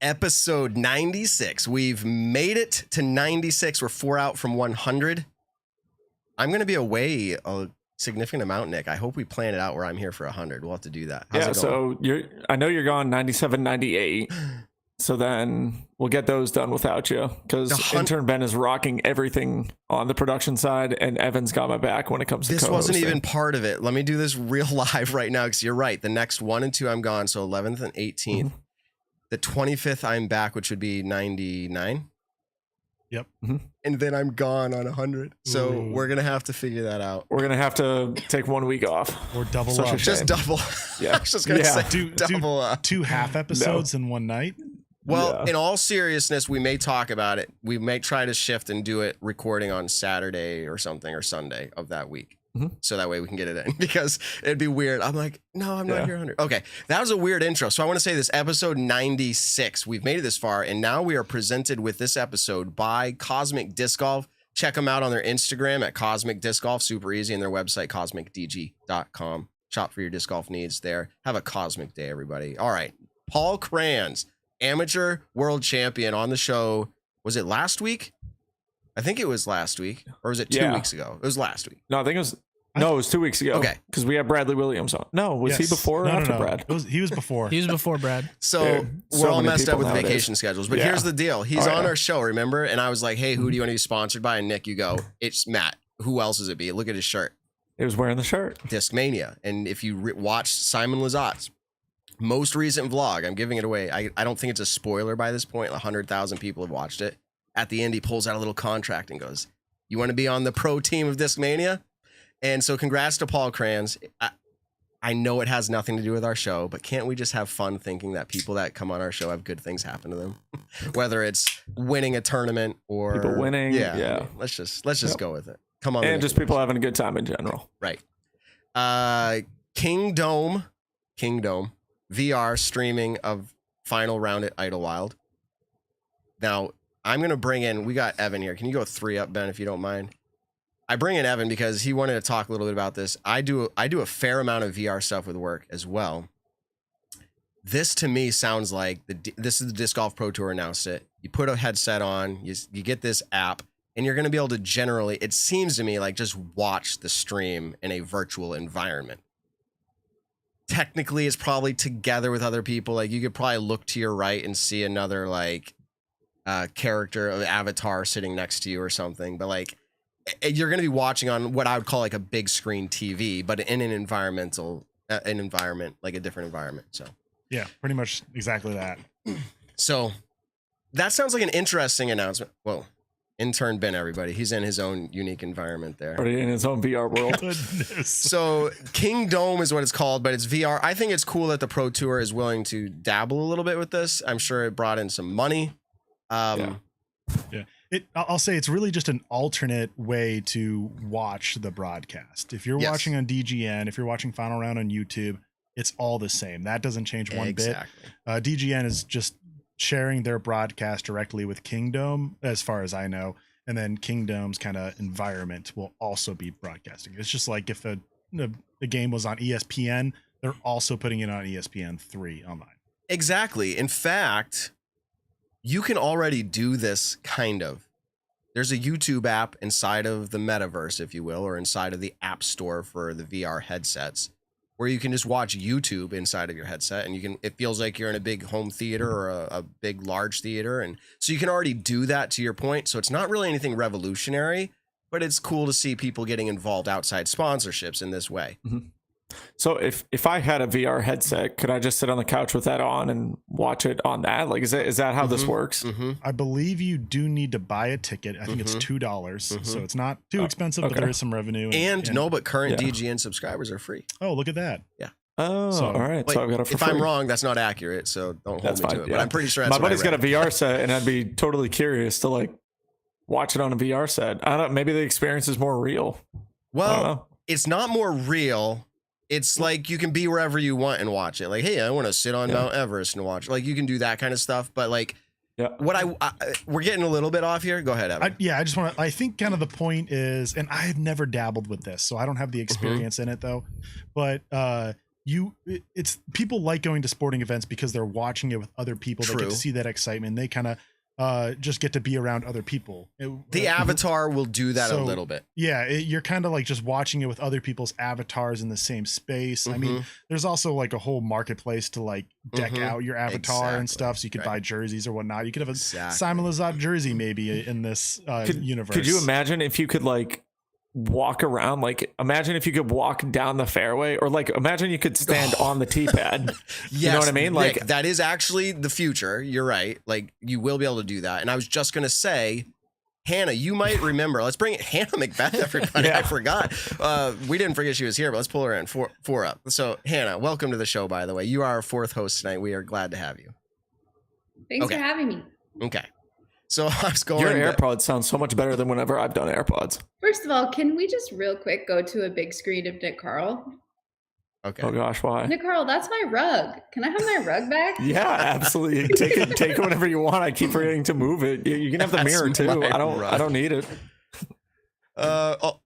Episode 96. We've made it to 96. We're 4 out from 100. I'm going to be away a significant amount, Nick. I hope we plan it out where I'm here for 100. We'll have to do that. How's it going? So I know you're gone 97, 98. So then we'll get those done without you because intern Ben is rocking everything on the production side, and Evan's got my back when it comes to this wasn't even part of it. Let me do this real live right now because you're right. The next 1 and 2 I'm gone. So 11th and 18th. Mm-hmm. The 25th I'm back, which would be 99. Yep. Mm-hmm. And then I'm gone on 100. So we're going to have to figure that out. We're going to have to take 1 week off. Or double up. Just double. Yeah. I was just going to say double up. 2 half episodes in one night. Well, in all seriousness, we may talk about it. We may try to shift and do it recording on Saturday or something or Sunday of that week. Mm-hmm. So that way we can get it in because it'd be weird. I'm like, no, I'm not here 100. Okay, that was a weird intro. So I want to say this episode 96. We've made it this far, and now we are presented with this episode by Cosmic Disc Golf. Check them out on their Instagram at Cosmic Disc Golf. Super easy, and their website, cosmicdg.com. Shop for your disc golf needs there. Have a cosmic day, everybody. All right, Paul Kranz, amateur world champion on the show. Was it last week? I think it was last week, or was it 2 weeks ago? It was last week. No, I think it was. No, it was 2 weeks ago. Okay, because we had Bradley Williams on. No, was he before or after Brad? He was before. He was before Brad. So we're all messed up with vacation schedules. But here's the deal: he's on our show, remember? And I was like, "Hey, who do you want to be sponsored by?" And Nick, you go, "It's Matt." Who else is it be? Look at his shirt. He was wearing the shirt. Discmania. And if you watch Simon Lazat's most recent vlog, I'm giving it away. I don't think it's a spoiler by this point. 100,000 people have watched it. At the end, he pulls out a little contract and goes, "You want to be on the pro team of Discmania?" And so congrats to Paul Kranz. I know it has nothing to do with our show, but can't we just have fun thinking that people that come on our show have good things happen to them? Whether it's winning a tournament or people winning. Yeah. I mean, let's just go with it. Come on. And just people having a good time in general. Right. Kingdom VR streaming of final round at Idlewild. Now, I'm going to bring in, we got Evan here. Can you go 3 up, Ben, if you don't mind? I bring in Evan because he wanted to talk a little bit about this. I do a fair amount of VR stuff with work as well. This to me sounds like this is the Disc Golf Pro Tour announced it. You put a headset on, you get this app, and you're going to be able to generally, it seems to me like just watch the stream in a virtual environment. Technically, it's probably together with other people. Like you could probably look to your right and see another like character of avatar sitting next to you or something. But like you're going to be watching on what I would call like a big screen TV, but in an environment, like a different environment. So yeah, pretty much exactly that. So that sounds like an interesting announcement. Well, intern Ben, everybody, he's in his own unique environment there. Already in his own VR world. So Kingdom is what it's called, but it's VR. I think it's cool that the Pro Tour is willing to dabble a little bit with this. I'm sure it brought in some money. Yeah. I'll say it's really just an alternate way to watch the broadcast. If you're watching on DGN, if you're watching Final Round on YouTube, it's all the same. That doesn't change one bit. DGN is just sharing their broadcast directly with Kingdom, as far as I know. And then Kingdom's kind of environment will also be broadcasting. It's just like if a game was on ESPN, they're also putting it on ESPN3 online. Exactly. In fact, you can already do this kind of. There's a YouTube app inside of the metaverse, if you will, or inside of the app store for the VR headsets, where you can just watch YouTube inside of your headset, and it feels like you're in a big home theater or a big large theater, and so you can already do that to your point. So it's not really anything revolutionary, but it's cool to see people getting involved outside sponsorships in this way. Mm-hmm. So if I had a VR headset, could I just sit on the couch with that on and watch it on that? Like, is that how this works? Mm-hmm. I believe you do need to buy a ticket. I think it's $2. So it's not too expensive, but there is some revenue. But current DGN subscribers are free. Oh, look at that. Yeah. Oh, all right. So I've got it for free. If I'm wrong, that's not accurate. So don't hold me to it. Yeah. But I'm pretty sure that's my buddy's got a VR set, and I'd be totally curious to like watch it on a VR set. I don't. Maybe the experience is more real. Well, it's not more real. It's like you can be wherever you want and watch it. Like, hey, I want to sit on Mount Everest and watch. Like, you can do that kind of stuff. But like, we're getting a little bit off here. Go ahead, Evan. I think kind of the point is, and I've never dabbled with this, so I don't have the experience in it though. But it's people like going to sporting events because they're watching it with other people. They get to see that excitement. They kind of just get to be around other people. The avatar will do that a little bit. Yeah, you're kind of like just watching it with other people's avatars in the same space. I mean, there's also like a whole marketplace to like deck out your avatar and stuff, so you could buy jerseys or whatnot. You could have a Simon Lizotte jersey maybe in this universe. Could you imagine if you could like walk around, like imagine if you could walk down the fairway, or like imagine you could stand on the tee pad. You know what I mean? Like Nick, that is actually the future. You're right. Like you will be able to do that. And I was just going to say, Hannah, you might remember, let's bring Hannah McBeth, everybody. I forgot. We didn't forget she was here, but let's pull her in. Four up. So Hannah, welcome to the show, by the way. You are our fourth host tonight. We are glad to have you. Thanks for having me. Okay. So I was going. Your AirPods sound so much better than whenever I've done AirPods. First of all, can we just real quick go to a big screen of Nick Carl? Okay. Oh gosh, why? Nick Carl, that's my rug. Can I have my rug back? Yeah, absolutely. Take it whenever you want. I keep forgetting to move it. You can have the mirror too. I don't need it. Whoa.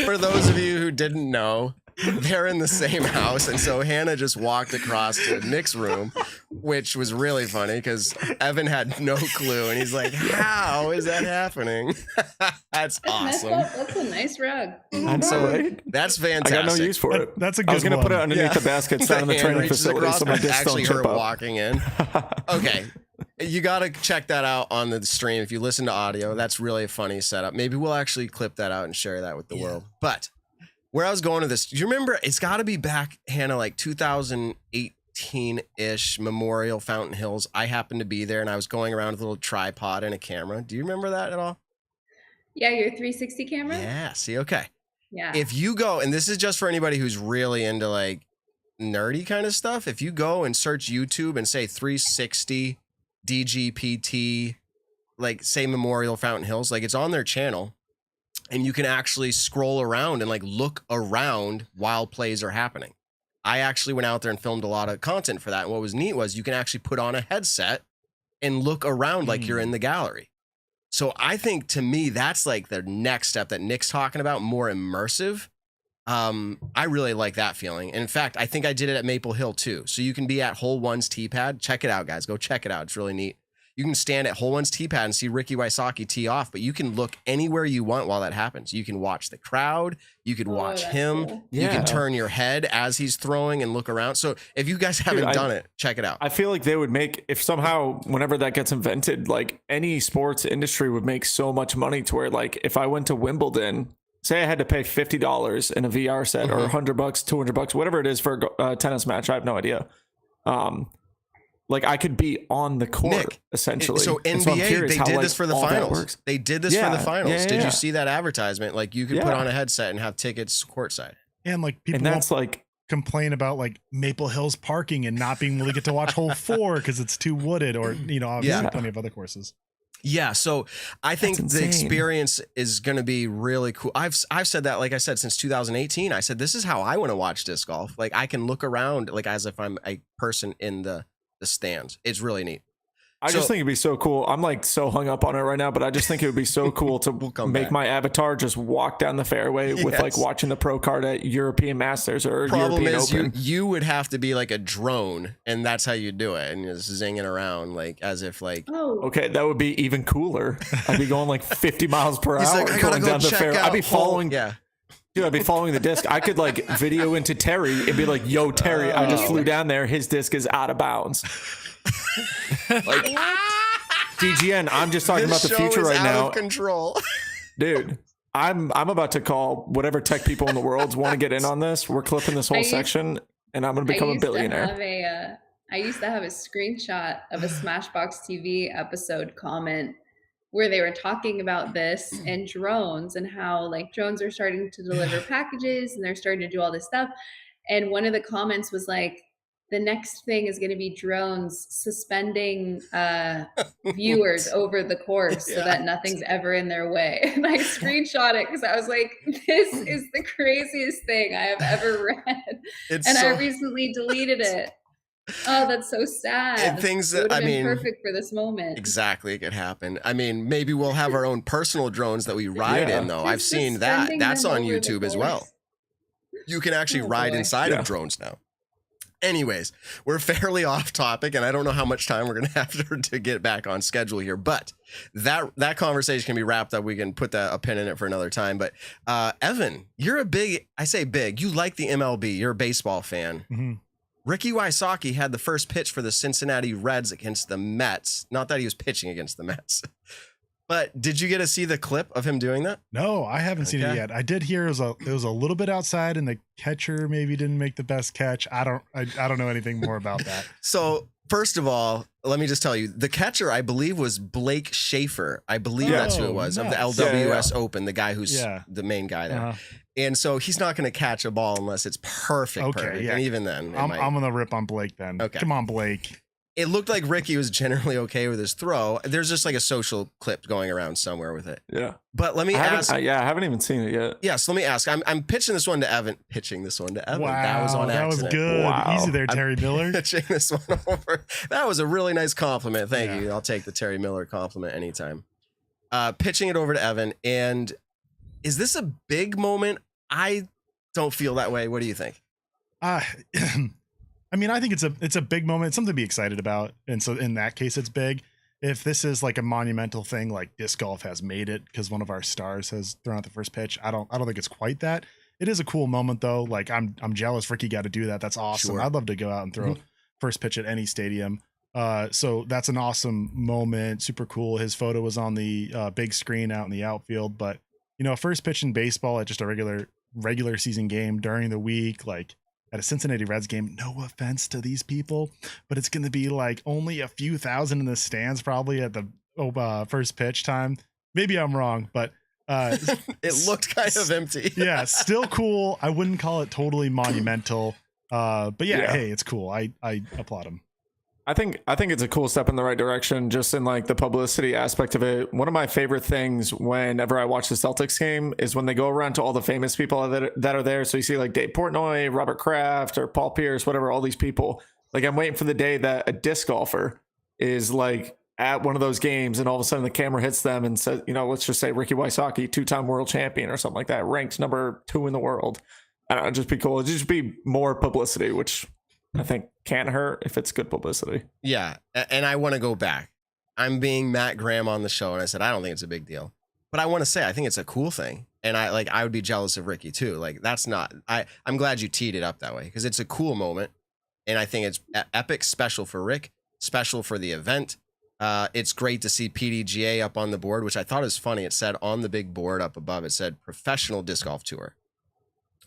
For those of you who didn't know, they're in the same house, and so Hannah just walked across to Nick's room, which was really funny because Evan had no clue, and he's like, "How is that happening?" That's awesome. That's a nice rug. I know, right? That's fantastic. I got no use for it. That's a good I was going to put it underneath the baskets down in the training facility, so my discs don't trip up. Walking in. Okay. You got to check that out on the stream. If you listen to audio, that's really a funny setup. Maybe we'll actually clip that out and share that with the world. But where I was going to this, do you remember, it's got to be back, Hannah, like 2018-ish, Memorial Fountain Hills. I happened to be there, and I was going around with a little tripod and a camera. Do you remember that at all? Yeah, your 360 camera? Yeah, see, okay. Yeah. If you go, and this is just for anybody who's really into like nerdy kind of stuff, if you go and search YouTube and say 360 DGPT, like say Memorial Fountain Hills, like it's on their channel, and you can actually scroll around and like look around while plays are happening. I actually went out there and filmed a lot of content for that. And what was neat was you can actually put on a headset and look around like you're in the gallery. So I think to me, that's like the next step that Nick's talking about, more immersive. I really like that feeling. And in fact, I think I did it at Maple Hill too. So you can be at Hole One's tee pad. Check it out, guys. Go check it out. It's really neat. You can stand at Hole One's tee pad and see Ricky Wysocki tee off, but you can look anywhere you want while that happens. You can watch the crowd. You could watch him. Cool. You can turn your head as he's throwing and look around. So if you guys haven't done it, check it out. I feel like they would make, if somehow, whenever that gets invented, like any sports industry would make so much money to where, like, if I went to Wimbledon, say I had to pay $50 in a VR set or $100, $200, whatever it is for a tennis match. I have no idea. Like I could be on the court, Nick, essentially. So NBA, they did this for the finals. They did this for the finals. Did you see that advertisement? Like you could put on a headset and have tickets courtside. And like people, and that's like complain about like Maple Hills parking and not being able to get to watch Hole 4 because it's too wooded, or obviously plenty of other courses. Yeah, so I think the experience is going to be really cool. I've said that, like I said, since 2018. I said this is how I want to watch disc golf. Like I can look around like as if I'm a person in the stands. It's really neat. I just think it'd be so cool. I'm like so hung up on it right now, but I just think it would be so cool to make my avatar just walk down the fairway with like watching the pro card at European Masters or European Open. You would have to be like a drone, and that's how you do it, and just zinging around like as if like. Oh. Okay, that would be even cooler. I'd be going like 50 miles per hour like, going down the fairway. I'd be following. Yeah. Dude, I'd be following the disc. I could like video into Terry and be like, "Yo, Terry, I just flew down there. His disc is out of bounds." Like DGN, I'm just talking about the future right now. Control, dude. I'm about to call whatever tech people in the world want to get in on this. We're clipping this whole section, and I'm going to become a billionaire. I used to have a screenshot of a Smashbox TV episode comment where they were talking about this and drones and how like drones are starting to deliver packages and they're starting to do all this stuff. And one of the comments was like, the next thing is going to be drones suspending viewers over the course so that nothing's ever in their way. And I screenshot it because I was like, this is the craziest thing I have ever read. I recently deleted it. Oh, that's so sad. And things It would that, I have been mean, perfect for this moment. exactly, it could happen. I mean, maybe we'll have our own personal drones that we ride in, though. I've Just seen that. suspending That's them on over the YouTube as well. course. You can actually Oh, ride boy. inside Yeah. of drones now. Anyways, we're fairly off topic, and I don't know how much time we're going to have to get back on schedule here, but that conversation can be wrapped up. We can put a pin in it for another time. But Evan, you're a big, I say big, you like the MLB. You're a baseball fan. Mm-hmm. Ricky Wysocki had the first pitch for the Cincinnati Reds against the Mets. Not that he was pitching against the Mets. But did you get to see the clip of him doing that? No, I haven't seen it yet. I did hear it was a little bit outside, and the catcher maybe didn't make the best catch. I don't know anything more about that. So first of all, let me just tell you, the catcher I believe was Blake Schaefer. I believe that's who it was, of the nice. LWS Open, the guy who's Yeah. the main guy there. Uh-huh. And so he's not going to catch a ball unless it's perfect. Okay, perfect. yeah. And even then, I'm gonna rip on Blake then. Okay. Come on, Blake. it looked like Ricky was generally okay with his throw. There's just like a social clip going around somewhere with it. Yeah. But let me ask. I haven't even seen it yet. Yes, let me ask. I'm pitching this one to Evan. Pitching this one to Evan. Wow, That was on accident. That was good. Wow. Easy there, Terry Miller. Pitching this one over. That was a really nice compliment. Thank Yeah. you. I'll take the Terry Miller compliment anytime. Pitching it over to Evan. And is this a big moment? I don't feel that way. What do you think? I mean, I think it's a big moment. It's something to be excited about. And so in that case, it's big. If this is like a monumental thing, like disc golf has made it because one of our stars has thrown out the first pitch, I don't think it's quite that. It is a cool moment though. Like I'm jealous Ricky got to do that. That's awesome. Sure. I'd love to go out and throw first pitch at any stadium. So that's an awesome moment. Super cool. His photo was on the big screen out in the outfield. But you know, first pitch in baseball at just a regular season game during the week, like at a Cincinnati Reds game, no offense to these people, but it's going to be like only a few thousand in the stands probably at the first pitch time. Maybe I'm wrong, but It looked kind of empty. yeah, still cool. I wouldn't call it totally monumental. But yeah, hey, it's cool. I applaud him. I think it's a cool step in the right direction, just in like the publicity aspect of it. One of my favorite things whenever I watch the Celtics game is when they go around to all the famous people that are there. So you see like Dave Portnoy, Robert Kraft, or Paul Pierce, whatever, all these people. Like I'm waiting for the day that a disc golfer is like at one of those games and all of a sudden the camera hits them and says, you know, let's just say Ricky Wysocki, 2-time world champion or something like that, ranked number 2 in the world. I don't know, it'd just be cool. It'd just be more publicity, which I think can't hurt if it's good publicity. Yeah. And I want to go back. I'm being Matt Graham on the show, and I said, I don't think it's a big deal. But I want to say, I think it's a cool thing. And I would be jealous of Ricky too. Like that's not, I'm glad you teed it up that way because it's a cool moment. And I think it's epic, special for Rick, special for the event. It's great to see PDGA up on the board, which I thought is funny. It said on the big board up above, it said Professional Disc Golf Tour,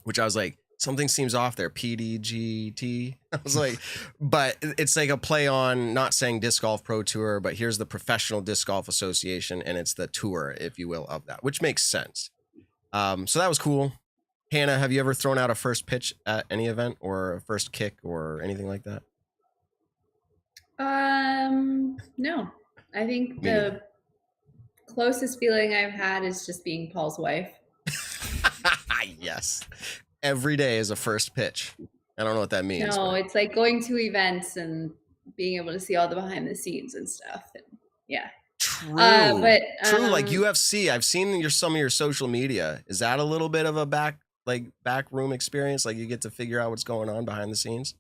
which I was like, something seems off there. PDGT. I was like, but it's like a play on not saying Disc Golf Pro Tour, but here's the Professional Disc Golf Association, and it's the tour, if you will, of that, which makes sense. So that was cool. Hannah, have you ever thrown out a first pitch at any event or a first kick or anything like that? No. I think the closest feeling I've had is just being Paul's wife. Yes. Every day is a first pitch. I don't know what that means. No, but it's like going to events and being able to see all the behind the scenes and stuff. And yeah. True. True. Like UFC. I've seen some of your social media. Is that a little bit of a back room experience? Like you get to figure out what's going on behind the scenes?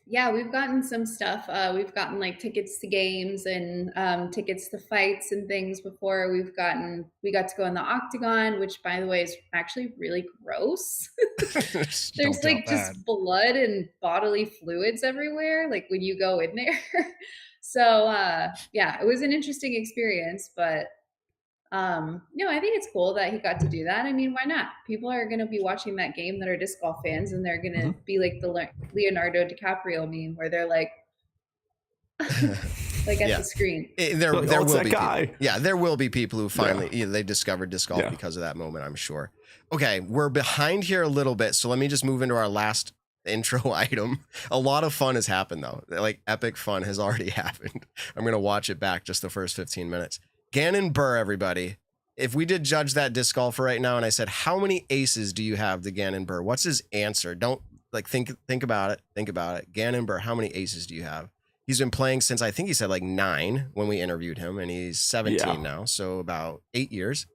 Yeah, we've gotten some stuff. We've gotten like tickets to games and tickets to fights and things before. We got to go in the octagon, which by the way is actually really gross. There's like just blood and bodily fluids everywhere, like when you go in there. So yeah, it was an interesting experience, but no, I think it's cool that he got to do that. I mean, why not? People are going to be watching that game that are disc golf fans, and they're going to be like the Leonardo DiCaprio meme where they're like, like at the screen. There will be guy. People. Yeah, there will be people who finally they discovered disc golf because of that moment, I'm sure. Okay, we're behind here a little bit, so let me just move into our last intro item. A lot of fun has happened though. Like epic fun has already happened. I'm going to watch it back just the first 15 minutes. Gannon Burr, everybody. If we did judge that disc golfer right now and I said, how many aces do you have to Gannon Burr? What's his answer? Don't like think about it. Think about it. Gannon Burr, how many aces do you have? He's been playing since I think he said like 9 when we interviewed him, and he's 17 now, so about 8 years.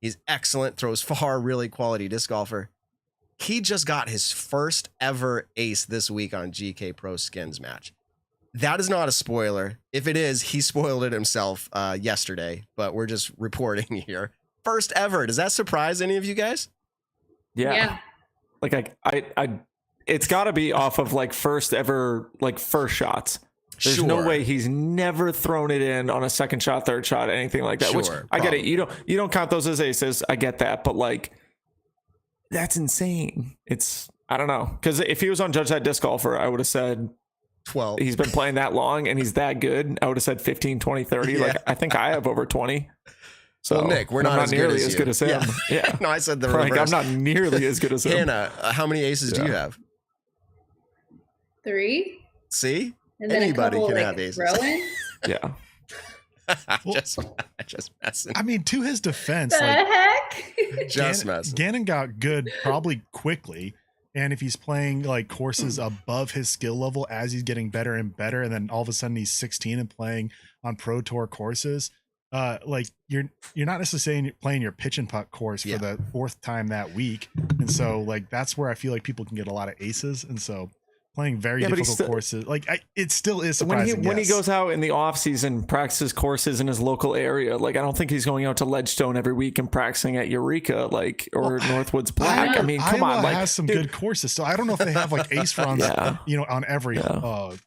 He's excellent, throws far, really quality disc golfer. He just got his first ever ace this week on GK Pro Skins match. That is not a spoiler. If it is, he spoiled it himself yesterday, but we're just reporting here. First ever. Does that surprise any of you guys? Yeah. Like I it's got to be off of like first ever, like first shots. There's no way he's never thrown it in on a second shot, third shot, anything like that. Which I get it. You don't count those as aces. I get that, but like that's insane. It's I don't know, because if he was on Judge That Disc Golfer, I would have said 12. He's been playing that long and he's that good. I would have said 15, 20, 30. Yeah. Like I think I have over 20. So well, Nick, we're not nearly as good as him. Yeah. No, I said the reverse. Like, I'm not nearly as good as him. Hannah, how many aces do you have? 3. See? And then anybody couple, can like, have aces. Yeah. just messing. I mean, to his defense, the heck? Just messing. Gannon got good probably quickly. And if he's playing like courses above his skill level as he's getting better and better, and then all of a sudden he's 16 and playing on Pro Tour courses, like you're not necessarily playing your pitch and putt course for the 4th time that week. And so like that's where I feel like people can get a lot of aces. And so playing very difficult courses, like it still is surprising. When he goes out in the off season, practices courses in his local area, like I don't think he's going out to Ledgestone every week and practicing at Eureka, like or Northwoods Black. I mean, come Iowa on, like has some good courses. So I don't know if they have like ace runs, on every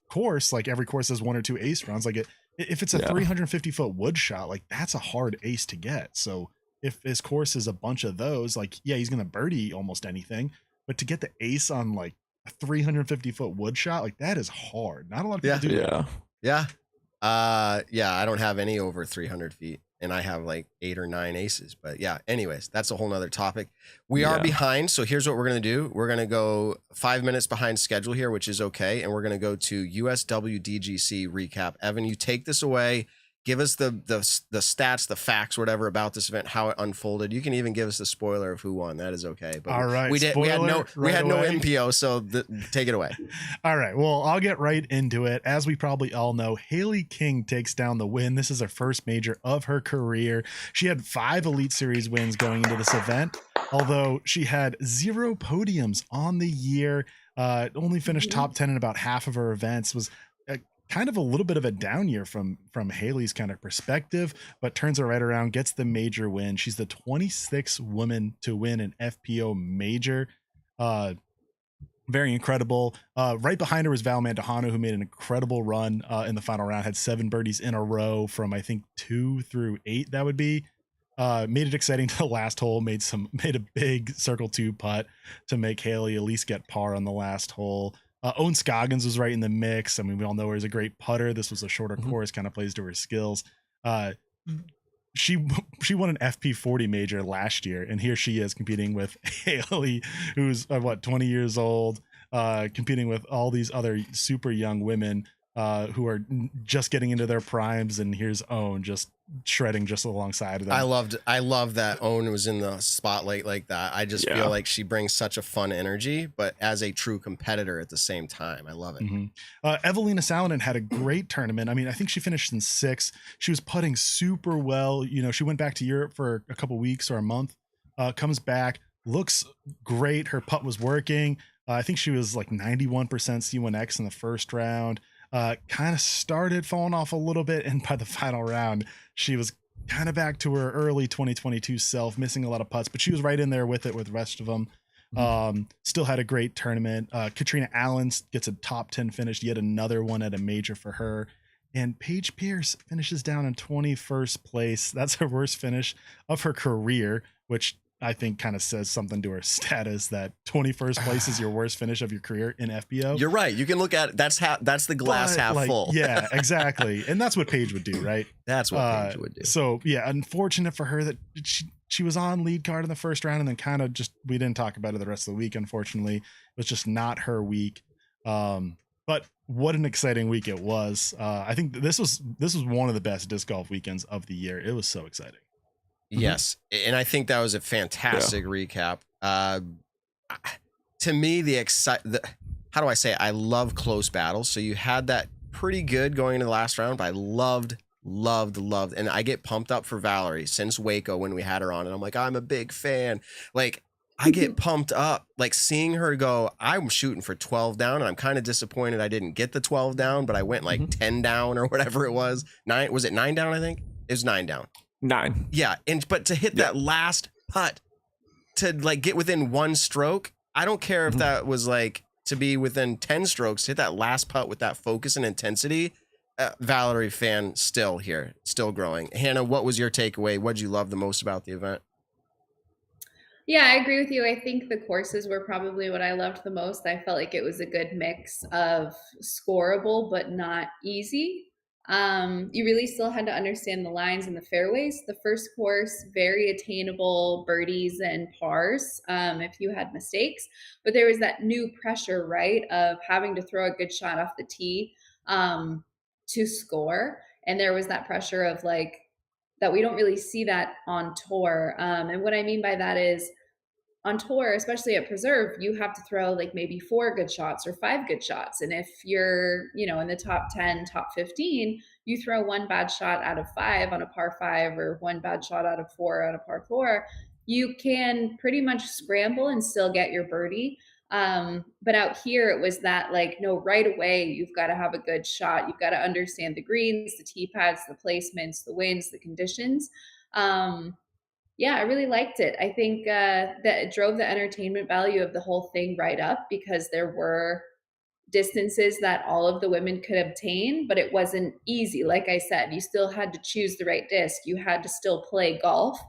course. Like every course has 1 or 2 ace runs. Like if it's a 350 foot wood shot, like that's a hard ace to get. So if his course is a bunch of those, like he's gonna birdie almost anything. But to get the ace on like 350 foot wood shot, like that is hard. Not a lot of people do that. I don't have any over 300 feet, and I have like 8 or 9 aces. But anyways, that's a whole nother topic. We are behind, so here's what we're gonna do. We're gonna go 5 minutes behind schedule here, which is okay, and we're gonna go to USWDGC recap. Evan, you take this away. Give us the stats, the facts, whatever about this event, how it unfolded. You can even give us the spoiler of who won. That is okay. But all right, we had no MPO, so take it away. All right, well, I'll get right into it. As we probably all know, Hailey King takes down the win. This is her first major of her career. She had 5 Elite Series wins going into this event, although she had 0 podiums on the year. Only finished top 10 in about half of her events. Was kind of a little bit of a down year from Hailey's kind of perspective, but turns it right around, gets the major win. She's the 26th woman to win an FPO major. Very incredible. Right behind her was Val Mandujano, who made an incredible run in the final round, had 7 birdies in a row from I think 2 through 8. That would be made it exciting to the last hole, made a big circle 2 putt to make Hailey at least get par on the last hole. Owen Scoggins was right in the mix. I mean, we all know her as a great putter. This was a shorter course, kind of plays to her skills. She won an FP40 major last year, and here she is competing with Hailey, who's 20 years old, competing with all these other super young women who are just getting into their primes, and here's Owen just shredding just alongside of them. I love that Owen was in the spotlight like that. I just feel like she brings such a fun energy, but as a true competitor at the same time. I love it. Evelina Salonen had a great tournament. I mean, I think she finished in 6th. She was putting super well. She went back to Europe for a couple weeks or a month, comes back, looks great. Her putt was working. I think she was like 91% C1X in the first round. Kind of started falling off a little bit, and by the final round she was kind of back to her early 2022 self, missing a lot of putts, but she was right in there with the rest of them. Still had a great tournament. Katrina Allen gets a top 10 finish, yet another one at a major for her, and Paige Pierce finishes down in 21st place. That's her worst finish of her career, which I think kind of says something to her status, that 21st place is your worst finish of your career in FBO. You're right. You can look at that's the glass half full. Yeah, exactly. And that's what Paige would do, right? That's what Paige would do. So unfortunate for her that she was on lead card in the first round, and then kind of just, we didn't talk about it the rest of the week. Unfortunately, it was just not her week. But what an exciting week it was. I think this was one of the best disc golf weekends of the year. It was so exciting. Yes, and I think that was a fantastic recap. To to me, how do I say it? I love close battles. So you had that pretty good going into the last round, but I loved, and I get pumped up for Valerie since Waco when we had her on, and I'm like, I'm a big fan. Like, I get pumped up, like seeing her go. I'm shooting for 12 down, and I'm kind of disappointed I didn't get the 12 down, but I went like 10 down or whatever it was. 9, was it 9 down? I think it was 9 down. 9. Yeah, but to hit that last putt to like get within 1 stroke, I don't care if that was like to be within 10 strokes, hit that last putt with that focus and intensity. Valerie fan still here, still growing. Hannah, what was your takeaway? What did you love the most about the event? Yeah, I agree with you. I think the courses were probably what I loved the most. I felt like it was a good mix of scoreable but not easy. You really still had to understand the lines and the fairways. The first course, very attainable birdies and pars if you had mistakes. But there was that new pressure, right, of having to throw a good shot off the tee to score. And there was that pressure of like, that we don't really see that on tour. And what I mean by that is on tour, especially at Preserve, you have to throw like maybe 4 good shots or 5 good shots. And if you're, in the top 10, top 15, you throw 1 bad shot out of 5 on a par 5 or 1 bad shot out of 4 on a par 4, you can pretty much scramble and still get your birdie. But out here it was that like, no, right away, you've got to have a good shot. You've got to understand the greens, the tee pads, the placements, the winds, the conditions. Yeah, I really liked it. I think that it drove the entertainment value of the whole thing right up because there were distances that all of the women could obtain, but it wasn't easy. Like I said, you still had to choose the right disc. You had to still play golf.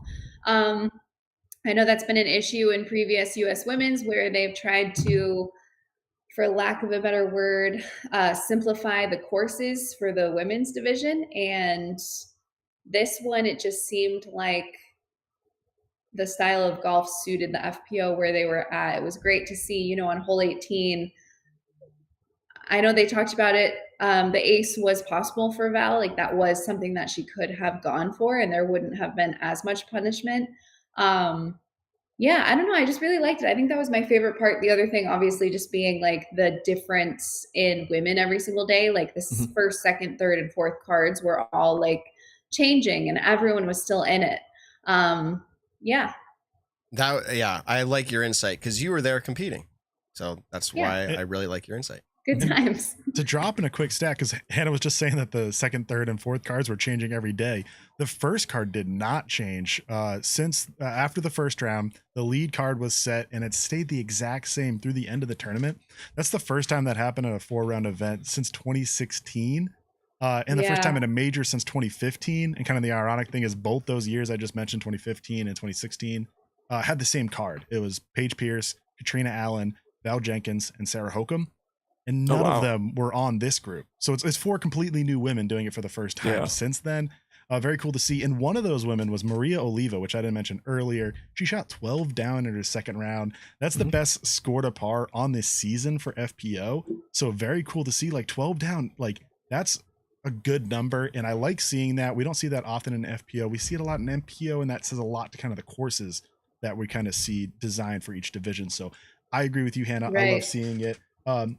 I know that's been an issue in previous US Women's where they've tried to, for lack of a better word, simplify the courses for the women's division. And this one, it just seemed like the style of golf suited the FPO where they were at. It was great to see, on hole 18. I know they talked about it. The ace was possible for Val. Like that was something that she could have gone for and there wouldn't have been as much punishment. Yeah, I don't know. I just really liked it. I think that was my favorite part. The other thing, obviously, just being like the difference in women every single day. Like this first, second, third, and fourth cards were all like changing and everyone was still in it. Yeah. I like your insight because you were there competing. So that's why I really like your insight. Good times. To drop in a quick stat, because Hannah was just saying that the second, third, and fourth cards were changing every day. The first card did not change. Since after the first round, the lead card was set and it stayed the exact same through the end of the tournament. That's the first time that happened at a 4-round event since 2016. And the first time in a major since 2015. And kind of the ironic thing is both those years I just mentioned, 2015 and 2016, had the same card. It was Paige Pierce, Katrina Allen, Val Jenkins, and Sarah Hokum. And none of them were on this group. So it's 4 completely new women doing it for the first time since then. Very cool to see. And one of those women was Maria Oliva, which I didn't mention earlier. She shot 12 down in her second round. That's the best score to par on this season for FPO. So very cool to see, like 12 down. Like that's a good number. And I like seeing that. We don't see that often in FPO. We see it a lot in MPO, and that says a lot to kind of the courses that we kind of see designed for each division. So I agree with you, Hannah. I love seeing it.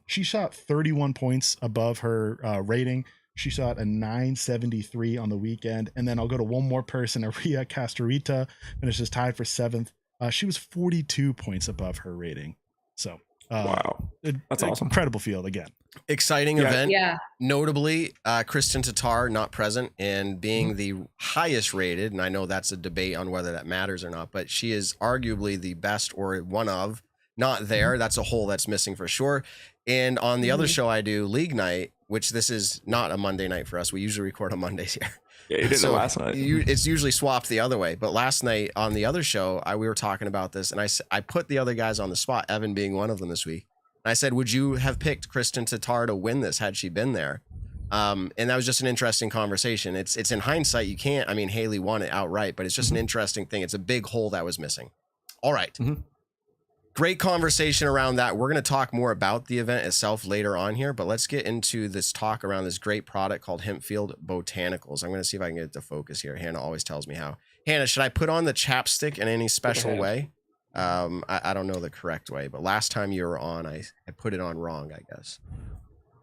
She shot 31 points above her rating. She shot a 973 on the weekend. And then I'll go to one more person. Aria Castorita finishes tied for 7th. She was 42 points above her rating. So wow, that's awesome. Incredible field again. Exciting event. Yeah. Notably, Kristen Tatar not present and being the highest rated. And I know that's a debate on whether that matters or not, but she is arguably the best or one of. Not there. That's a hole that's missing for sure. And on the other show I do, League Night, which this is not a Monday night for us. We usually record on Mondays here. Yeah, you did it last night. It's usually swapped the other way. But last night on the other show, we were talking about this, and I put the other guys on the spot, Evan being one of them this week. And I said, would you have picked Kristen Tatar to win this had she been there? And that was just an interesting conversation. It's in hindsight, you can't. I mean, Hailey won it outright, but it's just an interesting thing. It's a big hole that was missing. All right. Great conversation around that. We're going to talk more about the event itself later on here, but let's get into this talk around this great product called Hempfield Botanicals. I'm going to see if I can get it to focus here. Hannah always tells me how. Hannah, should I put on the chapstick in any special way? I don't know the correct way, but last time you were on, I put it on wrong, I guess.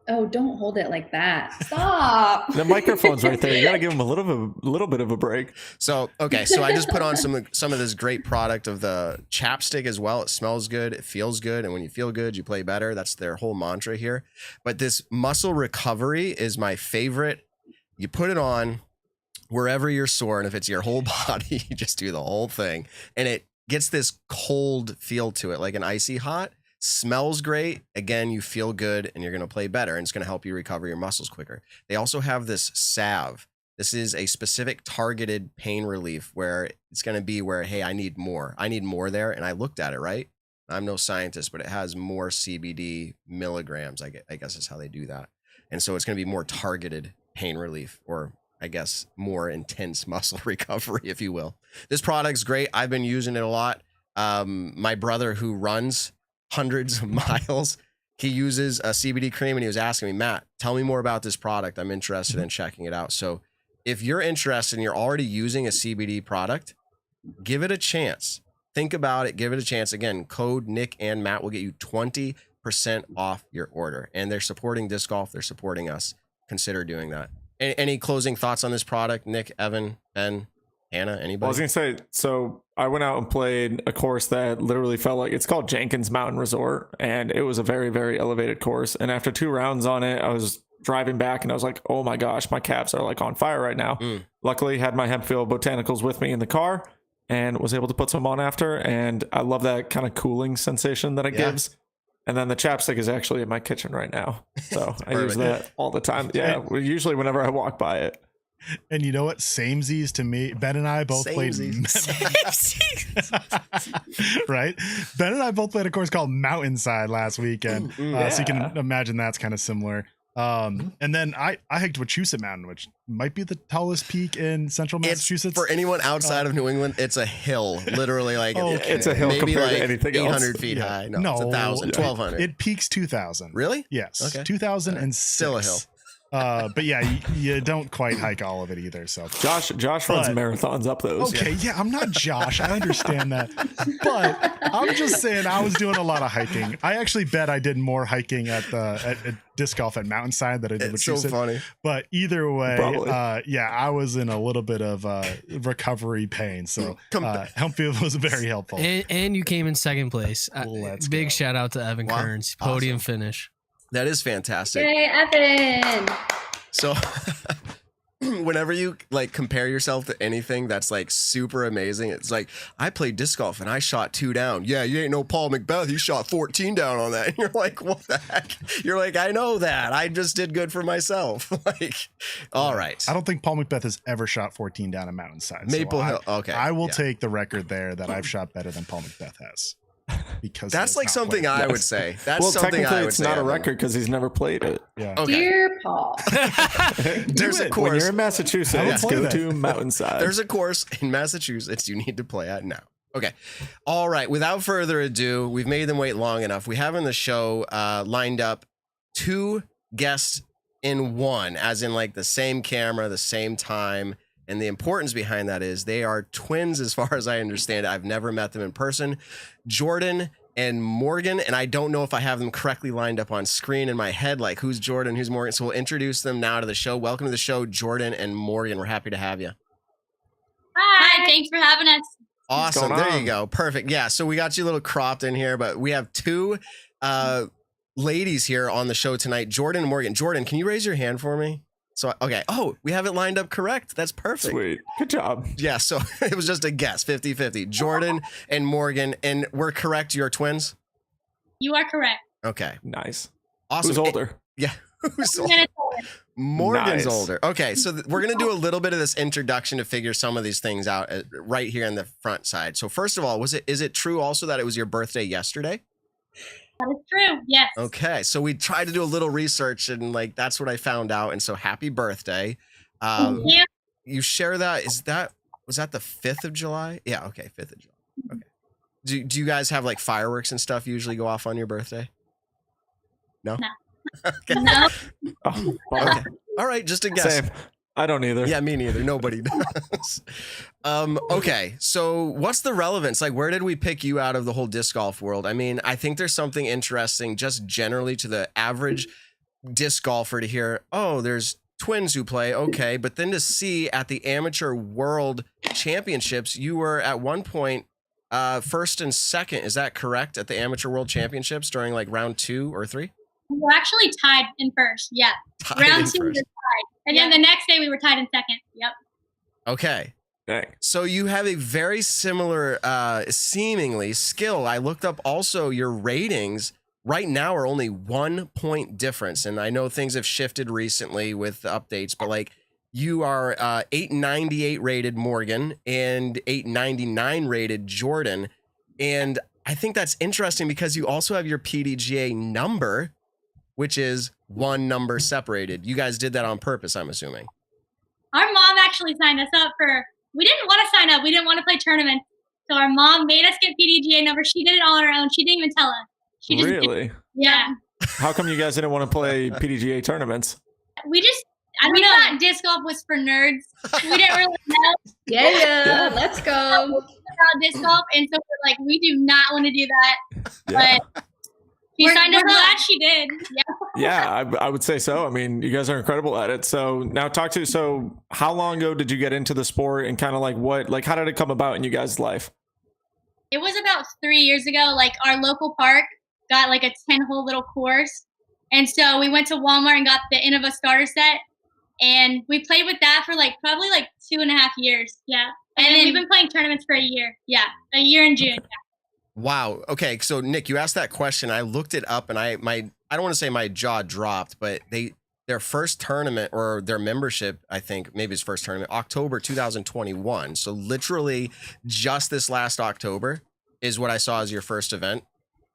Oh, don't hold it like that. Stop. The microphone's right there. You got to give him a little bit of a break. So, okay. So I just put on some of this great product of the chapstick as well. It smells good. It feels good. And when you feel good, you play better. That's their whole mantra here. But this muscle recovery is my favorite. You put it on wherever you're sore. And if it's your whole body, you just do the whole thing. And it gets this cold feel to it, like an icy hot. Smells great. Again, you feel good and you're going to play better, and it's going to help you recover your muscles quicker. They also have this salve. This is a specific targeted pain relief where it's going to be where, hey, I need more there. And I looked at it, right? I'm no scientist, but it has more CBD milligrams. I guess is how they do that. And so it's going to be more targeted pain relief, or I guess more intense muscle recovery, if you will. This product's great. I've been using it a lot. My brother, who runs hundreds of miles, he uses a CBD cream, and he was asking me, Matt, tell me more about this product. I'm interested in checking it out. So if you're interested and you're already using a CBD product, give it a chance. Think about it. Give it a chance. Again, code Nick and Matt will get you 20% off your order. And they're supporting disc golf. They're supporting us. Consider doing that. Any closing thoughts on this product? Nick, Evan, Ben, Hannah, anybody? I was going to say, so I went out and played a course that literally felt like, it's called Jenkins Mountain Resort, and it was a very, very elevated course. And after 2 rounds on it, I was driving back and I was like, oh my gosh, my calves are like on fire right now. Luckily, had my Hempfield Botanicals with me in the car and was able to put some on after. And I love that kind of cooling sensation that it gives. And then the chapstick is actually in my kitchen right now. So I use that all the time. Yeah, usually whenever I walk by it. And you know what? Samesies to me. Ben and I both played. Right? Ben and I both played a course called Mountainside last weekend. So you can imagine that's kind of similar. And then I hiked Wachusett Mountain, which might be the tallest peak in central Massachusetts. For anyone outside of New England, it's a hill. Literally, like it's a hill maybe compared like to anything 800 else. feet high. No, it's 1,000, 1,200. It peaks 2,000. Really? Yes. Okay. 2006. Still a hill. But yeah, you don't quite hike all of it either. So Josh runs marathons up those. Okay, yeah, I'm not Josh. I understand that, but I'm just saying I was doing a lot of hiking. I actually bet I did more hiking at disc golf at Mountainside than I did. It's so funny. But either way, yeah, I was in a little bit of recovery pain. So Hempfield was very helpful. And you came in second place. Big shout out to Evan Kearns, podium finish. That is fantastic. Yay, Evan! So whenever you like compare yourself to anything that's like super amazing, it's like, I played disc golf and I shot 2 down. Yeah, you ain't no Paul McBeth. You shot 14 down on that. And you're like, what the heck? You're like, I know that. I just did good for myself. Like, all right. I don't think Paul McBeth has ever shot 14 down a Mountainside. Maple Hill. Okay. I will take the record there that I've shot better than Paul McBeth has. Because that's like something I would say. That's something I would say. It's not a record because he's never played it. Yeah. Okay. Dear Paul. There's a course. When you're in Massachusetts, go to Mountainside. There's a course in Massachusetts you need to play at now. Okay. All right. Without further ado, we've made them wait long enough. We have in the show lined up 2 guests in one, as in like the same camera, the same time. And the importance behind that is they are twins, as far as I understand it. I've never met them in person. Jordan and Morgan, and I don't know if I have them correctly lined up on screen in my head, like who's Jordan, who's Morgan. So we'll introduce them now to the show. Welcome to the show, Jordan and Morgan. We're happy to have you. Hi, thanks for having us. Awesome. There you go. Perfect. Yeah, so we got you a little cropped in here, but we have 2 ladies here on the show tonight, Jordan and Morgan. Jordan, can you raise your hand for me? So, okay. Oh, we have it lined up correct. That's perfect. Sweet. Good job. Yeah, so it was just a guess, 50-50. Jordan and Morgan, and we're correct, you're twins? You are correct. Okay. Nice. Awesome. Who's older? Yeah. Who's older? Morgan's older. Okay, so we're going to do a little bit of this introduction to figure some of these things out right here on the front side. So first of all, is it true also that it was your birthday yesterday? That is true. Yes. Okay, so we tried to do a little research, and like that's what I found out. And so, happy birthday! You share that? Was that the 5th of July? Yeah. Okay, 5th of July. Okay. Do you guys have like fireworks and stuff usually go off on your birthday? No. No. Okay. No. Oh, Okay. All right, just a guess. Same. I don't either. Yeah, me neither. Nobody does. Okay, so what's the relevance? Like, where did we pick you out of the whole disc golf world? I mean, I think there's something interesting just generally to the average disc golfer to hear, oh, there's twins who play, okay, but then to see at the Amateur World Championships, you were at one point first and second. Is that correct? At the Amateur World Championships during like round 2 or 3? We were actually tied in first. Yeah. Round 2 we were tied. And then the next day we were tied in second. Yep. Okay. Dang. So you have a very similar seemingly skill. I looked up also your ratings right now are only 1 point difference. And I know things have shifted recently with the updates, but like you are 898 rated Morgan and 899 rated Jordan. And I think that's interesting because you also have your PDGA number, which is 1 number separated. You guys did that on purpose, I'm assuming. Our mom actually signed us up we didn't want to sign up. We didn't want to play tournaments. So our mom made us get PDGA numbers. She did it all on her own. She didn't even tell us. She just Really? Yeah. How come you guys didn't want to play PDGA tournaments? We thought disc golf was for nerds. We didn't really know Yeah, let's go. about disc golf. And so we're like, we do not want to do that. Yeah. But we're glad she did. Yeah. Yeah, I would say so. I mean, you guys are incredible at it. So now so how long ago did you get into the sport and kind of like how did it come about in you guys' life? It was about 3 years ago. Like our local park got like a 10-hole little course. And so we went to Walmart and got the Innova starter set. And we played with that for probably 2.5 years. Yeah. And then we've been playing tournaments for a year. Yeah. A year in June. Yeah. Wow. Okay. So Nick, you asked that question. I looked it up and I don't want to say my jaw dropped, but their first tournament or their membership, I think maybe his first tournament, October 2021. So literally just this last October is what I saw as your first event.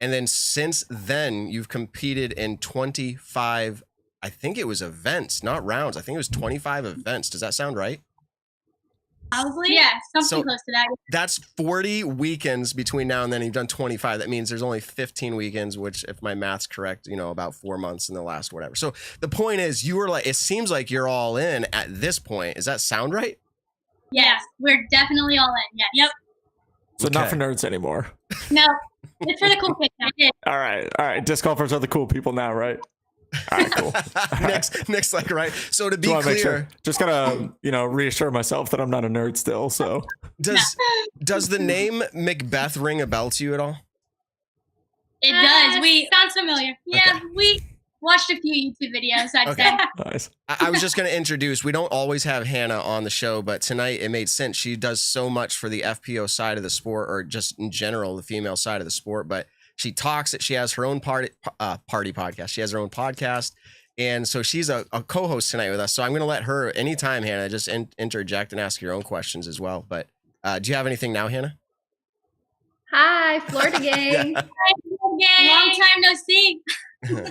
And then since then you've competed in 25, I think it was events, not rounds. I think it was 25 events. Does that sound right? Probably. Yeah, something close to that. That's 40 weekends between now and then. You've done 25. That means there's only 15 weekends, which if my math's correct, about 4 months in the last whatever. So the point is you were it seems like you're all in at this point. Does that sound right? Yes, we're definitely all in. Yeah. Yep. So not for nerds anymore. No, it's for the cool kids now. All right. Disc golfers are the cool people now, right? All right, cool. Next, right. So to be clear, just gotta reassure myself that I'm not a nerd still. So does the name Macbeth ring a bell to you at all? It does. Sounds familiar. Yeah, Okay. we watched a few YouTube videos. I'd say. Nice. I was just going to introduce, we don't always have Hannah on the show, but tonight it made sense. She does so much for the FPO side of the sport, or just in general, the female side of the sport, but she talks she has her own party podcast. She has her own podcast. And so she's a co-host tonight with us. So I'm going to let her anytime, Hannah, just interject and ask your own questions as well. But do you have anything now, Hannah? Hi, Florida gang. Hi, gang. Long time no see.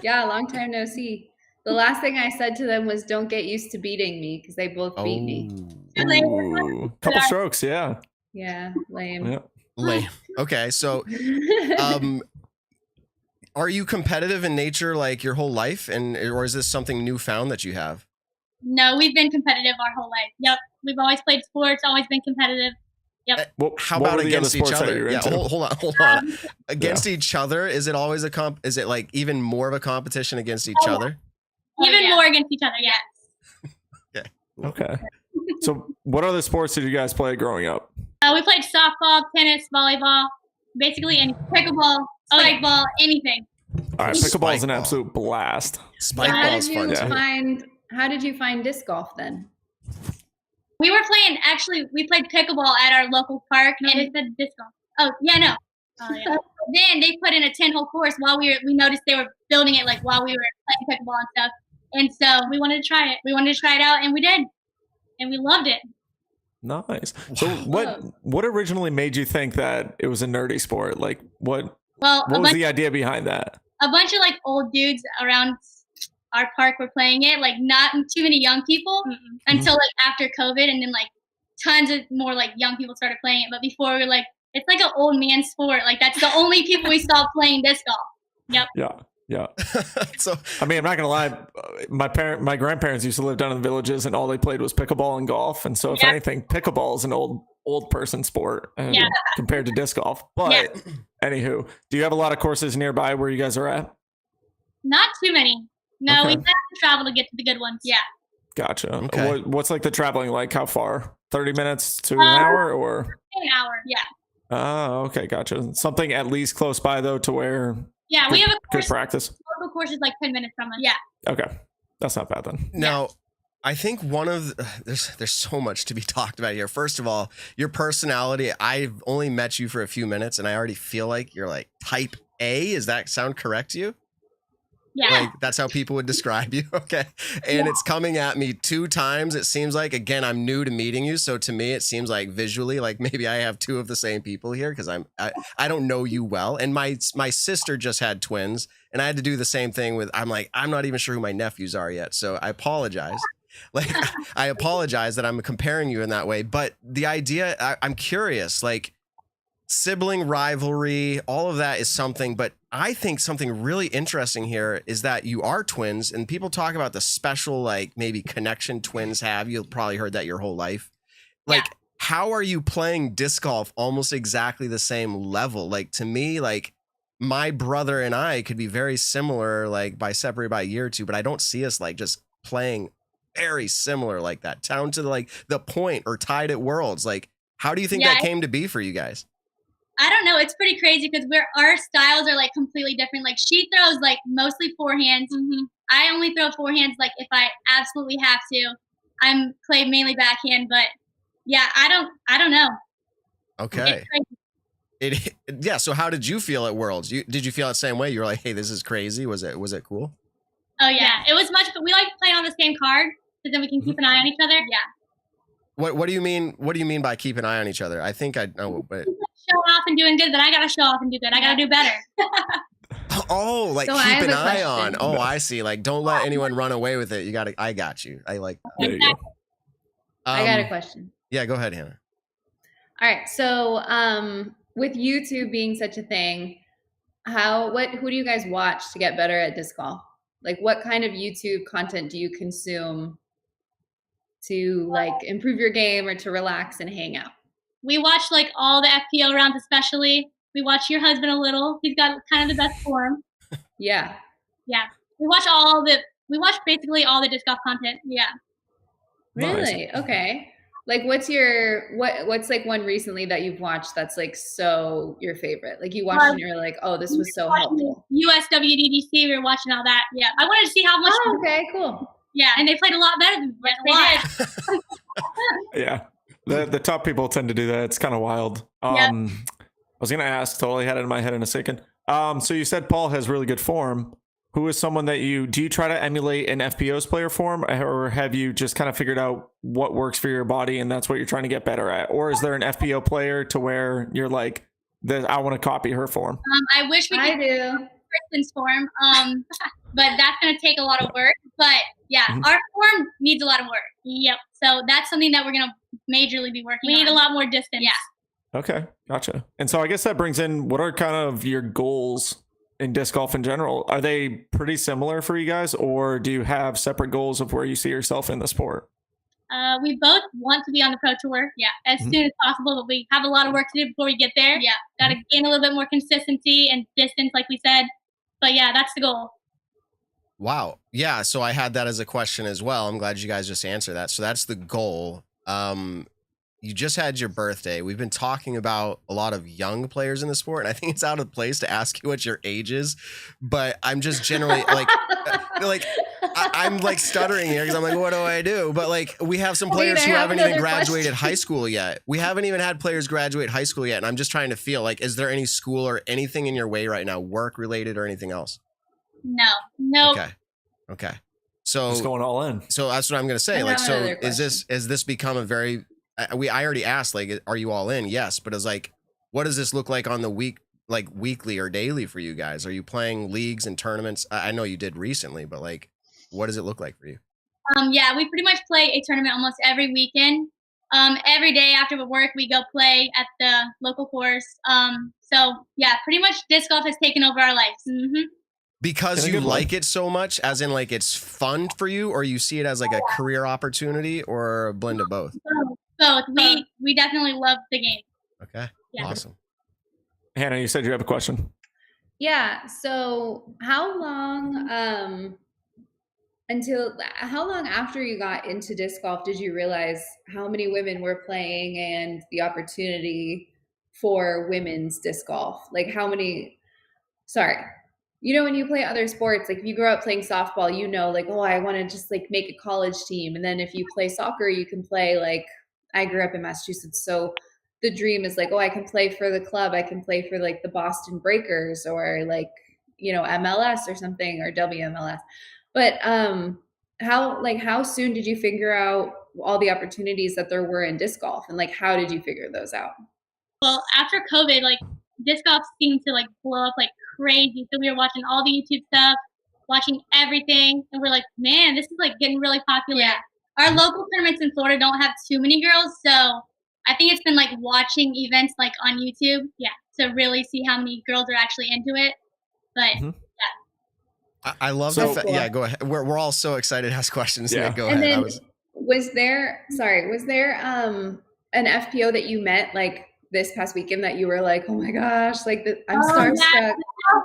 Yeah, long time no see. The last thing I said to them was, "Don't get used to beating me," because they both beat me. Ooh. Couple strokes, yeah. Yeah, lame. Yeah. Lame. Okay, so are you competitive in nature like your whole life, or is this something newfound that you have? No, we've been competitive our whole life. Yep, we've always played sports, always been competitive. Yep. How about against each other? Yeah, hold on. Against each other, is it always is it like even more of a competition against each other? Even more against each other, yes. Okay. So what other sports did you guys play growing up? We played softball, tennis, volleyball, basically any pickleball, spike ball, anything. All right, pickleball is an absolute blast. Spike ball's fun. How did you find disc golf then? We were playing, we played pickleball at our local park, and it said disc golf. Oh, yeah, no. So then they put in a 10-hole course we noticed they were building it while we were playing pickleball and stuff. And so we wanted to try it. We wanted to try it out, and we did. And we loved it. Nice. So what originally made you think that it was a nerdy sport? What was the idea behind that? A bunch of old dudes around our park were playing it, not too many young people until after COVID, and then tons of more young people started playing it. But before we were it's an old man sport. That's the only people we saw playing disc golf. Yep. Yeah. So I mean, I'm not gonna lie. My grandparents used to live down in the villages, and all they played was pickleball and golf. And so, if anything, pickleball is an old person sport compared to disc golf. But anywho, do you have a lot of courses nearby where you guys are at? Not too many. No, we have to travel to get to the good ones. Yeah. Gotcha. Okay. What's like the traveling like? How far? 30 minutes to an hour, or an hour? Yeah. Oh, okay, gotcha. Something at least close by though, to where we have a good practice. Local course is like 10 minutes from us. Yeah. Okay, that's not bad then. Now, I think there's so much to be talked about here. First of all, your personality. I've only met you for a few minutes, and I already feel like you're like type A. Does that sound correct to you? Yeah. Like that's how people would describe you. Okay. And it's coming at me 2 times. It seems like, again, I'm new to meeting you. So to me, it seems like visually, like maybe I have 2 of the same people here because I don't know you well. And my sister just had twins, and I had to do the same thing with, I'm not even sure who my nephews are yet. So I apologize. Like, I apologize that I'm comparing you in that way. But the idea, I'm curious, like, sibling rivalry, all of that is something, but I think something really interesting here is that you are twins, and people talk about the special, like, maybe connection twins have. You've probably heard that your whole life. Like, how are you playing disc golf almost exactly the same level? Like, to me, like, my brother and I could be very similar, like, separated by a year or 2, but I don't see us, like, just playing very similar like that, down to, like, the point or tied at Worlds. Like, how do you think that came to be for you guys? I don't know. It's pretty crazy because our styles are like completely different. Like she throws like mostly forehands. Mm-hmm. I only throw forehands like if I absolutely have to. I'm play mainly backhand, but I don't know. Okay. So how did you feel at Worlds? Did you feel the same way? You were like, hey, this is crazy. Was it cool? Oh yeah, it was much. But we like playing on the same card so then we can keep an eye on each other. Yeah. What do you mean? What do you mean by keep an eye on each other? I think I know, but showing off and doing good, then I gotta show off and do good. I gotta do better. Oh, like so keep an eye on. Oh, I see. Like, don't let anyone run away with it. I got you. I like that. There you go. I got a question. Yeah, go ahead, Hannah. All right. So with YouTube being such a thing, who do you guys watch to get better at disc golf? Like, what kind of YouTube content do you consume to like improve your game or to relax and hang out? We watch like all the FPO rounds, especially. We watch your husband a little. He's got kind of the best form. Yeah. Yeah. We watch basically all the disc golf content. Yeah. Really? Nice. Okay. Like what's like one recently that you've watched that's like so your favorite? Like you watched and you're like, oh, this was so helpful. USWDGC, we were watching all that. Yeah. I wanted to see how much. Oh, okay, cool. Yeah, and they played a lot better than they did. Yeah. The top people tend to do that. It's kind of wild. I was going to ask, totally had it in my head in a second. So you said Paul has really good form. Who is someone that do you try to emulate an FPO's player form, or have you just kind of figured out what works for your body and that's what you're trying to get better at? Or is there an FPO player to where you're like, I want to copy her form? I wish we could do Kristen's form, but that's going to take a lot of work. But yeah, our form needs a lot of work. Yep. So that's something that we're going to majorly be working on. We need a lot more distance. Yeah. Okay. Gotcha. And so I guess that brings in, what are kind of your goals in disc golf in general? Are they pretty similar for you guys, or do you have separate goals of where you see yourself in the sport? We both want to be on the pro tour, as soon as possible, but we have a lot of work to do before we get there. Yeah, got to gain a little bit more consistency and distance, like we said. But yeah, that's the goal. Wow. Yeah, so I had that as a question as well. I'm glad you guys just answered that. So that's the goal. You just had your birthday. We've been talking about a lot of young players in the sport, and I think it's out of place to ask you what your age is, but I'm just generally I'm like stuttering here because I'm like, what do I do? But like, we have some players who haven't even graduated high school yet. We haven't even had players graduate high school yet, and I'm just trying to feel like, is there any school or anything in your way right now, work related or anything else? No. Okay. So just going all in. So that's what I'm going to say. Like, so has this become a very, I already asked, like, are you all in? Yes. But it's like, what does this look like on the weekly or daily for you guys? Are you playing leagues and tournaments? I know you did recently, but like, what does it look like for you? Yeah, we pretty much play a tournament almost every weekend. Every day after work, we go play at the local course. So yeah, pretty much disc golf has taken over our lives. Mm-hmm. Because you like it so much, as in like it's fun for you, or you see it as like a career opportunity, or a blend of both? Both. We definitely love the game. Okay. Yeah. Awesome. Hannah, you said you have a question. Yeah. So how long after you got into disc golf did you realize how many women were playing and the opportunity for women's disc golf? Like when you play other sports, like if you grow up playing softball, like, oh, I want to just like make a college team. And then if you play soccer, you can play, like, I grew up in Massachusetts, so the dream is like, oh, I can play for the club. I can play for like the Boston Breakers, or like, MLS or something, or WMLS. But how soon did you figure out all the opportunities that there were in disc golf, and like how did you figure those out? Well, after COVID, like disc golf seemed to like blow up like crazy. So we were watching all the YouTube stuff, watching everything, and we're like, man, this is like getting really popular. Yeah. Our local tournaments in Florida don't have too many girls, so I think it's been like watching events like on YouTube, to really see how many girls are actually into it. But I love that. Yeah, go ahead. We're all so excited to ask questions. Yeah, go ahead. Then, was there an FPO that you met like this past weekend that you were like, oh my goch, like I'm starstruck?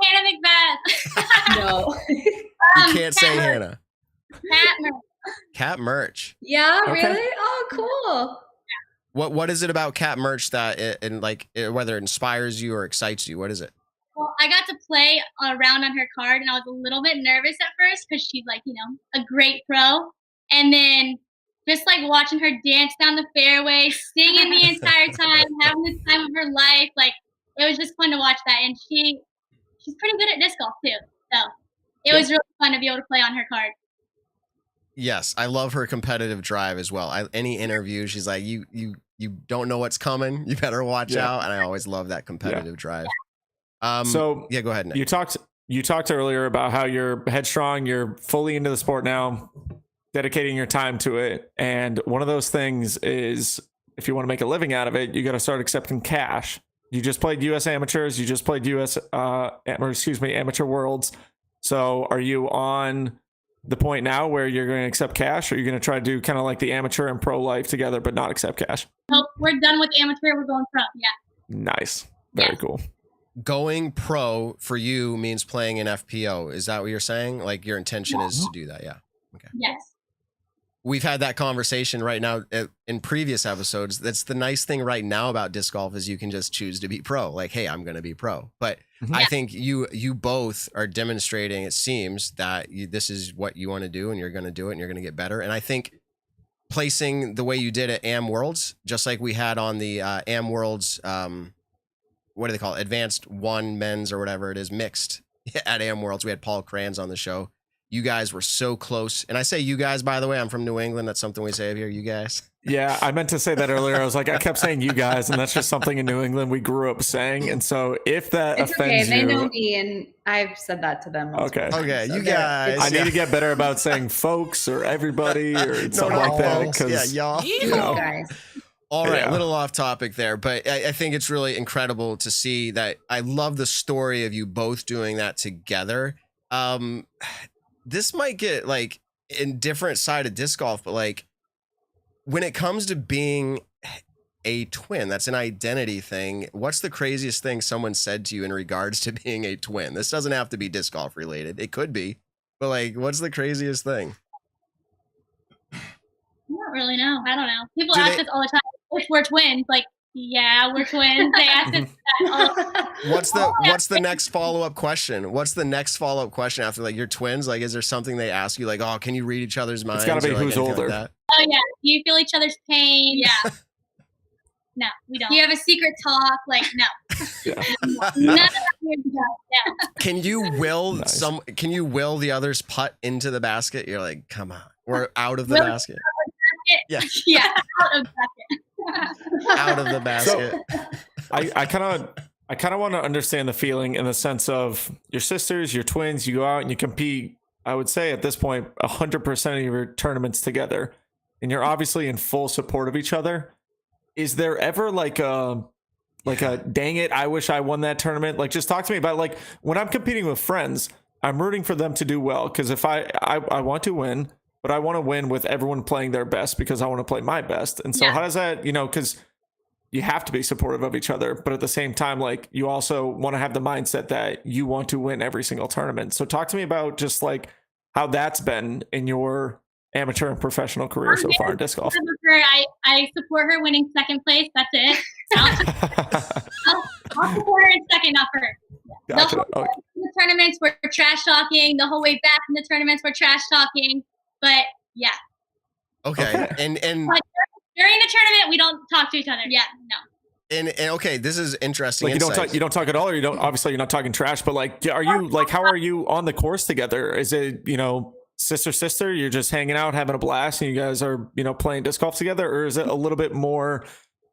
Hannah McBeth. No. You can't say Hannah. Cat merch. Yeah, okay. Really? Oh, cool. What is it about cat merch that whether it inspires you or excites you? What is it? Well, I got to play around on her card, and I was a little bit nervous at first because she's like, a great pro. And then just like watching her dance down the fairway, singing the entire time, having the time of her life. Like, it was just fun to watch that. And she's pretty good at disc golf too. So it was really fun to be able to play on her card. Yes, I love her competitive drive as well. Any interview, she's like, you don't know what's coming. You better watch out. And I always love that competitive drive. So go ahead, Nick. You talked earlier about how you're headstrong, you're fully into the sport now, dedicating your time to it. And one of those things is, if you want to make a living out of it, you got to start accepting cash. You just played US Amateurs. You just played Amateur Worlds. So are you on the point now where you're going to accept cash, or you're going to try to do kind of like the amateur and pro life together, but not accept cash? Nope, we're done with amateur. We're going pro. Yeah. Nice. Very cool. Going pro for you means playing in FPO. Is that what you're saying? Like your intention is to do that? Yeah. Okay. Yes. We've had that conversation right now in previous episodes. That's the nice thing right now about disc golf is you can just choose to be pro. Like, hey, I'm going to be pro. But I think you both are demonstrating, it seems, that this is what you want to do, and you're going to do it, and you're going to get better. And I think placing the way you did at AM Worlds, just like we had on the AM Worlds, what do they call it? Advanced 1 men's or whatever it is, mixed at AM Worlds. We had Paul Kranz on the show. You guys were so close. And I say you guys, by the way, I'm from New England. That's something we say here, you guys. Yeah, I meant to say that earlier. I was like, I kept saying you guys, and that's just something in New England we grew up saying. And so if that offends you. They know me, and I've said that to them. Okay. Okay, you guys. I need to get better about saying folks or everybody or something like that. Yeah, y'all. You guys. All right, a little off topic there, but I think it's really incredible to see that. I love the story of you both doing that together. This might get like in different side of disc golf, but like when it comes to being a twin, that's an identity thing. What's the craziest thing someone said to you in regards to being a twin? This doesn't have to be disc golf related. It could be, but like, what's the craziest thing? I don't really know. I don't know. People ask us all the time if we're twins. Like, yeah, we're twins. They ask us that all. What's the next follow-up question? What's the next follow-up question after like you're twins? Like, is there something they ask you like, oh, can you read each other's minds? It's gotta be like who's older. Like oh yeah. Do you feel each other's pain? Yeah. No, we don't. Do you have a secret talk? Like, no. Yeah. None of that weird stuff. No. Can you will Can you will the other's putt into the basket? You're like, come on, we're out of the basket. Yeah. Yeah. Out of the basket. Out of the basket. So, I kind of want to understand the feeling in the sense of your sisters, your twins. You go out and you compete. I would say at this point, 100% of your tournaments together, and you're obviously in full support of each other. Is there ever like a dang it, I wish I won that tournament? Like, just talk to me about like when I'm competing with friends. I'm rooting for them to do well because if I want to win, but I want to win with everyone playing their best because I want to play my best. And so how does that, because you have to be supportive of each other, but at the same time, like you also want to have the mindset that you want to win every single tournament. So talk to me about just like how that's been in your amateur and professional career so far in disc golf. I support her winning second place. That's it. I'll support her in second, not first. Gotcha. The tournaments we're trash talking. The whole way back in the tournaments we're trash talking. But yeah. Okay. And but during the tournament we don't talk to each other. Yeah. No. And okay, this is interesting. Like you don't talk at all, or you don't. Obviously, you're not talking trash. But like, are you like? How are you on the course together? Is it sister? You're just hanging out, having a blast, and you guys are playing disc golf together, or is it a little bit more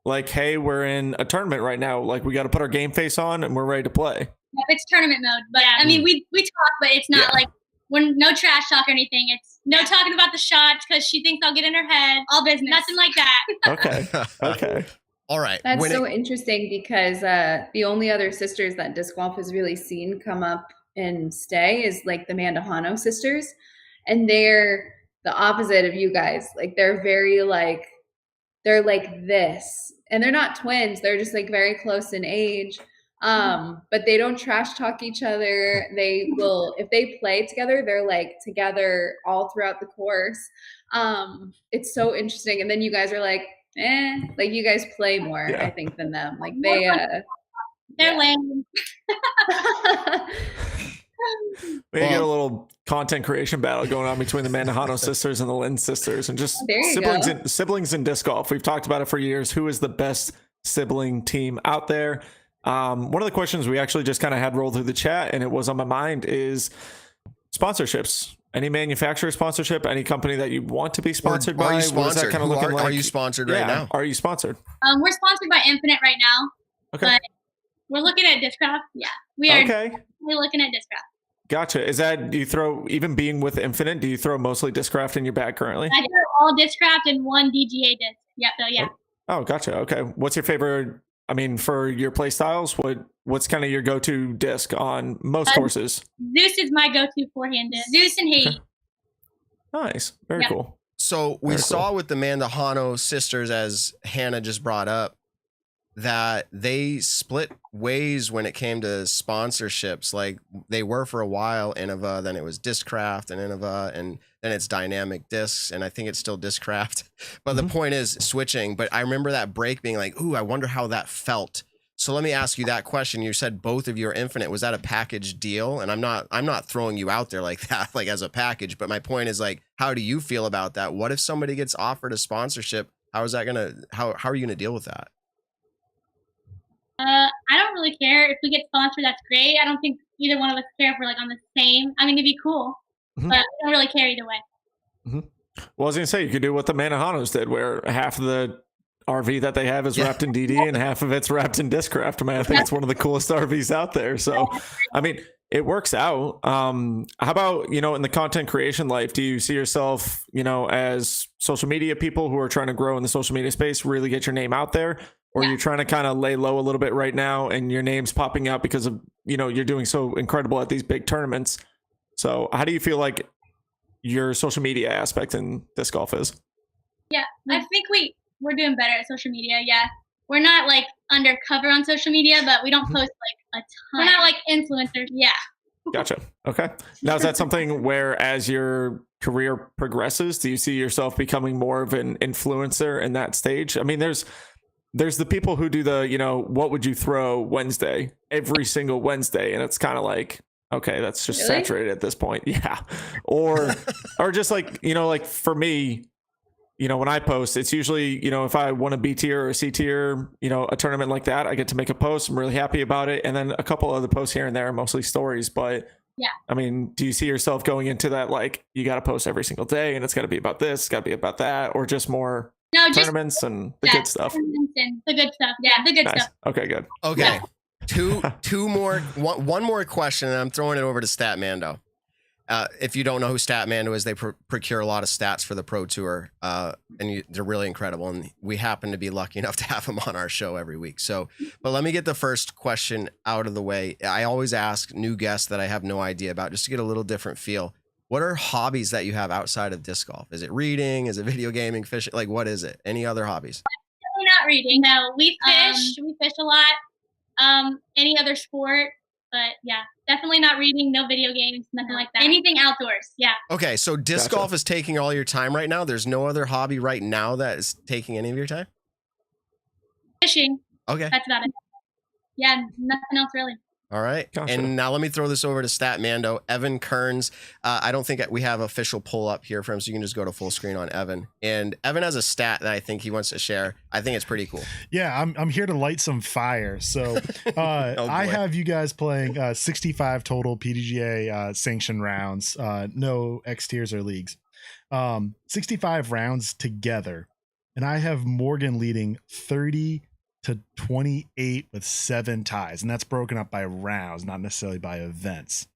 like, hey, we're in a tournament right now. Like we got to put our game face on and we're ready to play. Yeah, it's tournament mode. But I mean, we talk, but it's not like when no trash talk or anything. It's no talking about the shots because she thinks I'll get in her head. All business. Nothing like that. Okay. All right. That's so interesting because the only other sisters that disc golf has really seen come up and stay is like the Mandahano sisters. And they're the opposite of you guys. Like they're very like, they're like this. And they're not twins. They're just like very close in age. But they don't trash talk each other. They will, if they play together, they're like together all throughout the course. It's so interesting. And then you guys are like you guys play more, I think, than them. Like they're lame. We get a little content creation battle going on between the Mandahano sisters and the Lynn sisters, and just siblings in disc golf. We've talked about it for years. Who is the best sibling team out there? One of the questions we actually just kind of had roll through the chat, and it was on my mind, is sponsorships. Any manufacturer sponsorship, any company that you want to be sponsored by? Are you sponsored? Kind of looking like? Are you sponsored right now? Are you sponsored? We're sponsored by Infinite right now. Okay. But we're looking at Discraft. Yeah, we are. Okay. We're looking at Discraft. Gotcha. Is that, do you throw, even being with Infinite, do you throw mostly Discraft in your bag currently? I throw all Discraft and one DGA disc. Yeah. So yeah. Oh, gotcha. Okay. What's your favorite? I mean, for your play styles, what's kind of your go-to disc on most courses? Zeus is my go-to forehand disc. Zeus and Hailey. Nice. Very cool. So we saw with the Mandahano sisters, as Hannah just brought up, that they split ways when it came to sponsorships. Like they were for a while Innova, then it was Discraft and Innova, and then it's Dynamic Discs, and I think it's still Discraft. But the point is switching. But I remember that break being like, ooh, I wonder how that felt. So let me ask you that question. You said both of you are Infinite. Was that a package deal? And I'm not throwing you out there like that, like as a package. But my point is, like, how do you feel about that? What if somebody gets offered a sponsorship? How are you gonna deal with that? I don't really care if we get sponsored. That's great. I don't think either one of us care if we're like on the same. I mean, it'd be cool, but I don't really care either way. Well, I was gonna say, you could do what the Manahanos did, where half of the RV that they have is wrapped in DD and half of it's wrapped in Discraft. I mean, I think it's one of the coolest RVs out there. So, I mean, it works out. How about, in the content creation life, do you see yourself, as social media people who are trying to grow in the social media space, really get your name out there? Or you're trying to kind of lay low a little bit right now and your name's popping out because of, you're doing so incredible at these big tournaments. So how do you feel like your social media aspect in disc golf is? Yeah, I think we're doing better at social media. Yeah. We're not like undercover on social media, but we don't post like a ton. We're not like influencers. Yeah. Gotcha. Okay. Now, is that something where as your career progresses, do you see yourself becoming more of an influencer in that stage? I mean, there's the people who do the, what would you throw Wednesday every single Wednesday. And it's kind of like, okay, that's just saturated at this point. Yeah. Or just like, like for me, when I post, it's usually, if I won a B tier or a C tier, a tournament like that, I get to make a post. I'm really happy about it. And then a couple other posts here and there, mostly stories. But yeah, I mean, do you see yourself going into that? Like, you got to post every single day and it's got to be about this, it's got to be about that, or just more tournaments and the good stuff? The good stuff. Yeah, the good stuff. Okay, good. Okay. Two more, one more question, and I'm throwing it over to Statmando. If you don't know who Statmando is, they procure a lot of stats for the Pro Tour, and they're really incredible. And we happen to be lucky enough to have them on our show every week. So, but let me get the first question out of the way. I always ask new guests that I have no idea about, just to get a little different feel. What are hobbies that you have outside of disc golf? Is it reading? Is it video gaming, fishing? Like, what is it? Any other hobbies? Definitely not reading. No, we fish. We fish a lot. Any other sport, but yeah, definitely not reading. No video games, nothing like that. Anything outdoors. Yeah. Okay, so disc golf is taking all your time right now. There's no other hobby right now that is taking any of your time? Fishing. Okay. That's about it. Yeah, nothing else really. All right. Gotcha. And now let me throw this over to Statmando. Evan Kearns. I don't think we have official pull up here for him, so you can just go to full screen on Evan. And Evan has a stat that I think he wants to share. I think it's pretty cool. Yeah, I'm here to light some fire. So I have you guys playing 65 total PDGA sanctioned rounds, no X tiers or leagues. 65 rounds together. And I have Morgan leading 30 to 28 with 7 ties, and that's broken up by rounds, not necessarily by events.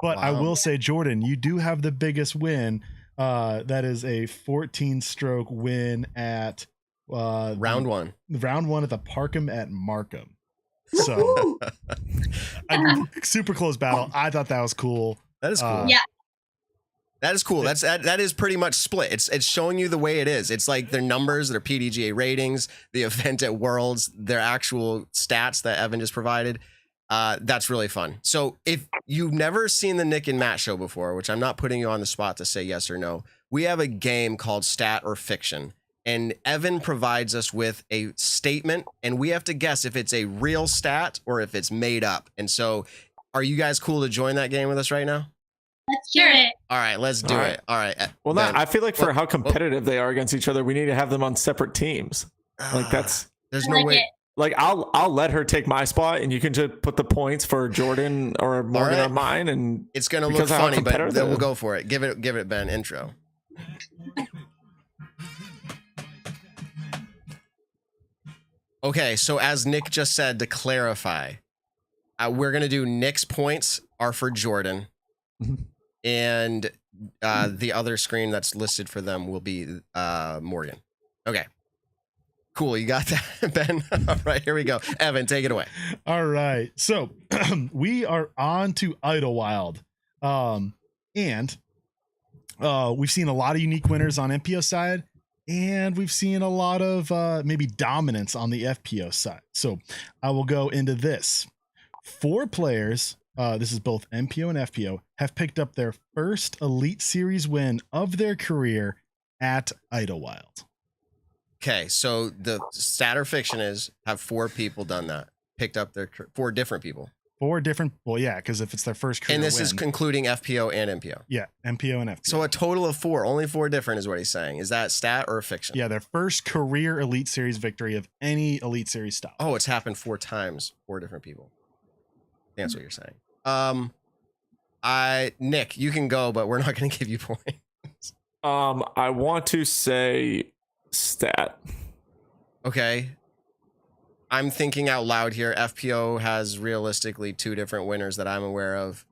But wow. I will say, Jordan, you do have the biggest win. That is a 14-stroke win at round one at the Parkham at Markham. So super close battle. I thought that was cool. That is cool. Yeah. That is cool. That is pretty much split. It's showing you the way it is. It's like their numbers, their PDGA ratings, the event at Worlds, their actual stats that Evan just provided. That's really fun. So if you've never seen the Nick and Matt show before, which I'm not putting you on the spot to say yes or no, we have a game called Stat or Fiction. And Evan provides us with a statement, and we have to guess if it's a real stat or if it's made up. And so are you guys cool to join that game with us right now? Let's do it. All right, let's do it. All right. Well, I feel like for how competitive they are against each other, we need to have them on separate teams. Like there's no way. Like I'll let her take my spot, and you can just put the points for Jordan or Morgan on mine, and it's gonna look funny, but we'll go for it. Give it, Ben. Intro. Okay, so as Nick just said, to clarify, we're gonna do Nick's points are for Jordan. And the other screen that's listed for them will be Morgan. Okay. Cool. You got that, Ben? All right, here we go. Evan, take it away. All right. So we are on to Idlewild. And we've seen a lot of unique winners on MPO side, and we've seen a lot of maybe dominance on the FPO side. So I will go into this. 4 players, this is both MPO and FPO, have picked up their first Elite Series win of their career at Idlewild. Okay, so the stat or fiction is, have 4 people done that? Picked up their 4 different people? 4 different, well, yeah, because if it's their first career and this win, is including FPO and MPO? Yeah, MPO and FPO. So a total of 4, only 4 different is what he's saying. Is that stat or fiction? Yeah, their first career Elite Series victory of any Elite Series style. Oh, it's happened 4 times, 4 different people. That's what you're saying. Nick, you can go, but we're not going to give you points. I want to say stat. Okay. I'm thinking out loud here. FPO has realistically 2 different winners that I'm aware of.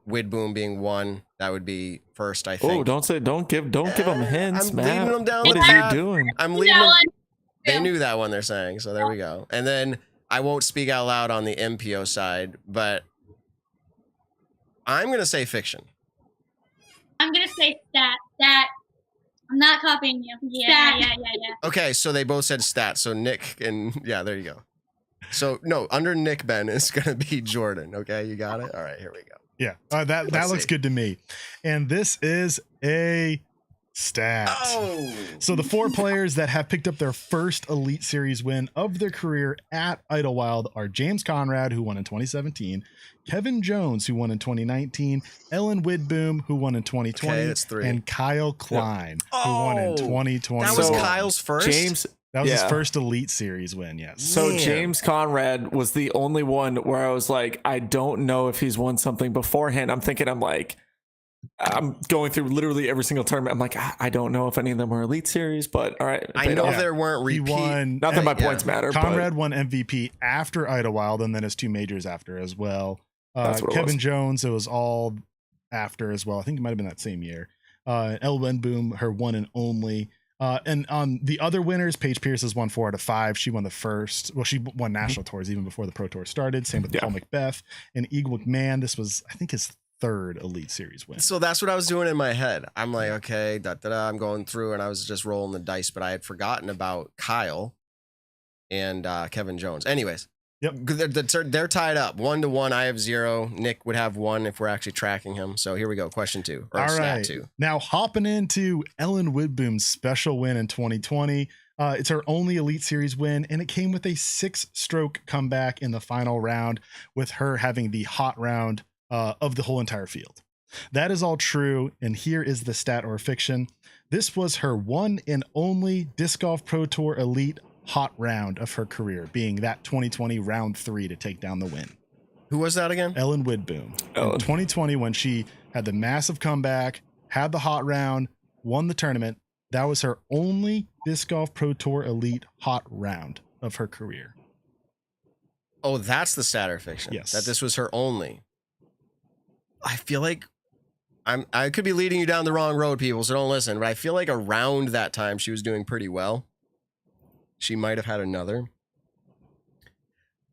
Widboom being one. That would be first, I think. Oh, don't give them hints, I'm man. leading them down what the are path. you doing? I'm leading them. They knew that one, they're saying. So there we go. And then I won't speak out loud on the MPO side, but I'm going to say fiction. I'm going to say stat. I'm not copying you. Yeah. Okay, so they both said stat. So Nick and yeah, there you go. So no, under Nick, Ben, is going to be Jordan. Okay, you got it? All right, here we go. Yeah, that looks good to me. And this is a stat. Oh. So the 4 players that have picked up their first Elite Series win of their career at Idlewild are James Conrad, who won in 2017, Kevin Jones, who won in 2019, Ellen Widboom, who won in 2020, okay, that's 3. and Kyle Klein, who won in 2020. That was Kyle's first? That was his first Elite Series win, yes. So James Conrad was the only one where I was like, I don't know if he's won something beforehand. I'm going through literally every single tournament. I'm like, I don't know if any of them were Elite Series, but all right. I know there weren't repeat. Not that my points matter. Conrad won MVP after Idlewild and then his 2 majors after as well. Kevin Jones, it was all after as well. I think it might have been that same year. Elle Wenboom, her one and only. And on the other winners, Paige Pierce has won 4 out of 5. She won the first. Well, she won national tours even before the Pro Tour started. Same with Paul McBeth and Eagle McMahon. This was, I think, his 3rd Elite Series win. So that's what I was doing in my head. I'm like, okay, I'm going through, and I was just rolling the dice, but I had forgotten about Kyle and Kevin Jones. Anyways, yep, they're tied up 1-1. I have 0. Nick would have 1 if we're actually tracking him. So here we go. Question 2. Or all stat right. 2. Now hopping into Ellen Widboom's special win in 2020. It's her only Elite Series win, and it came with a 6-stroke comeback in the final round, with her having the hot round of the whole entire field. That is all true, and here is the stat or fiction. This was her one and only Disc Golf Pro Tour Elite hot round of her career, being that 2020 round 3 to take down the win. Who was that again? Ellen Widboom. In 2020, when she had the massive comeback, had the hot round, won the tournament, that was her only Disc Golf Pro Tour Elite hot round of her career. Oh, that's the stat or fiction. Yes. That this was her only. I feel like I could be leading you down the wrong road, people, so don't listen, but I feel like around that time she was doing pretty well. She might have had another.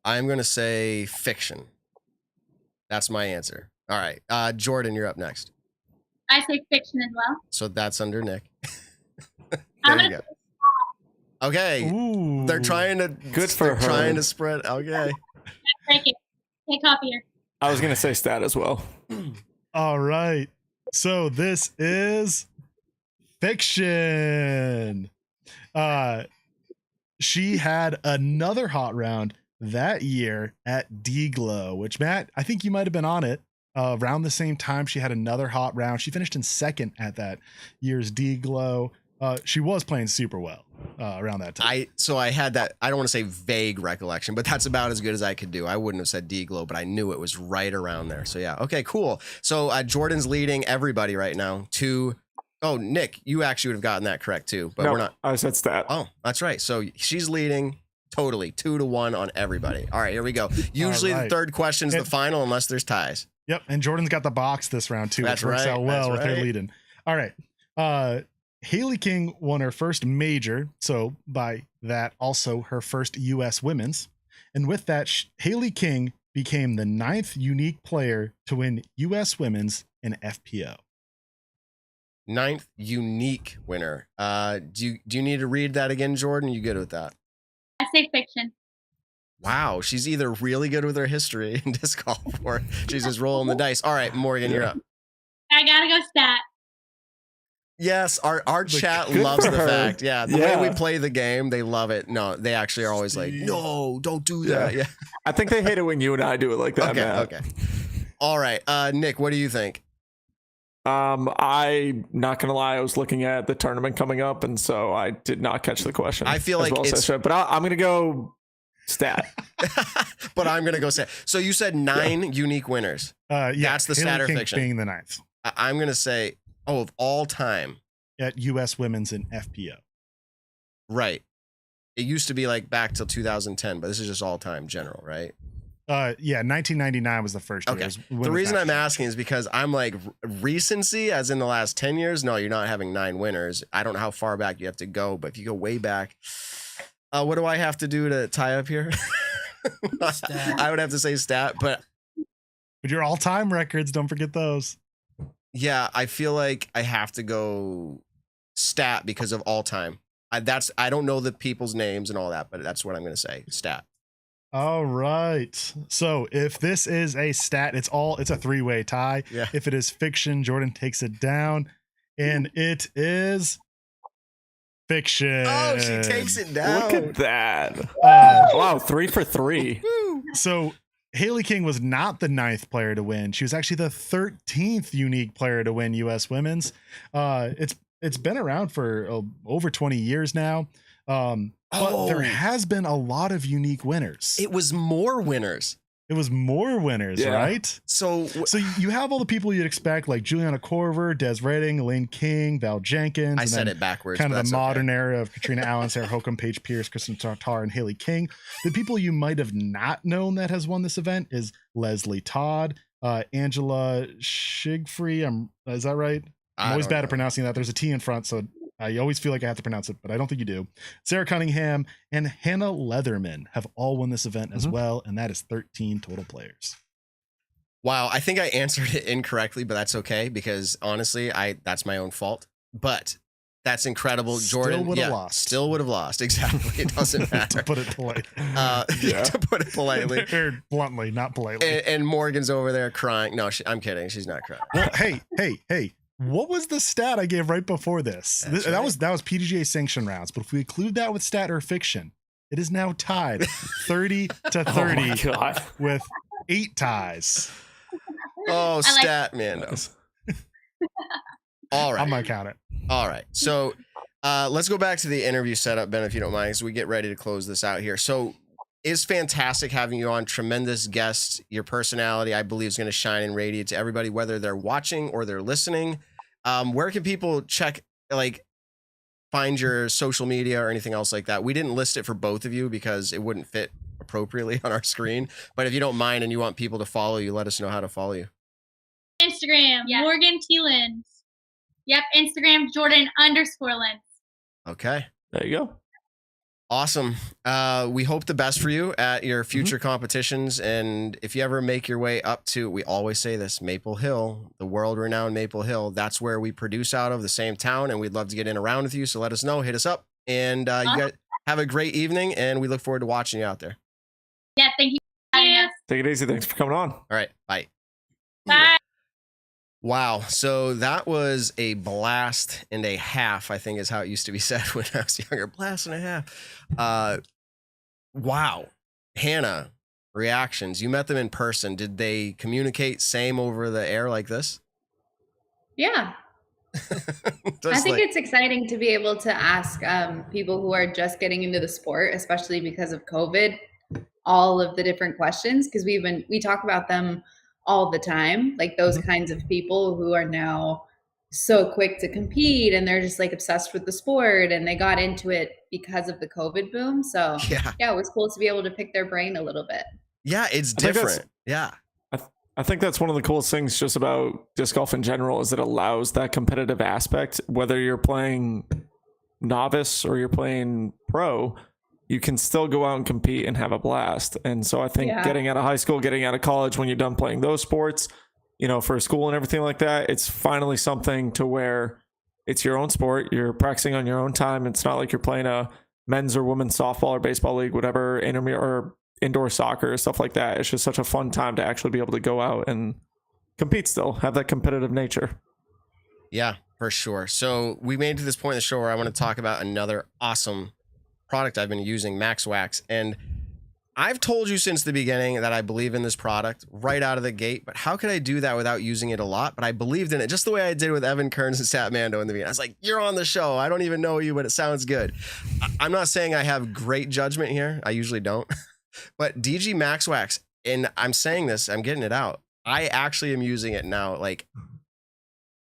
I'm going to say fiction. That's my answer. All right. Jordan, you're up next. I say fiction as well. So that's under Nick. There you go. Okay. Ooh. They're trying to trying to spread. Okay. Take it. Take copy here. I was gonna say stat as well. All right. So this is fiction. She had another hot round that year at D-Glow, which, Matt, I think you might have been on it. Around the same time, she had another hot round. She finished in 2nd at that year's D-Glow. She was playing super well around that time. I had that, I don't want to say vague recollection, but that's about as good as I could do. I wouldn't have said D-Glow, but I knew it was right around there. So yeah. Okay, cool. So Jordan's leading everybody right now to, oh, Nick, you actually would have gotten that correct too, but we're not. I said stat. Oh, that's right. So she's leading totally 2-1 on everybody. All right, here we go. Usually the third question is the final unless there's ties. Yep. And Jordan's got the box this round too, That's which works out well with her right. leading. All right. Hailey King won her first major, so by that also her first U.S. women's. And with that, Hailey King became the 9th unique player to win U.S. women's in FPO. 9th unique winner. Do you need to read that again, Jordan? You good with that? I say fiction. Wow, she's either really good with her history in disc golf or she's just rolling the dice. All right, Morgan, you're up. I gotta go stat. Yes, our chat loves the fact. Yeah, the way we play the game, they love it. No, they actually are always like, no, don't do that. Yeah. I think they hate it when you and I do it like that. Okay, Matt. okay. All right, Nick, what do you think? I'm not gonna lie, I was looking at the tournament coming up, and so I did not catch the question. I feel like it's, but I'm gonna go stat. But I'm gonna go stat. So you said 9 unique winners. Yeah, that's the stat or fiction. Being the 9th. I'm gonna say, of all time at U.S. women's in FPO. Right. It used to be like back till 2010, but this is just all time general, right? Yeah, 1999 was the first year. Okay. The reason I'm asking is because I'm like recency, as in the last 10 years. No, you're not having 9 winners. I don't know how far back you have to go, but if you go way back, what do I have to do to tie up here? I would have to say stat, but your all-time records, don't forget those. Yeah, I feel like I have to go stat because of all time. I don't know the people's names and all that, but that's what I'm going to say. Stat. All right. So if this is a stat, it's a 3-way tie. Yeah. If it is fiction, Jordan takes it down, and it is fiction. Oh, she takes it down. Look at that. Wow, 3 for 3. So Hailey King was not the 9th player to win. She was actually the 13th unique player to win U.S. women's. It's been around for over 20 years now. But there has been a lot of unique winners. It was more winners. Right? So you have all the people you'd expect, like Juliana Korver, Des Redding, Elaine King, Val Jenkins. I said it backwards. Kind of the modern era of Katrina Allen, Sarah Hokum, Paige Pierce, Kristen Tartar, and Hailey King. The people you might have not known that has won this event is Leslie Todd, Angela Shigfree. Is that right? I'm always bad at pronouncing that. There's a T in front, so I always feel like I have to pronounce it, but I don't think you do. Sarah Cunningham and Hannah Leatherman have all won this event as well, and that is 13 total players. Wow, I think I answered it incorrectly, but that's okay because honestly, that's my own fault. But that's incredible. Jordan still would have lost. Still would have lost. Exactly. It doesn't matter. To put it politely. To put it politely. Or bluntly, not politely. And Morgan's over there crying. No, I'm kidding. She's not crying. Well, hey. What was the stat I gave right before this? That was PDGA sanction rounds. But if we include that with stat or fiction, it is now tied 30 to 30 with 8 ties. Oh, stat Mandos. All right. I'm gonna count it. All right. So let's go back to the interview setup, Ben, if you don't mind, as we get ready to close this out here. So it's fantastic having you on. Tremendous guest. Your personality, I believe, is going to shine and radiate to everybody, whether they're watching or they're listening. Where can people find your social media or anything else like that? We didn't list it for both of you because it wouldn't fit appropriately on our screen. But if you don't mind and you want people to follow you, let us know how to follow you. Instagram, Morgan T. Lynds. Yep, Instagram, Jordan_Lynds. Okay. There you go. Awesome. We hope the best for you at your future competitions. And if you ever make your way up to, we always say this, Maple Hill, the world-renowned Maple Hill, that's where we produce out of, the same town. And we'd love to get in around with you. So let us know. Hit us up. And you guys have a great evening. And we look forward to watching you out there. Yeah, thank you for having us. Take it easy. Thanks for coming on. All right. Bye. Bye. Wow. So that was a blast and a half, I think is how it used to be said when I was younger. Blast and a half. Wow. Hannah, reactions. You met them in person. Did they communicate same over the air like this? Yeah. I think it's exciting to be able to ask people who are just getting into the sport, especially because of COVID, all of the different questions, because we talk about them all the time, like those kinds of people who are now so quick to compete and they're just like obsessed with the sport and they got into it because of the COVID boom. So yeah, it was cool to be able to pick their brain a little bit. Yeah, it's different. Yeah. I think that's one of the coolest things just about disc golf in general is it allows that competitive aspect, whether you're playing novice or you're playing pro, you can still go out and compete and have a blast. And so I think getting out of high school, getting out of college, when you're done playing those sports, for school and everything like that, it's finally something to where it's your own sport. You're practicing on your own time. It's not like you're playing a men's or women's softball or baseball league, whatever, or indoor soccer, stuff like that. It's just such a fun time to actually be able to go out and compete still, have that competitive nature. Yeah, for sure. So we made it to this point in the show where I want to talk about another awesome product I've been using, Max Wax. And I've told you since the beginning that I believe in this product right out of the gate, but how could I do that without using it a lot? But I believed in it just the way I did with Evan Kearns and Sat Mando in the beginning. I was like, you're on the show. I don't even know you, but it sounds good. I'm not saying I have great judgment here. I usually don't. But DG Max Wax, and I'm saying this, I'm getting it out. I actually am using it now, like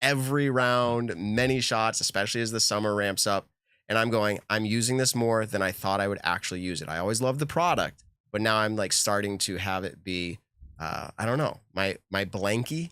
every round, many shots, especially as the summer ramps up. And I'm using this more than I thought I would actually use it. I always loved the product, but now I'm like starting to have it be, I don't know, my blankie.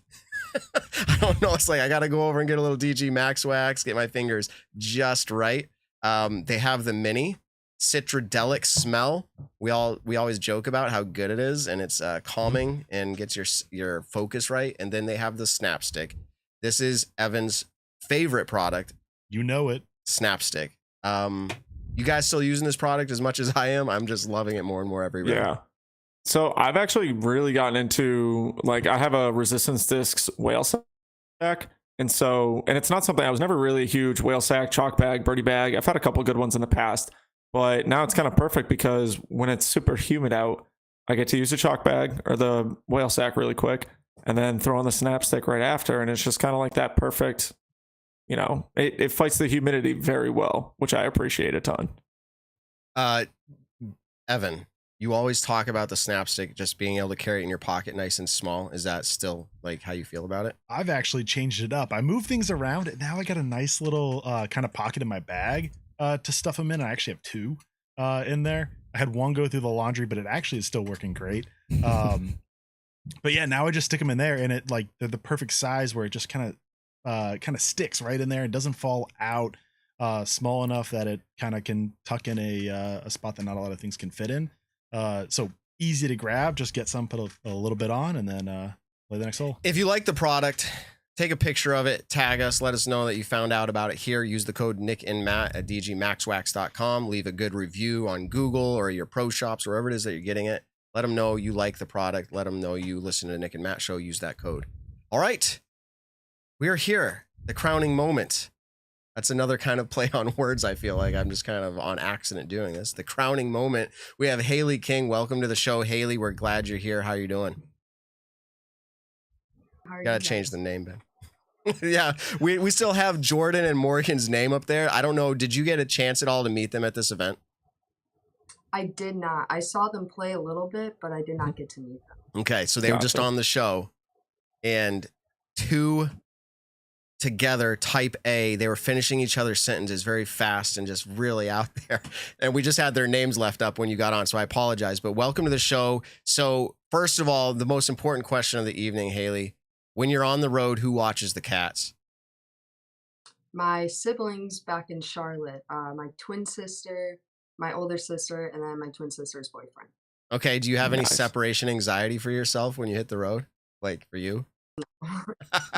I don't know. It's like, I got to go over and get a little DG Max Wax, get my fingers just right. They have the mini citradelic smell. We always joke about how good it is, and it's calming and gets your focus right. And then they have the snap stick. This is Evan's favorite product. You know it. Snap stick. You guys still using this product as much as I am? I'm just loving it more and more every round. Yeah. So I've actually really gotten into, like, I have a resistance discs whale sack. And it's not something, I was never really a huge whale sack, chalk bag, birdie bag. I've had a couple good ones in the past, but now it's kind of perfect because when it's super humid out, I get to use the chalk bag or the whale sack really quick and then throw on the snap stick right after. And it's just kind of like that perfect, it fights the humidity very well, which I appreciate a ton. Evan, you always talk about the snap stick just being able to carry it in your pocket nice and small. Is that still like how you feel about it? I've actually changed it up. I moved things around and now I got a nice little kind of pocket in my bag to stuff them in. I actually have 2 in there. I had one go through the laundry, but it actually is still working great. But yeah, now I just stick them in there, and it like they're the perfect size where it just kind of sticks right in there. It doesn't fall out. Small enough that it kind of can tuck in a spot that not a lot of things can fit in. So easy to grab. Just get some, put a little bit on, and then play the next hole. If you like the product, take a picture of it, tag us, let us know that you found out about it here. Use the code Nick and Matt at dgmaxwax.com. Leave a good review on Google or your pro shops, wherever it is that you're getting it. Let them know you like the product. Let them know you listen to Nick and Matt show. Use that code. All right. We are here. The crowning moment. That's another kind of play on words. I feel like I'm just kind of on accident doing this. The crowning moment. We have Hailey King. Welcome to the show, Hailey. We're glad you're here. How are you doing? Gotta change the name, Ben. Yeah, we still have Jordan and Morgan's name up there. I don't know. Did you get a chance at all to meet them at this event? I did not. I saw them play a little bit, but I did not get to meet them. Okay, so they were just on the show, and two together, type A, they were finishing each other's sentences very fast and just really out there. And we just had their names left up when you got on, so I apologize. But welcome to the show. So first of all, the most important question of the evening, Hailey, when you're on the road, who watches the Cats? My siblings back in Charlotte, my twin sister, my older sister, and then my twin sister's boyfriend. Okay, do you have any separation anxiety for yourself when you hit the road? Like for you?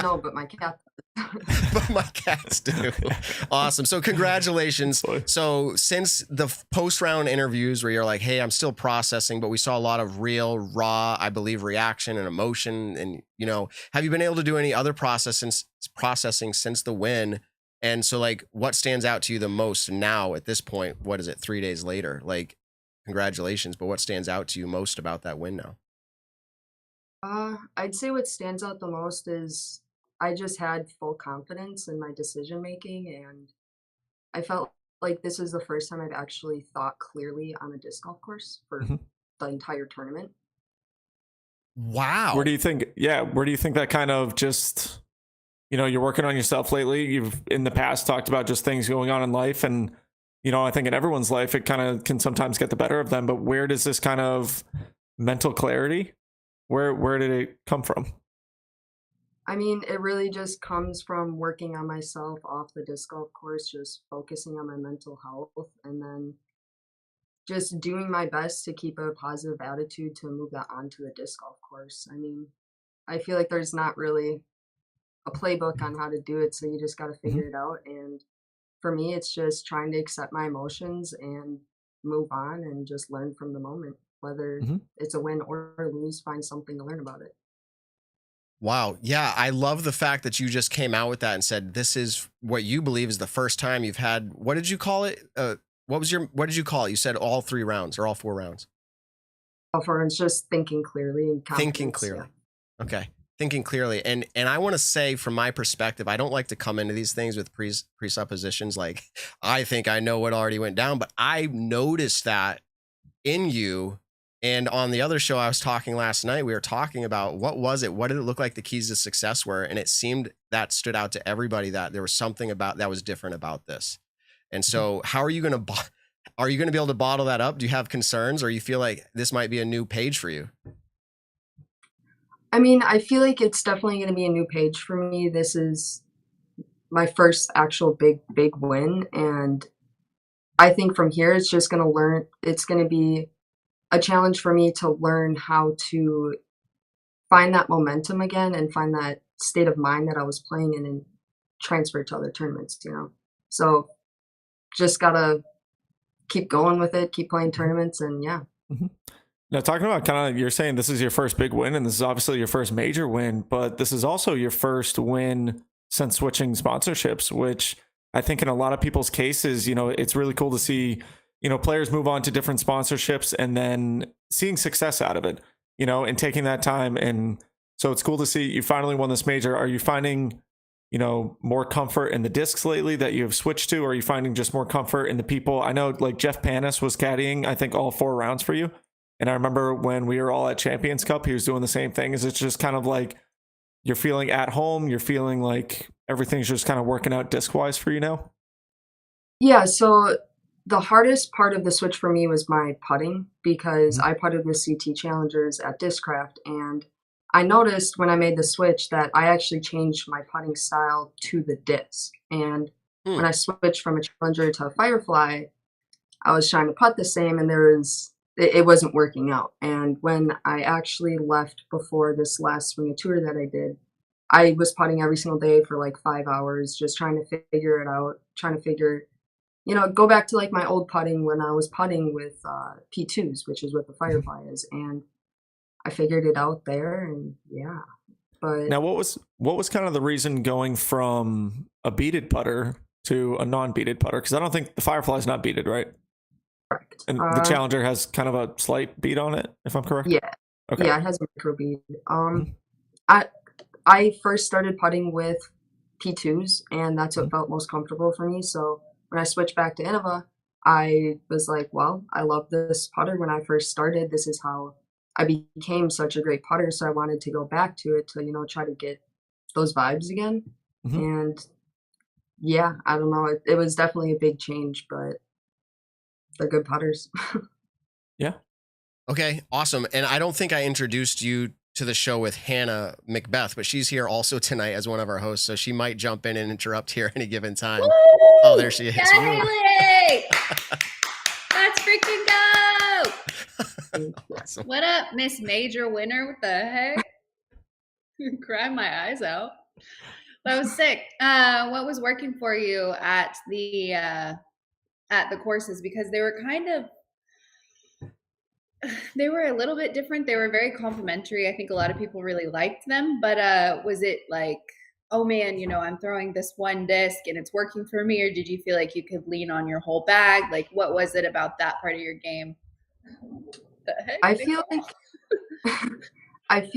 No, but my cat But my cats do. Awesome. So congratulations. So since the post-round interviews where you're like, hey, I'm still processing, but we saw a lot of real, raw, I believe, reaction and emotion. And, you know, have you been able to do any other processing since the win? And so, like, what stands out to you the most now at this point? What is it, 3 days later? Like, congratulations, but what stands out to you most about that win now? I'd say what stands out the most is I just had full confidence in my decision making, and I felt like this is the first time I've actually thought clearly on a disc golf course for the entire tournament. Wow. Where do you think that kind of just, you know, you're working on yourself lately. You've in the past talked about just things going on in life, and, you know, I think in everyone's life, it kind of can sometimes get the better of them. But where does this kind of mental clarity, where did it come from? I mean, it really just comes from working on myself off the disc golf course, just focusing on my mental health, and then just doing my best to keep a positive attitude to move that onto the disc golf course. I mean, I feel like there's not really a playbook on how to do it, so you just got to figure it out. And for me, it's just trying to accept my emotions and move on and just learn from the moment. Whether it's a win or lose, find something to learn about it. Wow. Yeah. I love the fact that you just came out with that and said, this is what you believe is the first time you've had, what did you call it? What did you call it? You said all 3 rounds or all 4 rounds? All 4 rounds, just thinking clearly and thinking clearly. Yeah. Okay. Thinking clearly. And I want to say from my perspective, I don't like to come into these things with presuppositions. Like, I think I know what already went down, but I noticed that in you. And on the other show I was talking last night, we were talking about what was it? What did it look like the keys to success were? And it seemed that stood out to everybody that there was something about that was different about this. And so how are you going to be able to bottle that up? Do you have concerns, or you feel like this might be a new page for you? I mean, I feel like it's definitely going to be a new page for me. This is my first actual big win. And I think from here, it's just going to be a challenge for me to learn how to find that momentum again and find that state of mind that I was playing in and transfer it to other tournaments, you know? So just gotta keep going with it, keep playing tournaments, and yeah. Now, talking about kind of, you're saying this is your first big win, and this is obviously your first major win, but this is also your first win since switching sponsorships, which I think in a lot of people's cases, you know, it's really cool to see, you know, players move on to different sponsorships and then seeing success out of it, you know, and taking that time. And so it's cool to see you finally won this major. Are you finding, you know, more comfort in the discs lately that you've switched to? Or are you finding just more comfort in the people? I know like Jeff Panis was caddying, I think all 4 rounds for you. And I remember when we were all at Champions Cup, he was doing the same thing. Is it just kind of like you're feeling at home? You're feeling like everything's just kind of working out disc wise for you now? Yeah. So the hardest part of the switch for me was my putting, because I putted with CT Challengers at Discraft, and I noticed when I made the switch that I actually changed my putting style to the disc. And when I switched from a Challenger to a Firefly, I was trying to putt the same, and it wasn't working out. And when I actually left before this last swing of tour that I did, I was putting every single day for like 5 hours, just trying to figure it out, trying to figure, go back to like my old putting when I was putting with P2s, which is what the Firefly is. And I figured it out there, and yeah. But now, what was kind of the reason going from a beaded putter to a non-beaded putter? Because I don't think the Firefly's not beaded, right? Correct. And the Challenger has kind of a slight bead on it, if I'm correct. Yeah. Okay. Yeah, it has a micro bead. I first started putting with P2s, and that's what felt most comfortable for me. So when I switched back to Innova, I was like, well, I love this putter. When I first started, this is how I became such a great putter. So I wanted to go back to it to, try to get those vibes again. And yeah, I don't know. It was definitely a big change, but they're good putters. Yeah. Okay, awesome. And I don't think I introduced you to the show with Hannah McBeth, but she's here also tonight as one of our hosts, so she might jump in and interrupt here any given time. Woo! Oh, there she is. Yeah, Hailey! Let's freaking go! Awesome. What up, Miss Major winner? What the heck? Cry my eyes out. That was sick. What was working for you at the courses? Because they were they were a little bit different. They were very complimentary. I think a lot of people really liked them, but was it like, oh man, I'm throwing this one disc and it's working for me? Or did you feel like you could lean on your whole bag? Like, what was it about that part of your game? I feel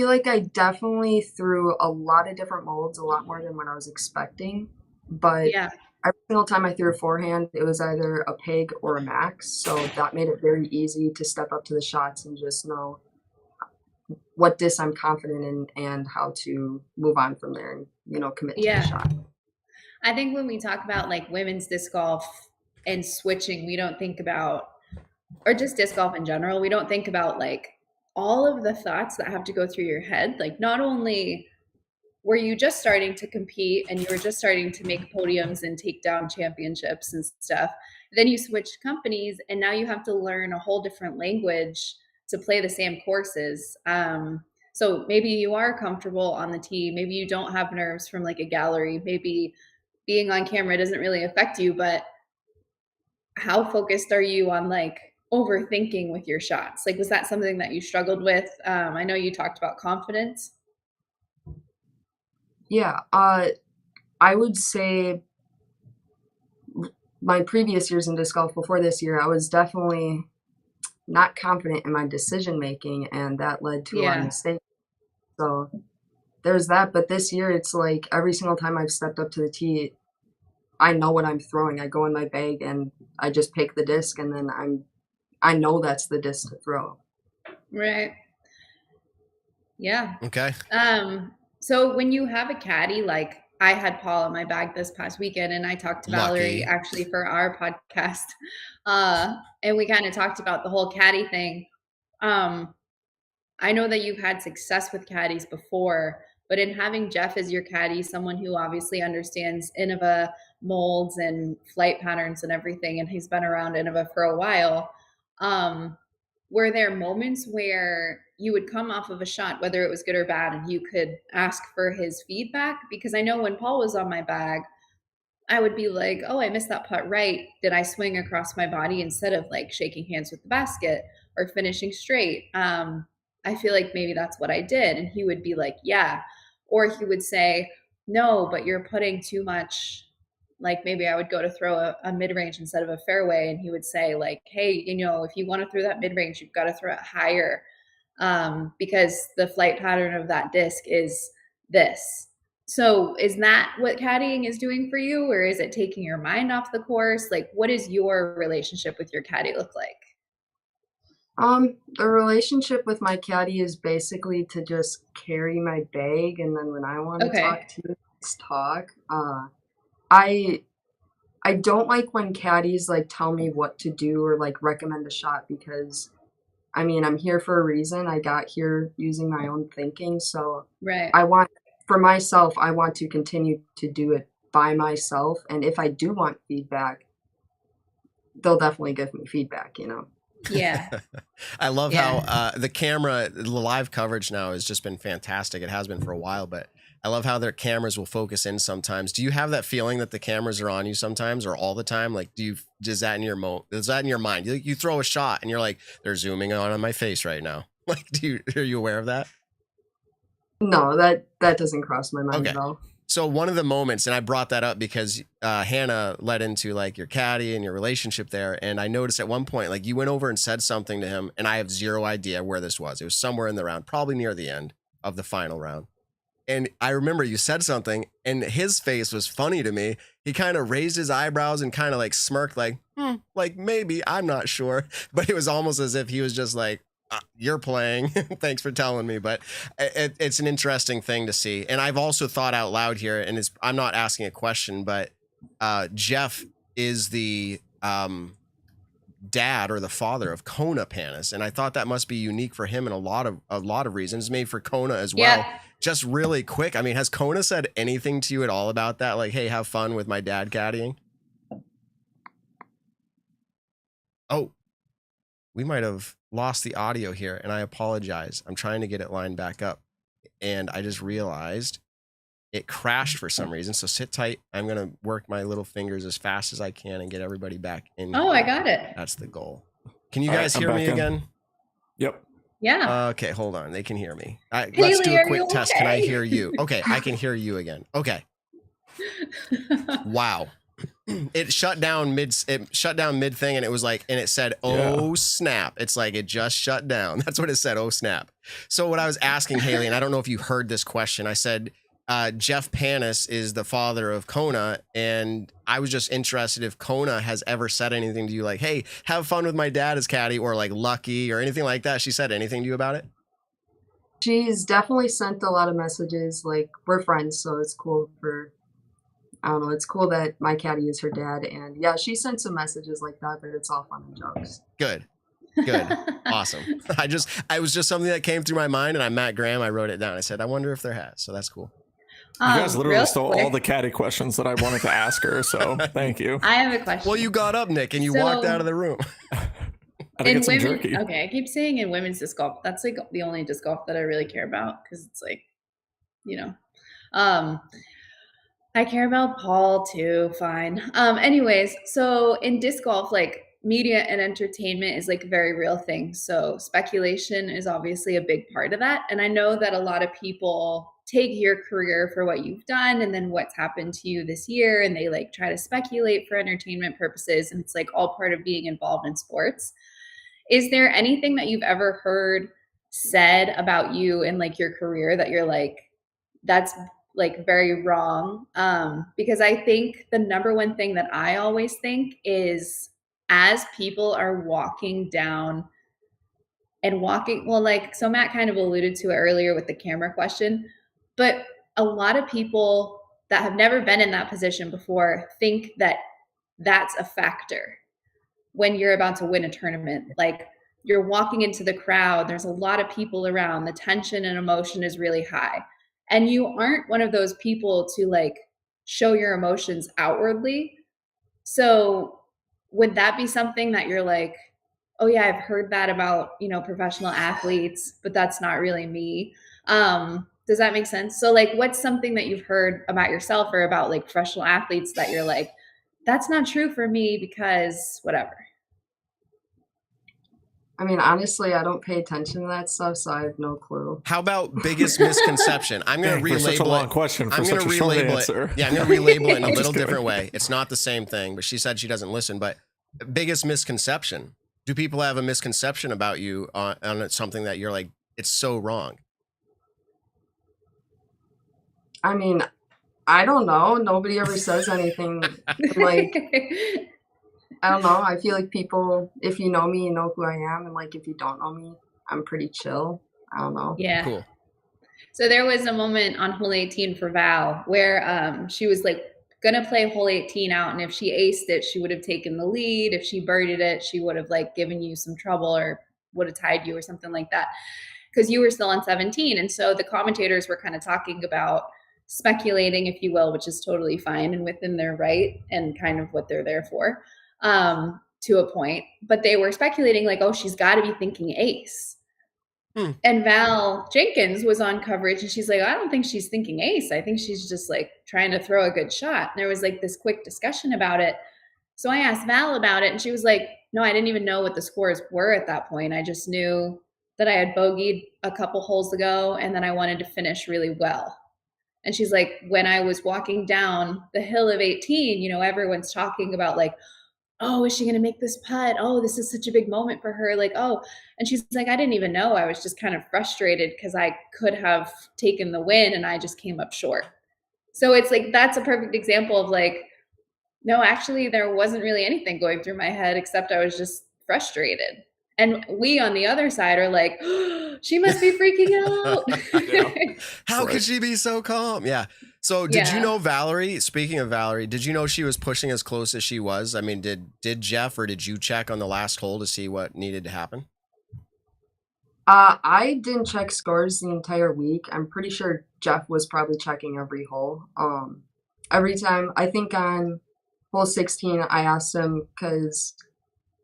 like I definitely threw a lot of different molds, a lot more than what I was expecting. But yeah, every single time I threw a forehand, it was either a peg or a max. So that made it very easy to step up to the shots and just know what disc I'm confident in and how to move on from there and, commit to the shot. I think when we talk about like women's disc golf and switching, we don't think about, or just disc golf in general, we don't think about like all of the thoughts that have to go through your head. Like, not only were you just starting to compete and you were just starting to make podiums and take down championships and stuff, then you switched companies and now you have to learn a whole different language to play the same courses. So maybe you are comfortable on the tee, maybe you don't have nerves from like a gallery, maybe being on camera doesn't really affect you, but how focused are you on like overthinking with your shots? Like, was that something that you struggled with? I know you talked about confidence. Yeah, I would say my previous years in disc golf before this year, I was definitely not confident in my decision making, and that led to a lot of mistakes. So there's that. But this year, it's like every single time I've stepped up to the tee, I know what I'm throwing. I go in my bag and I just pick the disc, and then I know that's the disc to throw. Right. Yeah. Okay. So when you have a caddy, like I had Paul in my bag this past weekend, and I talked to Valerie actually for our podcast, and we kind of talked about the whole caddy thing. I know that you've had success with caddies before, but in having Jeff as your caddy, someone who obviously understands Innova molds and flight patterns and everything, and he's been around Innova for a while, were there moments where you would come off of a shot, whether it was good or bad, and you could ask for his feedback? Because I know when Paul was on my bag, I would be like, oh, I missed that putt right. Did I swing across my body instead of like shaking hands with the basket or finishing straight? I feel like maybe that's what I did. And he would be like, yeah. Or he would say, no, but you're putting too much. Like maybe I would go to throw a mid-range instead of a fairway, and he would say like, hey, if you want to throw that mid-range, you've got to throw it higher, because the flight pattern of that disc is this. So is that what caddying is doing for you, or is it taking your mind off the course? Like, what does your relationship with your caddy look like? The relationship with my caddy is basically to just carry my bag, and then when I want to talk to you, let's talk. I don't like when caddies like tell me what to do or like recommend a shot, because I mean, I'm here for a reason. I got here using my own thinking. So Right. for myself, I want to continue to do it by myself. And if I do want feedback, they'll definitely give me feedback, you know? Yeah. I love how the camera, the live coverage now has just been fantastic. It has been for a while, but I love how their cameras will focus in sometimes. Do you have that feeling that the cameras are on you sometimes or all the time? Like, is that in your mind? You throw a shot and you're like, they're zooming on my face right now. Like, are you aware of that? No, that doesn't cross my mind at all. So one of the moments, and I brought that up because Hannah led into like your caddy and your relationship there. And I noticed at one point, like you went over and said something to him and I have zero idea where this was. It was somewhere in the round, probably near the end of the final round. And I remember you said something and his face was funny to me. He kind of raised his eyebrows and kind of like smirked like, like maybe, I'm not sure. But it was almost as if he was just like, you're playing. Thanks for telling me. But it's an interesting thing to see. And I've also thought out loud here, and I'm not asking a question, but Jeff is the dad or the father of Kona Panis. And I thought that must be unique for him in a lot of reasons, maybe for Kona as well. Yeah. Just really quick. I mean, has Kona said anything to you at all about that? Like, hey, have fun with my dad caddying? Oh, we might have lost the audio here and I apologize. I'm trying to get it lined back up and I just realized it crashed for some reason. So sit tight. I'm going to work my little fingers as fast as I can and get everybody back in. Oh, I got it. That's the goal. Can you guys hear me again? Yep. Yeah. Okay, hold on. They can hear me. Let's do a quick test. Can I hear you? Okay, I can hear you again. Okay. Wow. It shut down mid thing and it was like, and it said, oh snap. It's like, it just shut down. That's what it said. Oh snap. So what I was asking Hailey, and I don't know if you heard this question, I said, Jeff Panis is the father of Kona. And I was just interested if Kona has ever said anything to you like, hey, have fun with my dad as caddy or like lucky or anything like that. She said anything to you about it? She's definitely sent a lot of messages. Like, we're friends, so it's cool I don't know, it's cool that my caddy is her dad. And yeah, she sent some messages like that, but it's all fun and jokes. Good. Awesome. I was just something that came through my mind and I'm Matt Graham. I wrote it down. I said, I wonder if there has. So that's cool. You guys literally stole all the caddy questions that I wanted to ask her. So thank you. I have a question. Well, you got up, Nick, and you walked out of the room. In women, okay, I keep saying in women's disc golf, that's like the only disc golf that I really care about because it's like, you know, I care about Paul too. Fine. Anyways, so in disc golf, like media and entertainment is like a very real thing. So speculation is obviously a big part of that. And I know that a lot of people take your career for what you've done and then what's happened to you this year. And they like try to speculate for entertainment purposes. And it's like all part of being involved in sports. Is there anything that you've ever heard said about you in like your career that you're like, that's like very wrong? Because I think the number one thing that I always think is as people are walking down and walking, well, like, so Matt kind of alluded to it earlier with the camera question, but a lot of people that have never been in that position before think that that's a factor when you're about to win a tournament. Like, you're walking into the crowd, there's a lot of people around, the tension and emotion is really high. And you aren't one of those people to like show your emotions outwardly. So would that be something that you're like, oh yeah, I've heard that about, you know, professional athletes, but that's not really me. Does that make sense? So like, what's something that you've heard about yourself or about like professional athletes that you're like, that's not true for me because whatever? I mean, honestly, I don't pay attention to that stuff, so I have no clue. How about biggest misconception? I'm going to relabel such a long question for such a short answer. Yeah, I'm going to relabel it in a little different way. It's not the same thing, but she said she doesn't listen. But biggest misconception. Do people have a misconception about you on something that you're like, it's so wrong? I mean, I don't know. Nobody ever says anything like... I don't know. I feel like people, if you know me, you know who I am. And like, if you don't know me, I'm pretty chill. I don't know. Yeah. Cool. So there was a moment on hole 18 for Val where she was like going to play hole 18 out. And if she aced it, she would have taken the lead. If she birdied it, she would have like given you some trouble or would have tied you or something like that, because you were still on 17. And so the commentators were kind of talking about speculating, if you will, which is totally fine and within their right and kind of what they're there for, to a point. But they were speculating like, oh, she's got to be thinking ace. And Val Jenkins was on coverage and she's like, I don't think she's thinking ace. I think she's just like trying to throw a good shot. And there was like this quick discussion about it. So I asked Val about it and she was like, no, I didn't even know what the scores were at that point. I just knew that I had bogeyed a couple holes ago and then I wanted to finish really well. And she's like, when I was walking down the hill of 18, you know, everyone's talking about like, oh, is she going to make this putt? Oh, this is such a big moment for her. Like, oh, and she's like, I didn't even know. I was just kind of frustrated because I could have taken the win and I just came up short. So it's like, that's a perfect example of like, no, actually there wasn't really anything going through my head except I was just frustrated. And we on the other side are like, oh, she must be freaking out. How could she be so calm? Yeah. So did you know Valerie, speaking of Valerie, did you know she was pushing as close as she was? I mean, did Jeff or did you check on the last hole to see what needed to happen? I didn't check scores the entire week. I'm pretty sure Jeff was probably checking every hole. Every time, I think on hole 16, I asked him because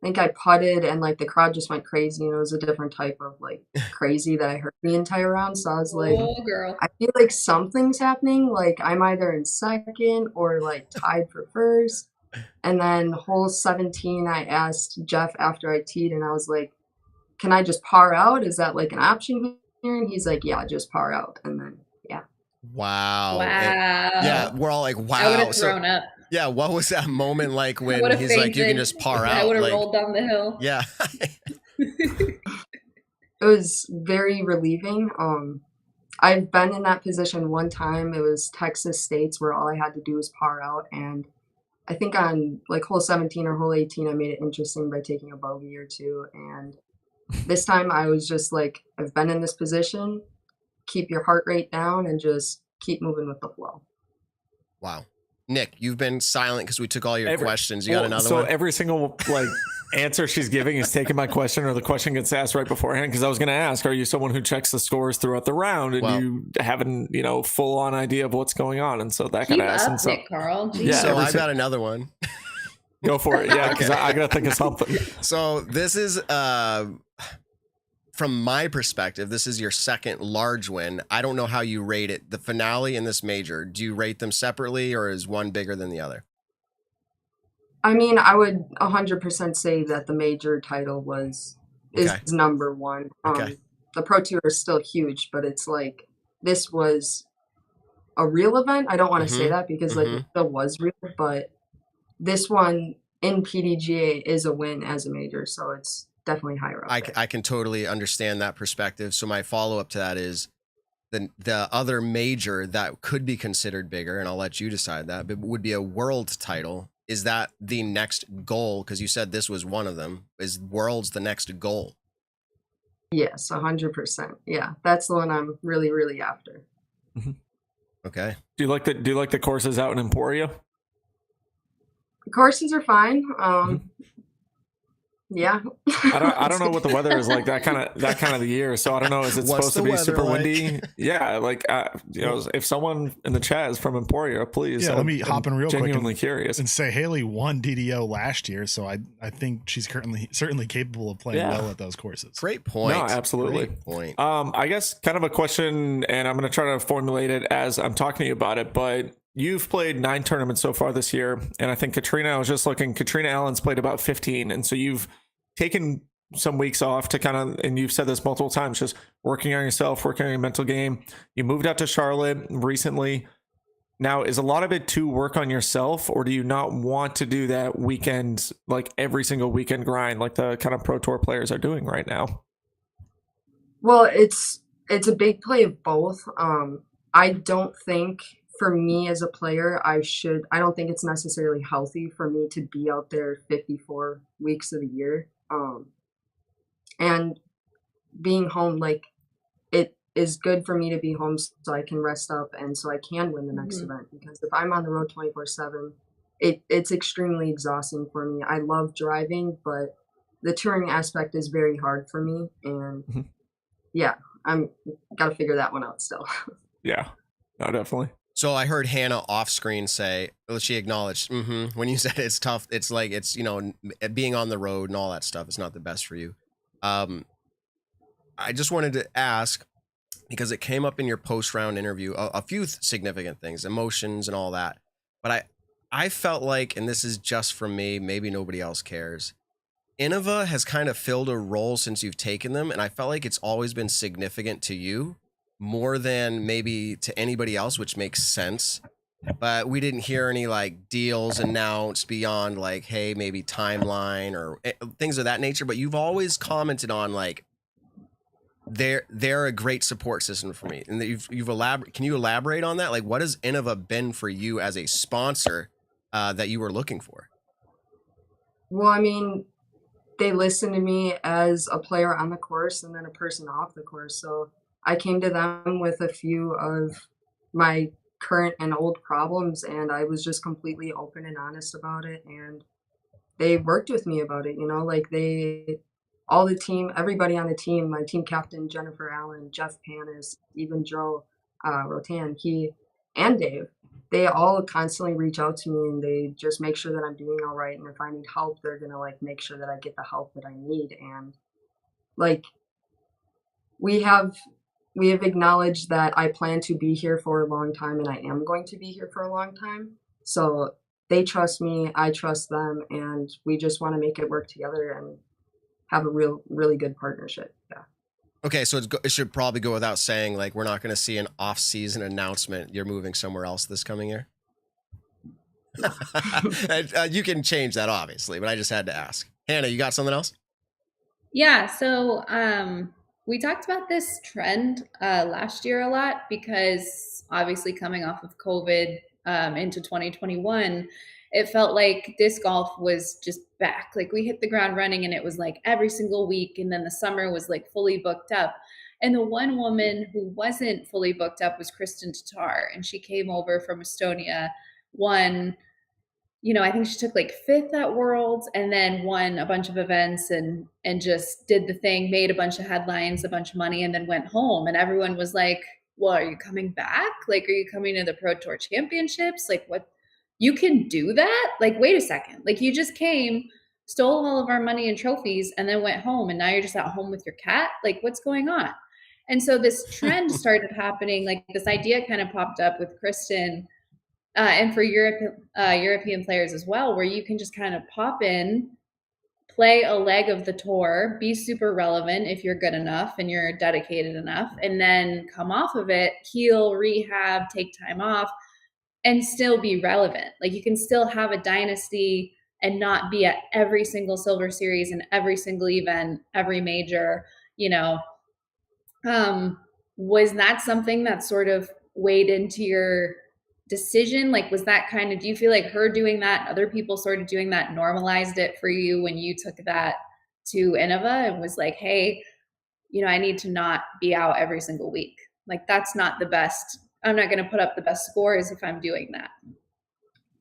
I think I putted and like the crowd just went crazy and it was a different type of like crazy that I heard the entire round. So I was like, oh, girl. I feel like something's happening. Like I'm either in second or like tied for first. And then hole 17, I asked Jeff after I teed and I was like, can I just par out? Is that like an option here? And he's like, yeah, just par out. And then, yeah. Wow. Wow. Yeah. We're all like, wow. I would have thrown up. Yeah, what was that moment like when he's fainted. Like, you can just par out? I would have like, rolled down the hill. Yeah. It was very relieving. I've been in that position one time. It was Texas States where all I had to do was par out. And I think on like hole 17 or hole 18, I made it interesting by taking a bogey or two. And this time I was just like, I've been in this position. Keep your heart rate down and just keep moving with the flow. Wow. Nick, you've been silent because we took all your questions. You got another one? So every single like answer she's giving is taking my question, or the question gets asked right beforehand. Because I was going to ask, are you someone who checks the scores throughout the round and you have an full on idea of what's going on? And so that kind of asked. So, Nick Carl. Yeah, so I've got another one. Go for it. Yeah, because I got to think of something. So this is from my perspective, this is your second large win. I don't know how you rate it. The finale and this major, do you rate them separately or is one bigger than the other? I mean, I would 100% say that the major title is number one. The Pro Tour is still huge, but it's like this was a real event. I don't want to say that because like it still was real, but this one in PDGA is a win as a major, so it's definitely higher up. I can totally understand that perspective. So my follow-up to that is the other major that could be considered bigger, and I'll let you decide that, but would be a world title. Is that the next goal? Because you said this was one of them. Is worlds the next goal? Yes, 100%. Yeah, that's the one I'm really, really after. Okay. Do you like the courses out in Emporia? The courses are fine. Yeah. I don't know what the weather is like that kind of the year. So I don't know. Is it supposed to be super windy? Yeah. Like, if someone in the chat is from Emporia, please. Yeah. Let me hop in real quick. Genuinely curious. And say Hailey won DDO last year. So I think she's certainly capable of playing well at those courses. Great point. No, absolutely. Great point. I guess kind of a question, and I'm going to try to formulate it as I'm talking to you about it, but you've played 9 tournaments so far this year. And I think I was just looking, Katrina Allen's played about 15. And so you've taken some weeks off to kind of, and you've said this multiple times, just working on yourself, working on your mental game. You moved out to Charlotte recently. Now, is a lot of it to work on yourself, or do you not want to do that weekend, like every single weekend grind, like the kind of Pro Tour players are doing right now? Well, it's a big play of both. I don't think for me as a player, I don't think it's necessarily healthy for me to be out there 54 weeks of the year. And being home, like, it is good for me to be home so I can rest up and so I can win the next event. Because if I'm on the road 24/7, it's extremely exhausting for me. I love driving, but the touring aspect is very hard for me, and yeah, I'm gotta figure that one out still. Yeah, no, definitely. So I heard Hannah off screen say, well, she acknowledged when you said it's tough. It's like, it's, you know, being on the road and all that stuff. It's not the best for you. I just wanted to ask, because it came up in your post-round interview, a few significant things, emotions and all that. But I felt like, and this is just from me, maybe nobody else cares, Innova has kind of filled a role since you've taken them, and I felt like it's always been significant to you more than maybe to anybody else, which makes sense. But we didn't hear any like deals announced beyond like, hey, maybe timeline or things of that nature. But you've always commented on like, they're a great support system for me, and you've elaborate. Can you elaborate on that? Like, what has Innova been for you as a sponsor that you were looking for? Well, I mean, they listen to me as a player on the course and then a person off the course. So I came to them with a few of my current and old problems, and I was just completely open and honest about it. And they worked with me about it, you know, like all the team, everybody on the team, my team captain, Jennifer Allen, Jeff Panis, even Joe Rotan, and Dave, they all constantly reach out to me, and they just make sure that I'm doing all right. And if I need help, they're going to like make sure that I get the help that I need. And like, we have acknowledged that I plan to be here for a long time, and I am going to be here for a long time. So they trust me, I trust them, and we just want to make it work together and have a really good partnership. Yeah. Okay, so it should probably go without saying, like, we're not going to see an off-season announcement you're moving somewhere else this coming year. You can change that, obviously, but I just had to ask. Hannah, you got something else? Yeah, so we talked about this trend last year a lot, because obviously coming off of COVID into 2021, it felt like disc golf was just back. Like, we hit the ground running, and it was like every single week. And then the summer was like fully booked up. And the one woman who wasn't fully booked up was Kristen Tatar. And she came over from Estonia, won, you know, I think she took like 5th at Worlds, and then won a bunch of events and just did the thing, made a bunch of headlines, a bunch of money, and then went home. And everyone was like, well, are you coming back? Like, are you coming to the Pro Tour Championships? Like, what? You can do that? Like, wait a second. Like, you just came, stole all of our money and trophies, and then went home, and now you're just at home with your cat? Like, what's going on? And so this trend started happening. Like, this idea kind of popped up with Kristen and for European players as well, where you can just kind of pop in, play a leg of the tour, be super relevant if you're good enough and you're dedicated enough, and then come off of it, heal, rehab, take time off, and still be relevant. Like, you can still have a dynasty and not be at every single Silver Series and every single event, every major, you know. Was that something that sort of weighed into your decision? Like, was that kind of, do you feel like her doing that, other people sort of doing that, normalized it for you when you took that to Innova and was like, hey, you know, I need to not be out every single week? Like, that's not the best. I'm not going to put up the best scores if I'm doing that.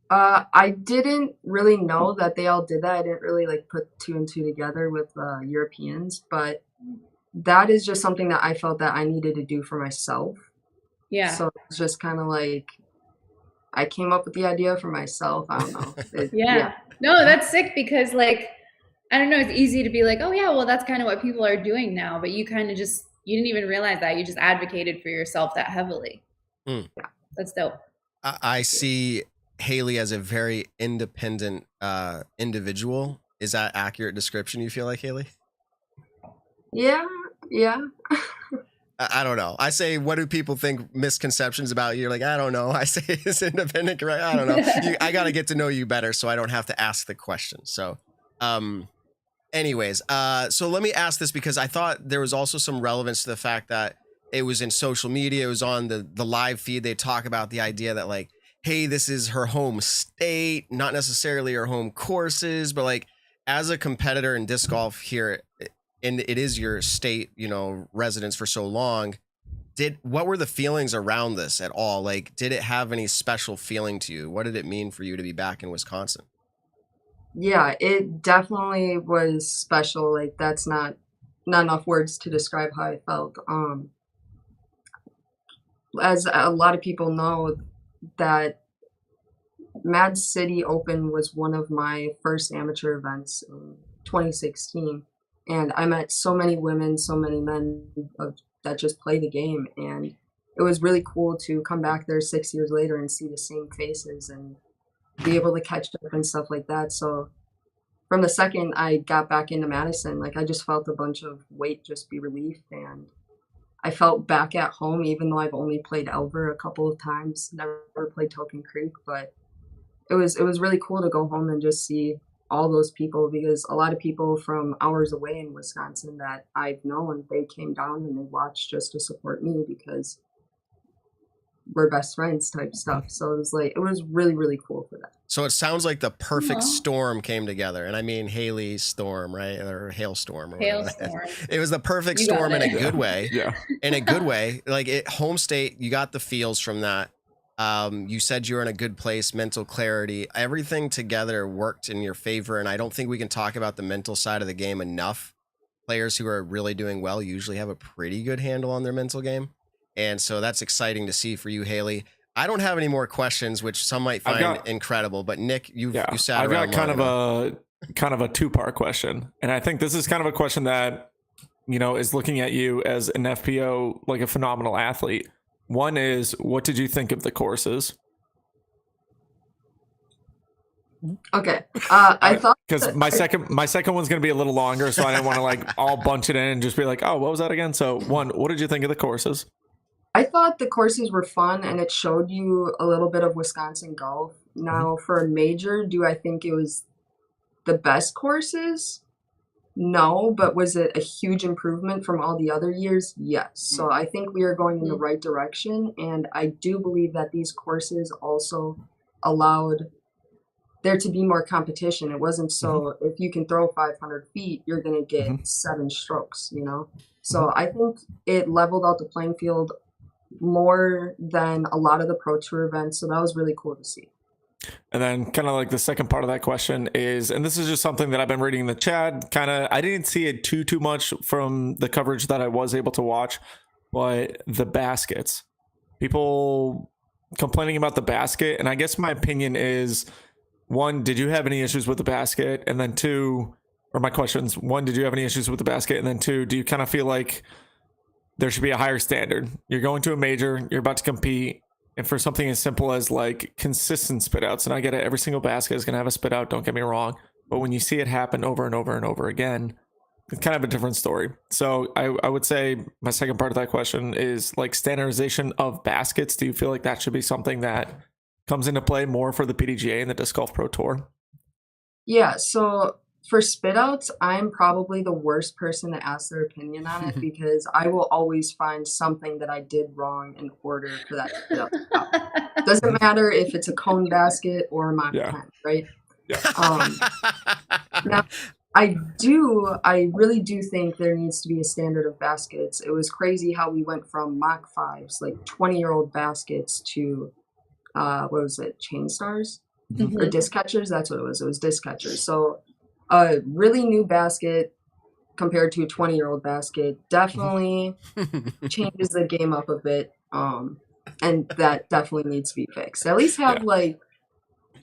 I didn't really know that they all did that. I didn't really like put 2 and 2 together with Europeans, but that is just something that I felt that I needed to do for myself. Yeah. So it's just kind of like, I came up with the idea for myself. I don't know. Yeah. No, that's sick, because like, I don't know, it's easy to be like, oh yeah, well, that's kind of what people are doing now. But you kind of just, you didn't even realize that. You just advocated for yourself that heavily. Yeah. That's dope. I see Hayley as a very independent individual. Is that accurate description, you feel like, Hayley? Yeah. I don't know. I say, what do people think misconceptions about you? You're like, I don't know. I say it's independent, right? I don't know. I got to get to know you better so I don't have to ask the question. So anyways, so let me ask this, because I thought there was also some relevance to the fact that it was in social media. It was on the live feed. They talk about the idea that like, hey, this is her home state, not necessarily her home courses, but like, as a competitor in disc golf here, and it is your state, you know, residence for so long, what were the feelings around this at all? Like, did it have any special feeling to you? What did it mean for you to be back in Wisconsin? Yeah, it definitely was special. Like that's not enough words to describe how I felt. As a lot of people know, that Mad City Open was one of my first amateur events in 2016, and I met so many women, so many men that just play the game, and it was really cool to come back there 6 years later and see the same faces and be able to catch up and stuff like that. So from the second I got back into Madison, like I just felt a bunch of weight just be relieved, and I felt back at home, even though I've only played Elver a couple of times, never played Token Creek, but it was really cool to go home and just see all those people, because a lot of people from hours away in Wisconsin that I've known, they came down and they watched just to support me because we're best friends type stuff. So it was really, really cool for that. So it sounds like the perfect storm came together. And I mean Hailey's storm, right? Or hailstorm. Or Hailstorm. It was the perfect storm in a good way. Yeah. In a good way. Like home state, you got the feels from that. You said you were in a good place, mental clarity, everything together worked in your favor. And I don't think we can talk about the mental side of the game enough. Players who are really doing well usually have a pretty good handle on their mental game. And so that's exciting to see for you, Hailey. I don't have any more questions, which some might find incredible, but Nick, you sat around. I've got kind of a two-part question. And I think this is kind of a question that, is looking at you as an FPO, like a phenomenal athlete. One is, what did you think of the courses? Okay. I thought, because my second one's going to be a little longer, so I didn't want to all bunch it in and just be like, oh, what was that again? So one, what did you think of the courses? I thought the courses were fun, and it showed you a little bit of Wisconsin golf. Now, for a major, do I think it was the best courses? No, but was it a huge improvement from all the other years? Yes. So I think we are going in the right direction, and I do believe that these courses also allowed there to be more competition. It wasn't so if you can throw 500 feet, you're going to get 7 strokes, So I think it leveled out the playing field more than a lot of the Pro Tour events. So that was really cool to see. And then kind of like the second part of that question is, and this is just something that I've been reading in the chat, I didn't see it too much from the coverage that I was able to watch, but the baskets, people complaining about the basket. And I guess my opinion is, one, did you have any issues with the basket? And then two, or my questions, one, did you have any issues with the basket? And then two, do you kind of feel like there should be a higher standard? You're going to a major, you're about to compete, and for something as simple as like consistent spit outs, and I get it, every single basket is going to have a spit out, don't get me wrong, but when you see it happen over and over and over again, it's kind of a different story. So I would say my second part of that question is like standardization of baskets. Do you feel like that should be something that comes into play more for the PDGA and the Disc Golf Pro Tour? Yeah, so for spit outs, I'm probably the worst person to ask their opinion on it because I will always find something that I did wrong in order for that spit out to stop. Doesn't matter if it's a cone basket or a Mach 10, right? Yeah. Now, I really do think there needs to be a standard of baskets. It was crazy how we went from Mach 5s, like 20-year-old baskets, to what was it, chain stars or disc catchers? That's what it was. It was disc catchers. So a really new basket compared to a 20-year-old basket definitely changes the game up a bit. And that definitely needs to be fixed. At least have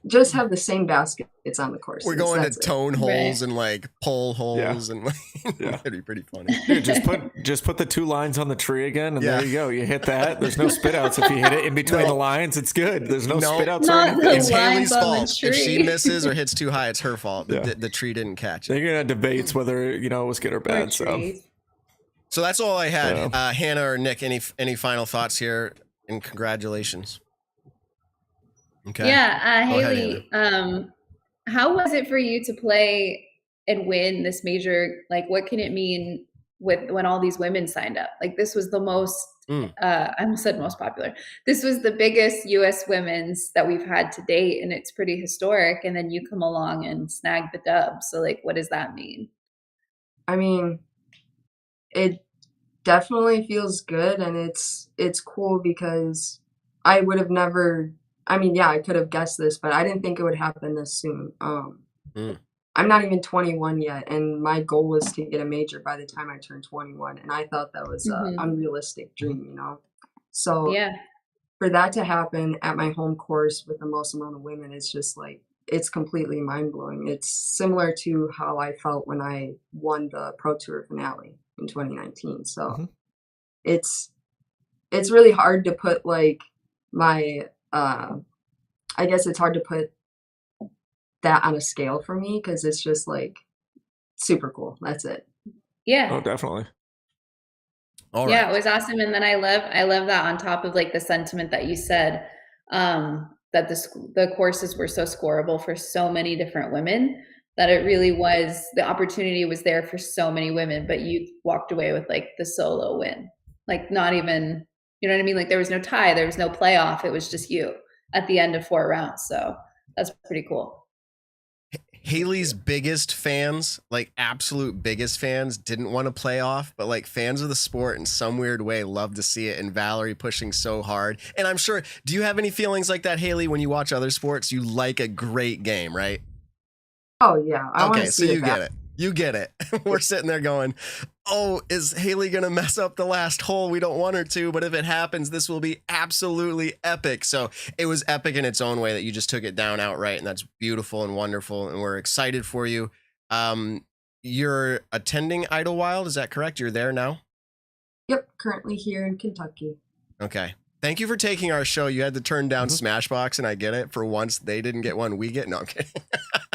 just have the same baskets on the course. We're going to tone holes and like pole holes and like that'd be pretty funny. Dude, just put the 2 lines on the tree again, and there you go. You hit that. There's no spit outs if you hit it in between the lines. It's good. There's no spit outs or anything. It's Hailey's fault. If she misses or hits too high, it's her fault. The tree didn't catch it. They're gonna have debates whether it was good or bad. So that's all I had. Hannah or Nick, any final thoughts here? And congratulations. Okay. Yeah, Hailey, how was it for you to play and win this major? Like, what can it mean when all these women signed up? Like, this was the most, I almost said most popular. This was the biggest U.S. women's that we've had to date, and it's pretty historic. And then you come along and snag the dub. So, like, what does that mean? I mean, it definitely feels good, and it's cool because I would have never. I mean, yeah, I could have guessed this, but I didn't think it would happen this soon. I'm not even 21 yet, and my goal was to get a major by the time I turned 21, and I thought that was an unrealistic dream, you know? So for that to happen at my home course with the most amount of women, it's just like, it's completely mind-blowing. It's similar to how I felt when I won the Pro Tour finale in 2019. So it's really hard to put like my, I guess it's hard to put that on a scale for me, because it's just like super cool. That's it. Yeah. Oh, definitely. All yeah, right. It was awesome. And then I love that on top of like the sentiment that you said, that the courses were so scoreable for so many different women, that it really was, the opportunity was there for so many women, but you walked away with like the solo win. Like not even, you know what I mean? Like there was no tie, there was no playoff. It was just you at the end of 4 rounds. So that's pretty cool. Hailey's biggest fans, like absolute biggest fans, didn't want to play off, but like fans of the sport in some weird way love to see it, and Valerie pushing so hard. And I'm sure, do you have any feelings like that, Hailey, when you watch other sports? You like a great game, right? Oh yeah. Okay, so you get it. You get it. We're sitting there going, oh, is Hailey going to mess up the last hole? We don't want her to, but if it happens, this will be absolutely epic. So it was epic in its own way that you just took it down outright, and that's beautiful and wonderful, and we're excited for you. You're attending Idlewild, is that correct? You're there now? Yep, currently here in Kentucky. Okay. Thank you for taking our show. You had to turn down Smashbox, and I get it. For once, they didn't get one. We get no. I'm kidding.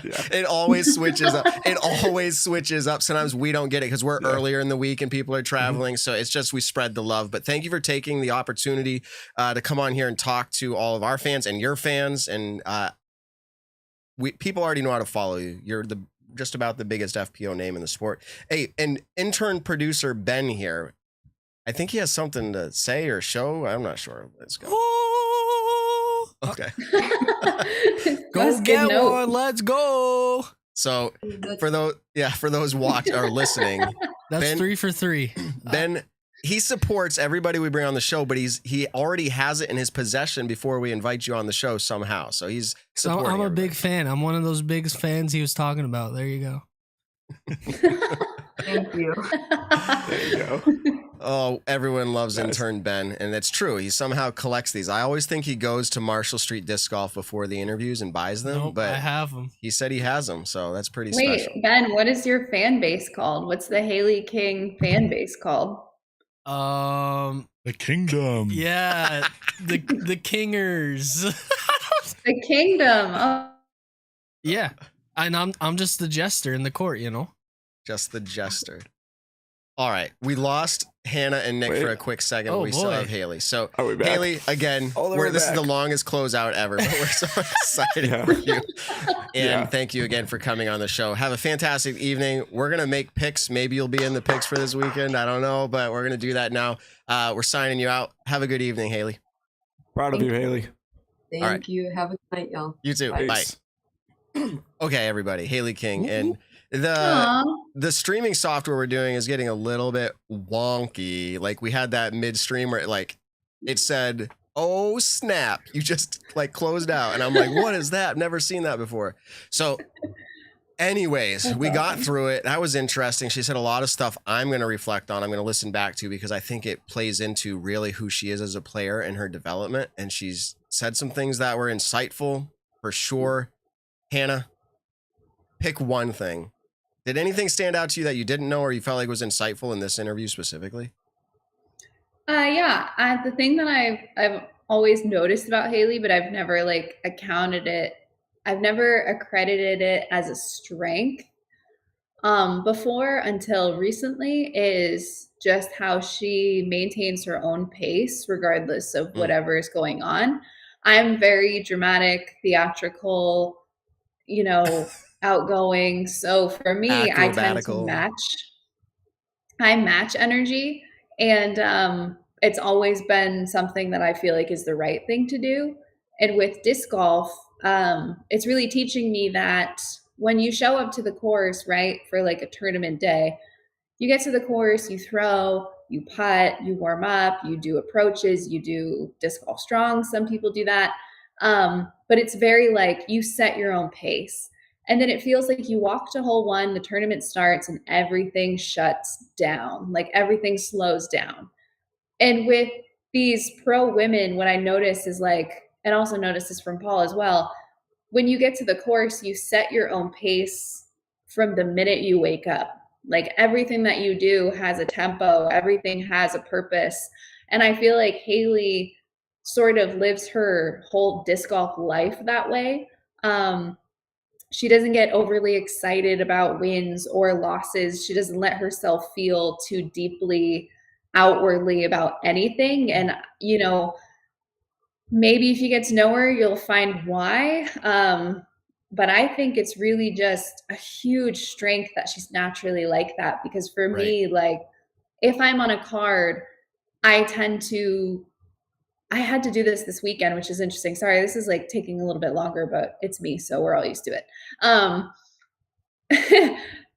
It always switches up. It always switches up. Sometimes we don't get it because we're earlier in the week and people are traveling. So it's just we spread the love. But thank you for taking the opportunity to come on here and talk to all of our fans and your fans. And people already know how to follow you. You're just about the biggest FPO name in the sport. Hey, and intern producer Ben here, I think he has something to say or show. I'm not sure. Let's go. Okay. Go get one. Let's go. So for those watching or listening, that's Ben, 3 for 3. Ben, he supports everybody we bring on the show, but he already has it in his possession before we invite you on the show somehow. So he's supporting. I'm a big fan. I'm one of those big fans he was talking about. There you go. Thank you. There you go. Oh, everyone loves intern Ben, and it's true. He somehow collects these. I always think he goes to Marshall Street Disc Golf before the interviews and buys them, nope, but I have them. He said he has them, so that's pretty Wait, special. Ben, what is your fan base called? What's the Hailey King fan base called? The Kingdom. Yeah, the Kingers. The Kingdom. Oh. Yeah, and I'm just the jester in the court, you know. Just the jester. All right, we lost Hannah and Nick for a quick second. But we still have Hailey. So Hailey, again, this is the longest closeout ever, but we're so excited for you. And thank you again for coming on the show. Have a fantastic evening. We're gonna make picks. Maybe you'll be in the picks for this weekend. I don't know, but we're gonna do that now. We're signing you out. Have a good evening, Hailey. Proud of you, Hailey. Thank you. Have a good night, y'all. You too. Bye. Okay, everybody. Hailey King. And the streaming software we're doing is getting a little bit wonky. Like we had that midstream where it said, oh snap, you just like closed out. And I'm like, what is that? I've never seen that before. So anyways, we got through it. That was interesting. She said a lot of stuff I'm going to reflect on. I'm going to listen back to because I think it plays into really who she is as a player and her development. And she's said some things that were insightful for sure. Hannah, pick one thing. Did anything stand out to you that you didn't know or you felt like was insightful in this interview specifically? Yeah. The thing that I've always noticed about Hailey, but I've never accounted it. I've never accredited it as a strength before until recently, is just how she maintains her own pace regardless of whatever is going on. I'm very dramatic, theatrical, outgoing. So for me, I tend to match energy. And it's always been something that I feel like is the right thing to do. And with disc golf, it's really teaching me that when you show up to the course, right, for like a tournament day, you get to the course, you throw, you putt, you warm up, you do approaches, you do disc golf strong. Some people do that. But it's very like you set your own pace. And then it feels like you walk to hole 1, the tournament starts, and everything shuts down. Like everything slows down. And with these pro women, what I notice is like, and also notice this from Paul as well, when you get to the course, you set your own pace from the minute you wake up. Like everything that you do has a tempo, everything has a purpose. And I feel like Hailey sort of lives her whole disc golf life that way. She doesn't get overly excited about wins or losses. She doesn't let herself feel too deeply outwardly about anything. And, you know, maybe if you get to know her, you'll find why. But I think it's really just a huge strength that she's naturally like that. Because for me, like if I'm on a card, I had to do this weekend, which is interesting. Sorry, this is like taking a little bit longer, but it's me, so we're all used to it.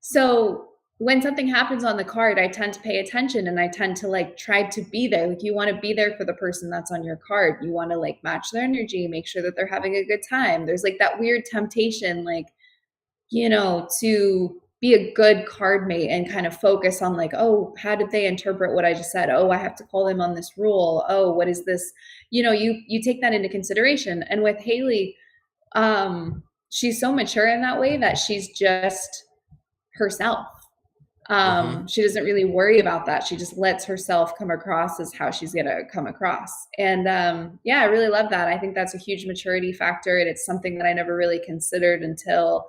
So when something happens on the card, I tend to pay attention and I tend to like try to be there. Like you want to be there for the person that's on your card. You want to like match their energy, make sure that they're having a good time. There's like that weird temptation, like, you know, to be a good card mate and kind of focus on like, oh, how did they interpret what I just said? Oh, I have to call them on this rule. Oh, what is this? You know, you take that into consideration. And with Hailey, she's so mature in that way that she's just herself. She doesn't really worry about that. She just lets herself come across as how she's going to come across. And yeah, I really love that. I think that's a huge maturity factor. And it's something that I never really considered until,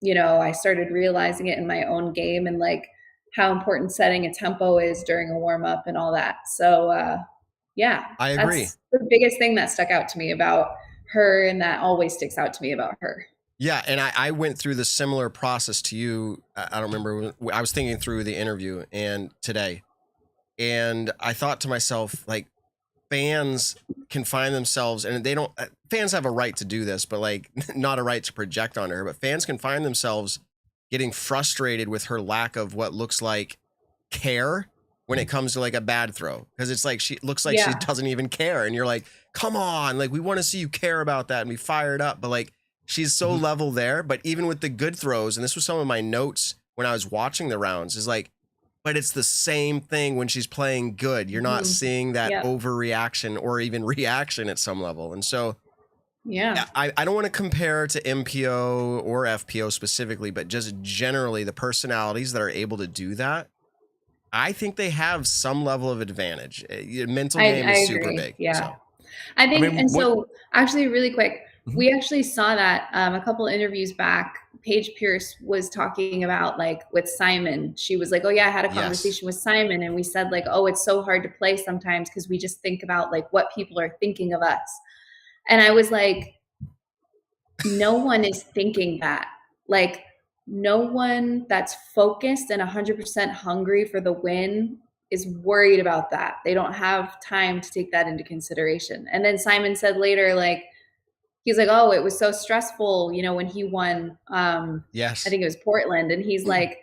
you know, I started realizing it in my own game and like how important setting a tempo is during a warm up and all that. So yeah, I agree. That's the biggest thing that stuck out to me about her. And that always sticks out to me about her. Yeah, and I went through the similar process to you. I don't remember. I was thinking through the interview and today, and I thought to myself, like, fans can find themselves, and they don't. Fans have a right to do this, but like, not a right to project on her. But fans can find themselves getting frustrated with her lack of what looks like care when it comes to like a bad throw, because it's like she looks like she doesn't even care, and you're like, come on, like we want to see you care about that and be fired up, but like. She's so level there, but even with the good throws, and this was some of my notes when I was watching the rounds, is like, but it's the same thing when she's playing good. You're not seeing that overreaction or even reaction at some level. And so, I don't want to compare to MPO or FPO specifically, but just generally the personalities that are able to do that, I think they have some level of advantage. Mental game is super big. Yeah. So. I think, and so actually really quick, we actually saw that a couple of interviews back. Paige Pierce was talking about like with Simon. She was like, oh yeah, I had a conversation with Simon and we said like, oh, it's so hard to play sometimes because we just think about like what people are thinking of us. And I was like, no one is thinking that. Like no one that's focused and 100% hungry for the win is worried about that. They don't have time to take that into consideration. And then Simon said later, like, he's like, oh, it was so stressful, you know, when he won, I think it was Portland. And he's like,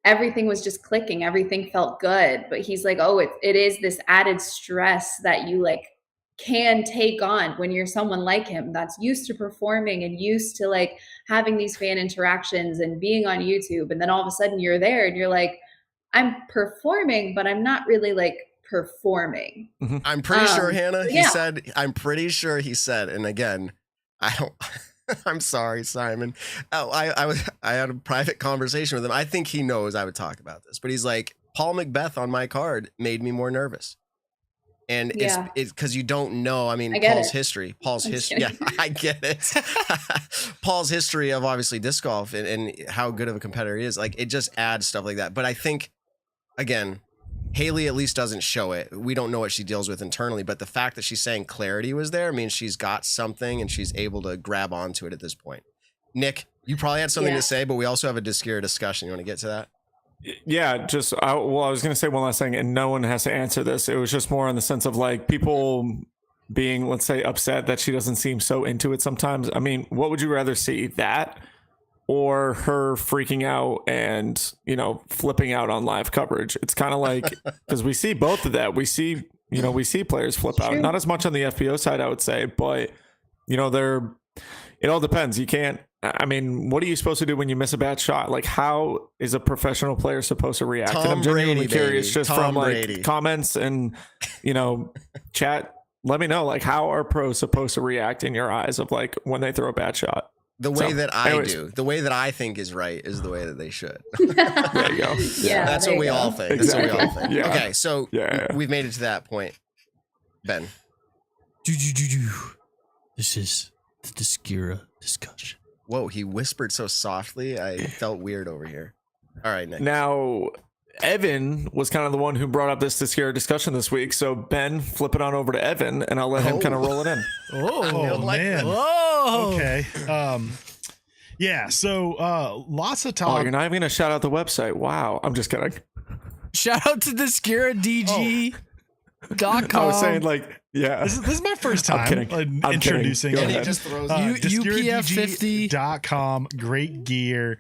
everything was just clicking. Everything felt good. But he's like, oh, it is this added stress that you like can take on when you're someone like him that's used to performing and used to like having these fan interactions and being on YouTube. And then all of a sudden you're there and you're like, I'm performing, but I'm not really like performing. I'm pretty sure, Hannah, I'm pretty sure he said, and again, I'm sorry, Simon. I had a private conversation with him. I think he knows I would talk about this, but he's like, Paul McBeth on my card made me more nervous. And it's because you don't know. I mean, Paul's history. Yeah, I get it. Paul's history of obviously disc golf and how good of a competitor he is. Like it just adds stuff like that. But I think, again, Hailey at least doesn't show it. We don't know what she deals with internally, but the fact that she's saying clarity was there means she's got something and she's able to grab onto it at this point. Nick, you probably had something to say, but we also have a discussion. You want to get to that? Yeah, I was going to say one last thing, and no one has to answer this. It was just more in the sense of like people being, let's say, upset that she doesn't seem so into it sometimes. I mean, what would you rather see, that or her freaking out and, you know, flipping out on live coverage? It's kind of like, because we see both of that. We see players flip out, not as much on the FPO side, I would say, but you know, it all depends. You can't I mean, what are you supposed to do when you miss a bad shot? Like, how is a professional player supposed to react? And I'm genuinely curious, just from like comments and chat. Let me know, like, how are pros supposed to react in your eyes of like when they throw a bad shot? The way that I do, the way that I think is right is the way that they should. There you go. Yeah, that's what we all think. Exactly. That's what we all think. Yeah. Okay, so we've made it to that point. Ben. This is the Discura discussion. Whoa, he whispered so softly. I felt weird over here. All right, Nick. Now, Evan was kind of the one who brought up this Discura discussion this week. So, Ben, flip it on over to Evan, and I'll let him kind of roll it in. Oh, man. Whoa. Okay. Yeah, so lots of talk. Oh, you're not even going to shout out the website. Wow. I'm just kidding. Shout out to DiscuraDG.com. I was saying, like, yeah. This is my first time introducing And he just throws UPF50.com. Great gear,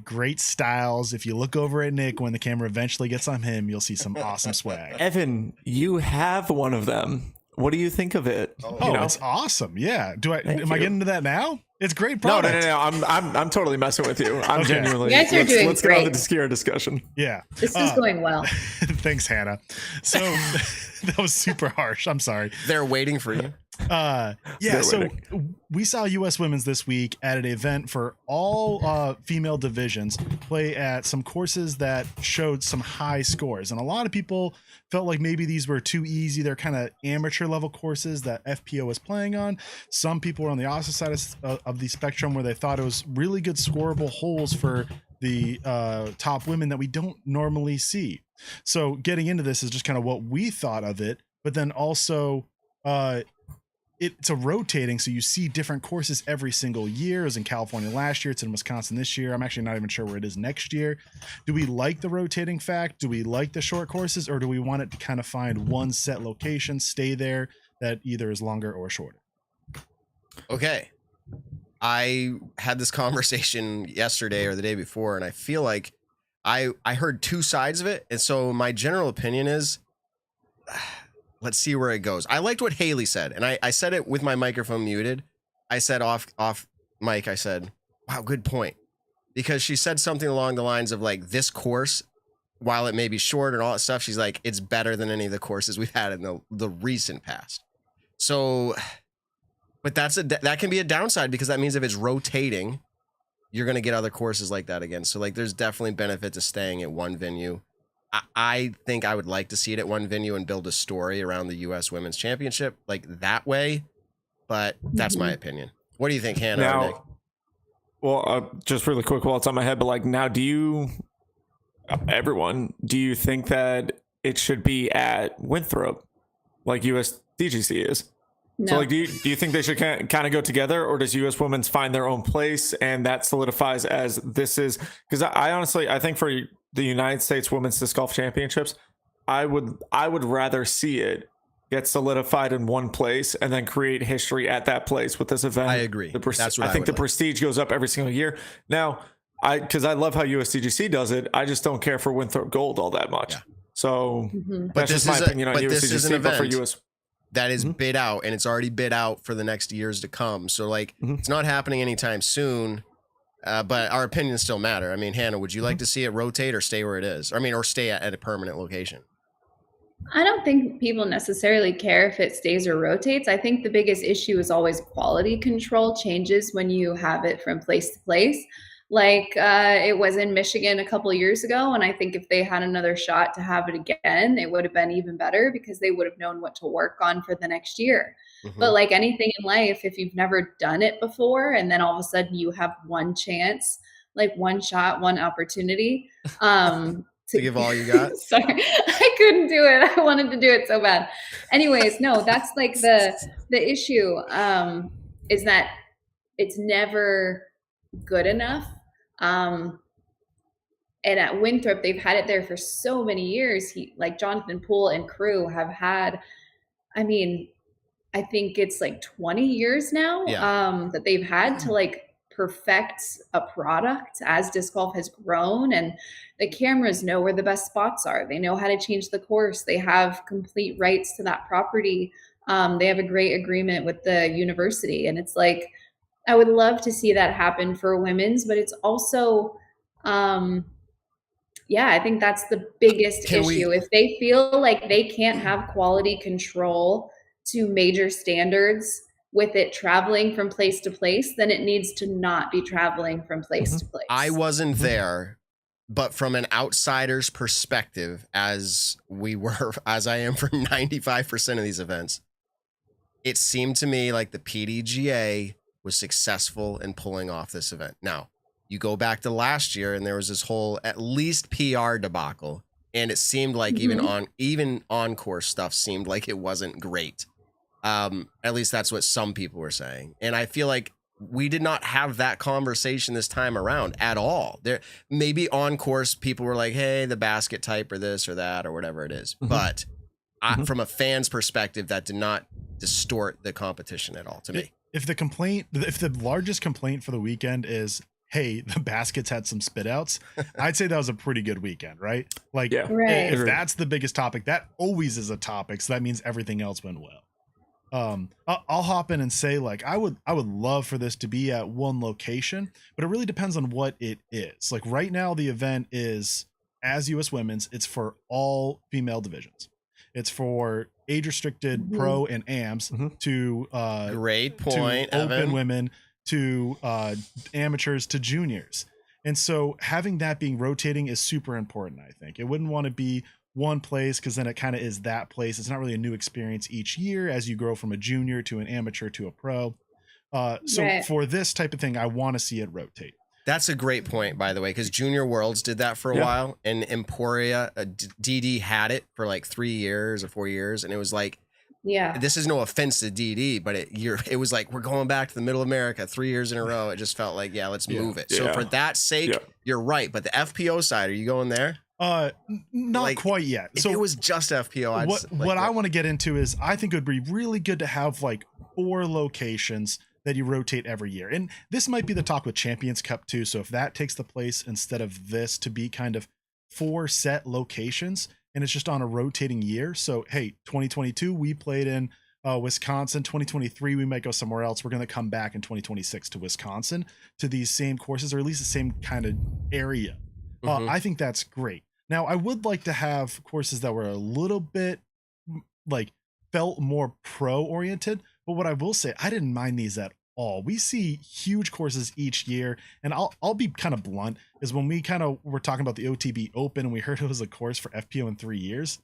great styles. If you look over at Nick when the camera eventually gets on him, you'll see some awesome swag. Evan, you have one of them. What do you think of it? It's awesome. Yeah. Am I getting into that now? It's great product. No. I'm totally messing with you. I'm genuinely. You guys are doing let's great. get on the Discura discussion. Yeah. This is going well. Thanks, Hannah. So that was super harsh. I'm sorry. They're waiting for you. So we saw US Women's this week at an event for all female divisions play at some courses that showed some high scores, and a lot of people felt like maybe these were too easy. They're kind of amateur level courses that FPO was playing on. Some people were on the opposite side of the spectrum where they thought it was really good scoreable holes for the top women that we don't normally see. So getting into this is just kind of what we thought of it, but then also it's a rotating, so you see different courses every single year. It was in California last year. It's in Wisconsin this year. I'm actually not even sure where it is next year. Do we like the rotating fact? Do we like the short courses, or do we want it to kind of find one set location, stay there, that either is longer or shorter? Okay. I had this conversation yesterday or the day before, and I feel like I heard two sides of it. And so my general opinion is, let's see where it goes. I liked what Hailey said, and I said it with my microphone muted. I said off mic, I said, wow, good point. Because she said something along the lines of like, this course, while it may be short and all that stuff, she's like, it's better than any of the courses we've had in the recent past. So, but that can be a downside, because that means if it's rotating, you're going to get other courses like that again. So like, there's definitely benefit to staying at one venue. I think I would like to see it at one venue and build a story around the U.S. Women's Championship like that way, but that's my opinion. What do you think, Hannah? Now, well, just really quick while it's on my head, but like now, do you think that it should be at Winthrop like USDGC is? No. So like, do you think they should kind of go together, or does U.S. Women's find their own place and that solidifies as this is? Because I honestly, I think for the United States Women's Disc Golf Championships, I would rather see it get solidified in one place and then create history at that place with this event. I agree. That's what I think the prestige goes up every single year. Now, because I love how USDGC does it, I just don't care for Winthrop Gold all that much. Yeah. So that's just my opinion on USDGC. But for US, that is bid out, and it's already bid out for the next years to come. So like, it's not happening anytime soon. But our opinions still matter. I mean, Hannah, would you like to see it rotate or stay where it is? Or stay at a permanent location? I don't think people necessarily care if it stays or rotates. I think the biggest issue is always quality control changes when you have it from place to place. Like it was in Michigan a couple of years ago, and I think if they had another shot to have it again, it would have been even better, because they would have known what to work on for the next year. But like anything in life, if you've never done it before and then all of a sudden you have one chance, like one shot, one opportunity to give all you got. Sorry, I couldn't do it. I wanted to do it so bad. Anyways, no, that's like the issue is that it's never good enough. And at Winthrop, they've had it there for so many years. Like Jonathan Poole and crew have had, I think it's like 20 years now that they've had to like perfect a product as disc golf has grown, and the cameras know where the best spots are. They know how to change the course. They have complete rights to that property. They have a great agreement with the university, and it's like, I would love to see that happen for women's, but it's also, yeah, I think that's the biggest issue. If they feel like they can't have quality control to major standards with it traveling from place to place, then it needs to not be traveling from place to place. I wasn't there, but from an outsider's perspective, as I am for 95% of these events, it seemed to me like the PDGA was successful in pulling off this event. Now, you go back to last year and there was this whole at least PR debacle, and it seemed like even on-course stuff seemed like it wasn't great. At least that's what some people were saying. And I feel like we did not have that conversation this time around at all. There maybe on course people were like, hey, the basket type or this or that or whatever it is. But from a fan's perspective, that did not distort the competition at all to me. If the largest complaint for the weekend is, hey, the baskets had some spit outs, I'd say that was a pretty good weekend, right? Like if that's the biggest topic, that always is a topic. So that means everything else went well. I'll hop in and say, like, I would love for this to be at one location, but it really depends on what it is. Like right now, the event is as US Women's, it's for all female divisions. It's for age restricted pro and AMs to great point, to open women to amateurs to juniors. And so having that being rotating is super important. I think it wouldn't want to be one place because then it kind of is that place. It's not really a new experience each year as you grow from a junior to an amateur to a pro. For this type of thing, I want to see it rotate. That's a great point, by the way, because Junior Worlds did that for a while, and Emporia, DD had it for like 3 years or 4 years, and it was like, this is no offense to DD, but it was like, we're going back to the Middle America 3 years in a row. It just felt like, let's move it. So for that sake, you're right. But the FPO side, are you going there? Not quite yet. If it was just FPO, what I want to get into is I think it would be really good to have like 4 locations that you rotate every year. And this might be the talk with Champions Cup too. So if that takes the place instead of this to be kind of 4 set locations and it's just on a rotating year. So, hey, 2022, we played in Wisconsin. 2023, we might go somewhere else. We're going to come back in 2026 to Wisconsin to these same courses, or at least the same kind of area. I think that's great. Now, I would like to have courses that were a little bit like felt more pro oriented. But what I will say, I didn't mind these at all. We see huge courses each year, and I'll be kind of blunt, is when we kind of were talking about the OTB Open and we heard it was a course for FPO in 3 years.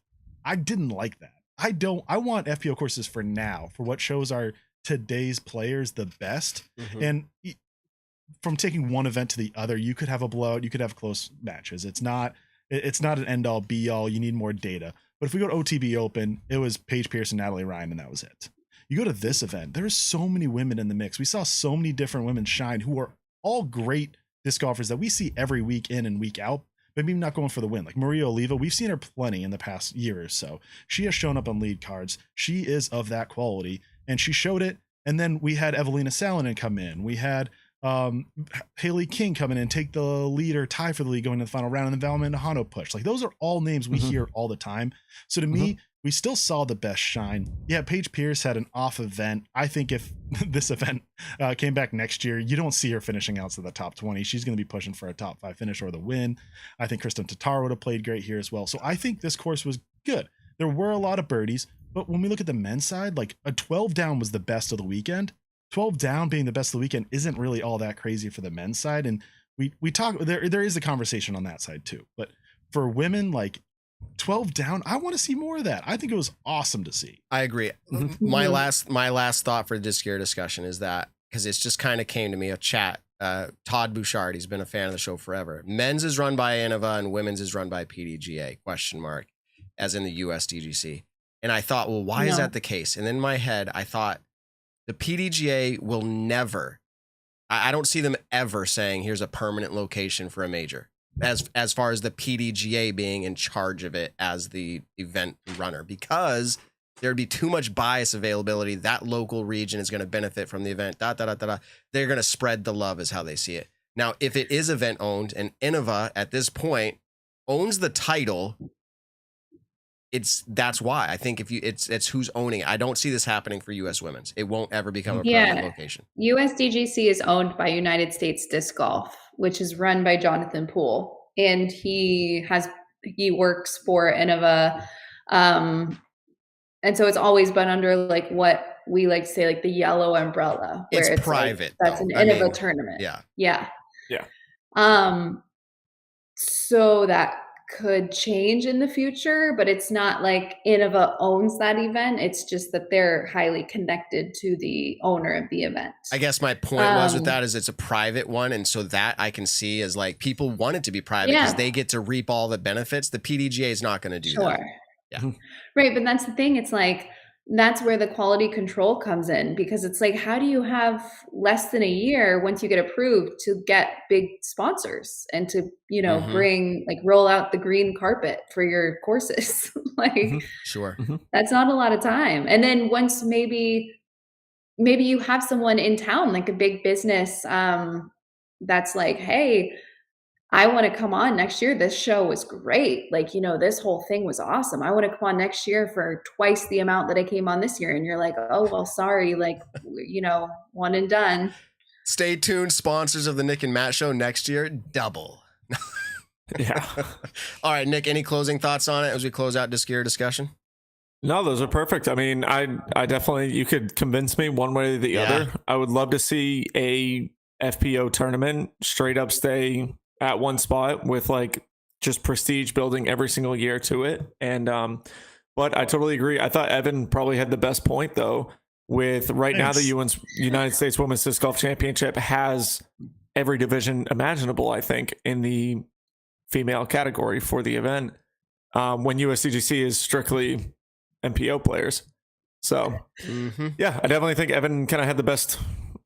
I didn't like that. I want FPO courses for now, for what shows our today's players the best. And from taking one event to the other, you could have a blowout, you could have close matches. It's not an end all be all. You need more data. But if we go to OTB Open, it was Paige Pierce and Natalie Ryan, and that was it. You go to this event, there's so many women in the mix. We saw so many different women shine who are all great disc golfers that we see every week in and week out, but maybe not going for the win. Like Maria Oliva, we've seen her plenty in the past year or so. She has shown up on lead cards. She is of that quality, and she showed it. And then we had Evelina Salonen come in. We had Hailey King come in and take the lead or tie for the lead going to the final round, and then Valmanda Hano push. Like those are all names we hear all the time. So to me, we still saw the best shine. Yeah, Paige Pierce had an off event. I think if this event came back next year, you don't see her finishing out to the top 20. She's going to be pushing for a top 5 finish or the win. I think Kristen Tatar would have played great here as well. So I think this course was good. There were a lot of birdies, but when we look at the men's side, like a 12 down was the best of the weekend. 12 down being the best of the weekend isn't really all that crazy for the men's side. And we talk, there is a conversation on that side too. But for women, like 12 down, I want to see more of that. I think it was awesome to see. I agree. My last thought for this year discussion is that, because it's just kind of came to me, a chat. Todd Bouchard, he's been a fan of the show forever. Men's is run by Innova and women's is run by PDGA, ? As in the USDGC. And I thought, well, why is that the case? And then in my head, I thought the PDGA will never, I don't see them ever saying, here's a permanent location for a major. As far as the PDGA being in charge of it as the event runner, because there'd be too much bias availability. That local region is going to benefit from the event. They're going to spread the love is how they see it. Now, if it is event owned and Innova at this point owns the title, that's why I think if you it's who's owning it. I don't see this happening for U.S. Women's. It won't ever become a permanent location. USDGC is owned by United States Disc Golf, which is run by Jonathan Poole, and he works for Innova, and so it's always been under like what we like to say like the yellow umbrella, where it's private. Like, that's an Innova tournament. Yeah. So that could change in the future, but it's not like Innova owns that event. It's just that they're highly connected to the owner of the event. I guess my point was with that is it's a private one. And so that I can see as like people want it to be private because they get to reap all the benefits. The PDGA is not going to do that. Yeah. Right. But that's the thing. It's like, that's where the quality control comes in, because it's like, how do you have less than a year once you get approved to get big sponsors and to, you know, bring like roll out the green carpet for your courses? Like, that's not a lot of time. And then once maybe you have someone in town, like a big business, that's like, hey, I want to come on next year. This show was great. Like, you know, this whole thing was awesome. I want to come on next year for twice the amount that I came on this year. And you're like, oh, well, sorry. Like, you know, one and done. Stay tuned. Sponsors of the Nick and Matt show next year, double. Yeah. All right, Nick, any closing thoughts on it as we close out this gear discussion? No, those are perfect. I mean, I definitely, you could convince me one way or the other. I would love to see a FPO tournament straight up stay at one spot with like just prestige building every single year to it. And, but I totally agree. I thought Evan probably had the best point though, with right now the United States Women's Disc Golf Championship has every division imaginable, I think, in the female category for the event. When USDGC is strictly MPO players. So yeah, I definitely think Evan kind of had the best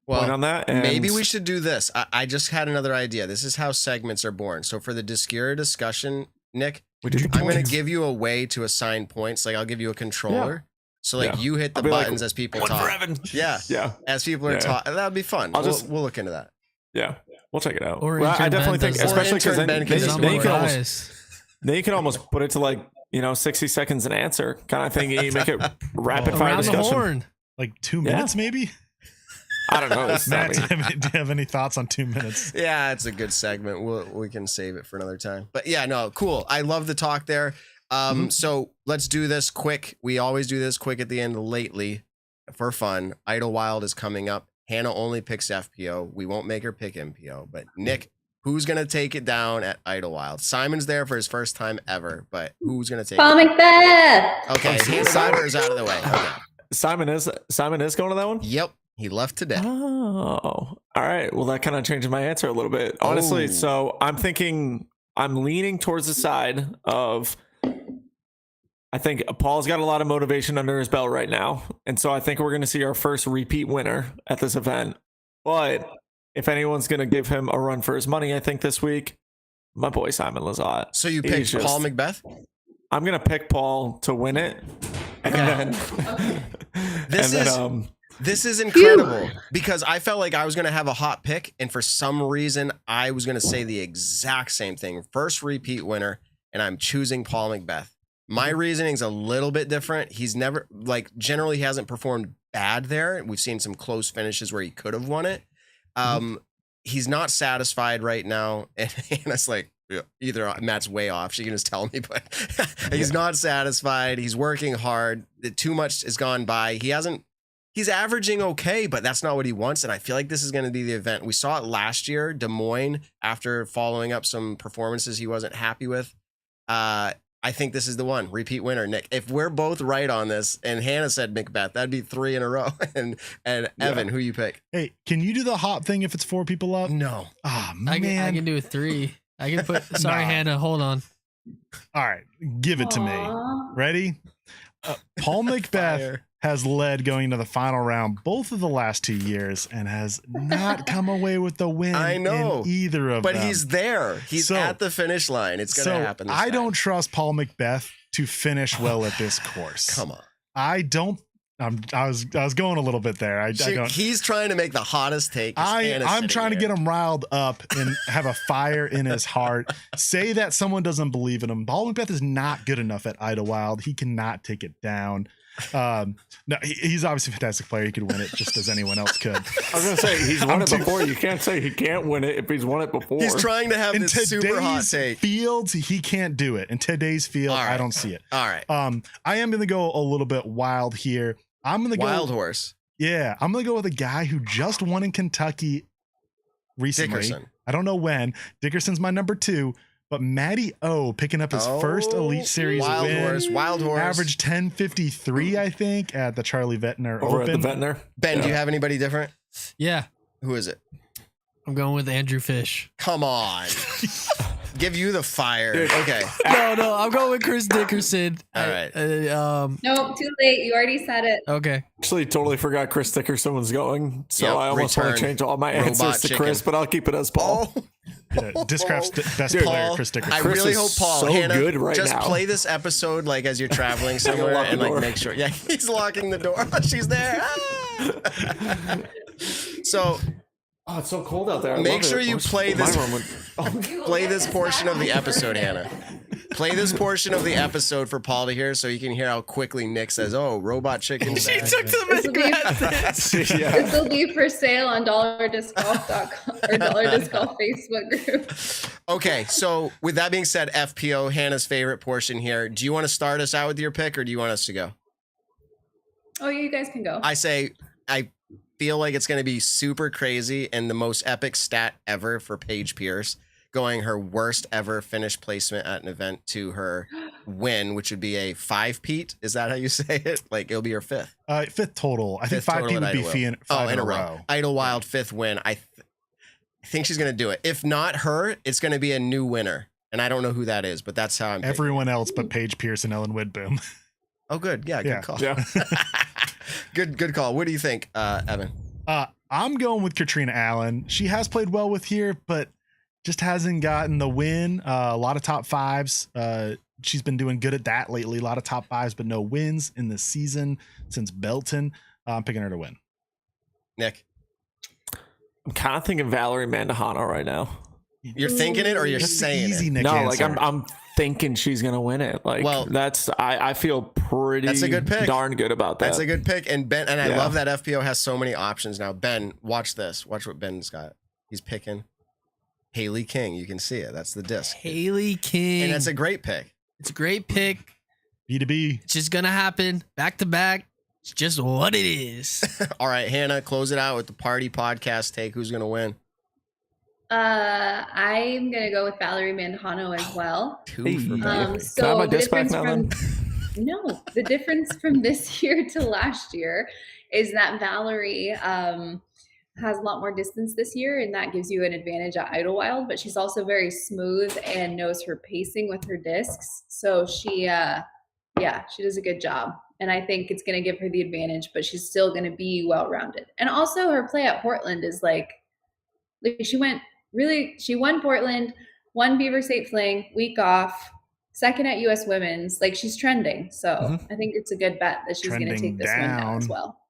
point on that. And maybe we should do this. I just had another idea. This is how segments are born. So for the Discura discussion, Nick, I'm going to give you a way to assign points. Like I'll give you a controller. So like you hit the buttons as people talk. For Evan. Yeah. As people are talking. That would be fun. We'll look into that. Yeah. We'll check it out. Or I definitely think, especially because then you can almost put it to like, 60 seconds an answer kind of thing. You make it rapid fire discussion. The horn. Like 2 minutes maybe? I don't know. Matt, do you have any thoughts on 2 minutes? Yeah, it's a good segment. We can save it for another time. But yeah, no, cool. I love the talk there. So let's do this quick. We always do this quick at the end lately for fun. Idlewild is coming up. Hannah only picks FPO. We won't make her pick MPO. But Nick, who's going to take it down at Idlewild? Simon's there for his first time ever, but who's going to take it? Macbeth. Okay, Simon's out of the way. Okay. Simon is going to that one? Yep. He left today. Oh, all right. Well, that kind of changes my answer a little bit, honestly. So I'm leaning towards the side of, I think Paul's got a lot of motivation under his belt right now. And so I think we're going to see our first repeat winner at this event. But if anyone's going to give him a run for his money, I think this week, my boy Simon Lizotte. So you picked Paul McBeth? I'm going to pick Paul to win it. And then, This is incredible because I felt like I was going to have a hot pick. And for some reason, I was going to say the exact same thing. First repeat winner. And I'm choosing Paul McBeth. My reasoning is a little bit different. He's never, generally he hasn't performed bad there. We've seen some close finishes where he could have won it. He's not satisfied right now. And Hannah's like, either Matt's way off. She can just tell me, but he's not satisfied. He's working hard. Too much has gone by. He's averaging okay, but that's not what he wants. And I feel like this is going to be the event. We saw it last year, Des Moines, after following up some performances he wasn't happy with. I think this is the one. Repeat winner, Nick. If we're both right on this, and Hannah said Macbeth, that'd be 3 in a row. And Evan, who you pick? Hey, can you do the hop thing if it's 4 people up? No. Ah, man. I can do a 3. I can put. Sorry, Hannah. Hold on. All right, give it to me. Ready? Paul Macbeth has led going to the final round both of the last 2 years and has not come away with the win. I know in either of them. But he's there. He's at the finish line. It's going to happen. I don't trust Paul Macbeth to finish well at this course. Come on. I don't I was going a little bit there. I don't. He's trying to make the hottest take. I'm trying to get him riled up and have a fire in his heart. Say that someone doesn't believe in him. Paul McBeth is not good enough at Idlewild. He cannot take it down. No, he's obviously a fantastic player. He could win it just as anyone else could. I was gonna say he's won it before. You can't say he can't win it if he's won it before. He's trying to have in this super hot take. Fields, he can't do it. In today's field, I don't see it. All right. I am gonna go a little bit wild here. I'm gonna go wild horse. Yeah, I'm gonna go with a guy who just won in Kentucky recently. Dickerson. I don't know when. Dickerson's my number 2. But Matty O picking up his first Elite Series win. Wild horse. Average 10:53, I think, at the Charlie Vettner Over Open. at the Vettner. Ben, do you have anybody different? Yeah. Who is it? I'm going with Andrew Fish. Come on. Give you the fire. Dude. Okay. No, I'm going with Chris Dickerson. All right. Nope, too late. You already said it. Okay. Actually, totally forgot Chris Dickerson was going, so I almost want to change all my answers to Chris, but I'll keep it as Paul. Discraft's best player, Chris Dickerson. I really hope Paul, so Hannah, good right just now. play this episode like as you're traveling somewhere and like make sure. Yeah, he's locking the door. She's there. Ah! So. Oh, it's so cold out there. Make sure you play this. Play this portion of the episode, Hannah. Play this portion of the episode for Paul to hear, so you can hear how quickly Nick says, "Oh, robot chicken." She took the Macbeth. This will be for sale on DollarDiscGolf.com or Dollar Disc Golf Facebook group. Okay, so with that being said, FPO, Hannah's favorite portion here. Do you want to start us out with your pick, or do you want us to go? Oh, you guys can go. I feel like it's going to be super crazy and the most epic stat ever for Paige Pierce, going her worst ever finish placement at an event to her win, which would be a 5-peat. Is that how you say it? Like it'll be her 5th. 5th total. I think 5-peat would be five in a row. Idlewild 5th win. I think she's going to do it. If not her, it's going to be a new winner. And I don't know who that is, but that's how I'm picking. Everyone else but Paige Pierce and Ellen Widboom. Oh, good. Yeah, good call. Yeah. Good call. What do you think, Evan? I'm going with Katrina Allen. She has played well with here, but just hasn't gotten the win. A lot of top 5s. She's been doing good at that lately. A lot of top 5s, but no wins in the season since Belton. I'm picking her to win. Nick? I'm kind of thinking Valerie Mandahano right now. You're thinking it or you're saying easy it? Nick no, answer. like I'm thinking she's gonna win it. Like, well, I feel pretty that's a good pick. Darn good about that. That's a good pick. And Ben, and I love that FPO has so many options now. Ben, watch this. Watch what Ben's got. He's picking Hailey King. You can see it. That's the disc. Hailey King. And that's a great pick. It's a great pick. B2B. It's just gonna happen back to back. It's just what it is. All right, Hannah, close it out with the party podcast take. Who's gonna win? I'm gonna go with Valerie Mandahano as well. So the difference from this year to last year is that Valerie has a lot more distance this year, and that gives you an advantage at Idlewild. But she's also very smooth and knows her pacing with her discs. So she does a good job, and I think it's gonna give her the advantage. But she's still gonna be well-rounded, and also her play at Portland is like she won Portland, won Beaver State Fling, week off, second at US Women's. Like she's trending. So I think it's a good bet that she's going to take this one down as well.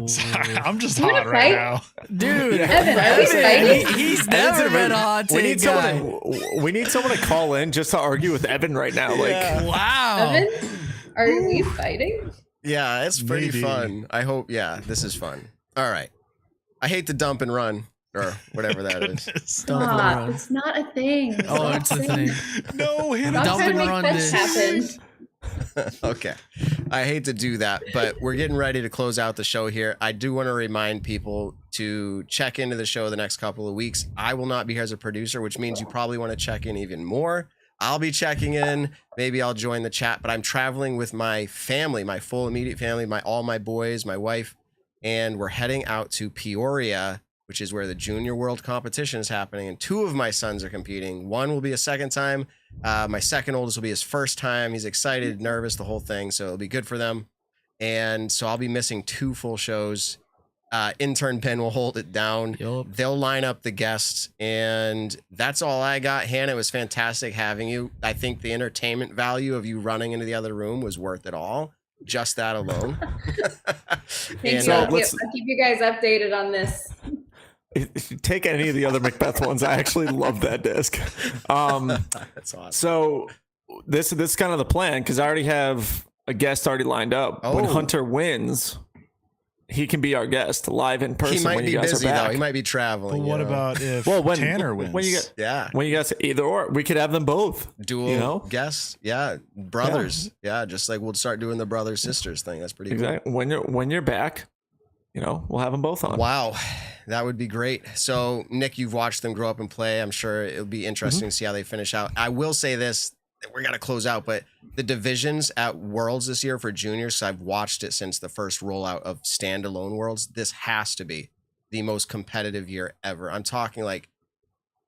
Sorry, I'm just hot right now. Dude, Evan, he's never been hot. We need someone to call in just to argue with Evan right now. Like, wow. Evan, are we fighting? Yeah, it's pretty fun. I hope. Yeah, this is fun. All right. I hate to dump and run. Or whatever that is. Stop. It's not a thing. Oh, it's a thing. No, Hannah. Dump and run this. Happen. Okay. I hate to do that, but we're getting ready to close out the show here. I do want to remind people to check into the show the next couple of weeks. I will not be here as a producer, which means you probably want to check in even more. I'll be checking in. Maybe I'll join the chat, but I'm traveling with my family, my full immediate family, all my boys, my wife, and we're heading out to Peoria, which is where the Junior World Competition is happening. And 2 of my sons are competing. One will be a second time. My second oldest will be his first time. He's excited, nervous, the whole thing. So it'll be good for them. And so I'll be missing 2 full shows. Intern Ben will hold it down. Yep. They'll line up the guests. And that's all I got. Hannah, it was fantastic having you. I think the entertainment value of you running into the other room was worth it all. just that alone. Thank you. I'll keep you guys updated on this. If you take any of the other Macbeth ones, I actually love that disc. That's awesome. So this is kind of the plan, because I already have a guest already lined up. When Hunter wins, he can be our guest live in person. He might when be you guys busy are back. though. He might be traveling. But what about if Tanner wins? When you guys either or, we could have them both. Dual guests, brothers, just like we'll start doing the brothers sisters thing. That's pretty cool. When you're back, we'll have them both on. Wow, that would be great. So Nick, you've watched them grow up and play. I'm sure it'll be interesting to see how they finish out. I will say this. We're going to close out, but the divisions at Worlds this year for juniors, so I've watched it since the first rollout of standalone Worlds. This has to be the most competitive year ever. I'm talking like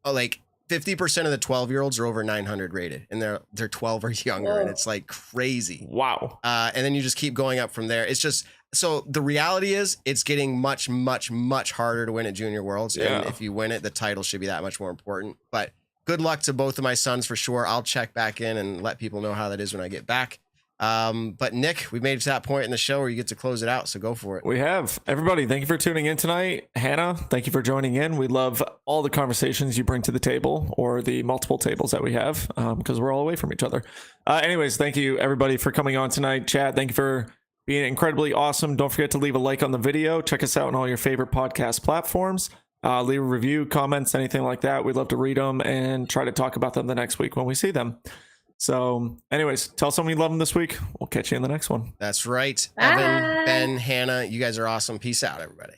50% of the 12-year-olds are over 900 rated, and they're 12 or younger, and it's like crazy. Wow. And then you just keep going up from there. It's just, so the reality is it's getting much, much, much harder to win at Junior Worlds. Yeah. And if you win it, the title should be that much more important. But good luck to both of my sons for sure. I'll check back in and let people know how that is when I get back. But Nick, we've made it to that point in the show where you get to close it out. So go for it. We have. Everybody, thank you for tuning in tonight. Hannah, thank you for joining in. We love all the conversations you bring to the table, or the multiple tables that we have, because we're all away from each other. Anyways, thank you everybody for coming on tonight. Chad, thank you for being incredibly awesome. Don't forget to leave a like on the video. Check us out on all your favorite podcast platforms. Leave a review, comments, anything like that. We'd love to read them and try to talk about them the next week when we see them. So anyways, tell someone you love them this week. We'll catch you in the next one. That's right. Evan, Ben, Hannah, you guys are awesome. Peace out, everybody.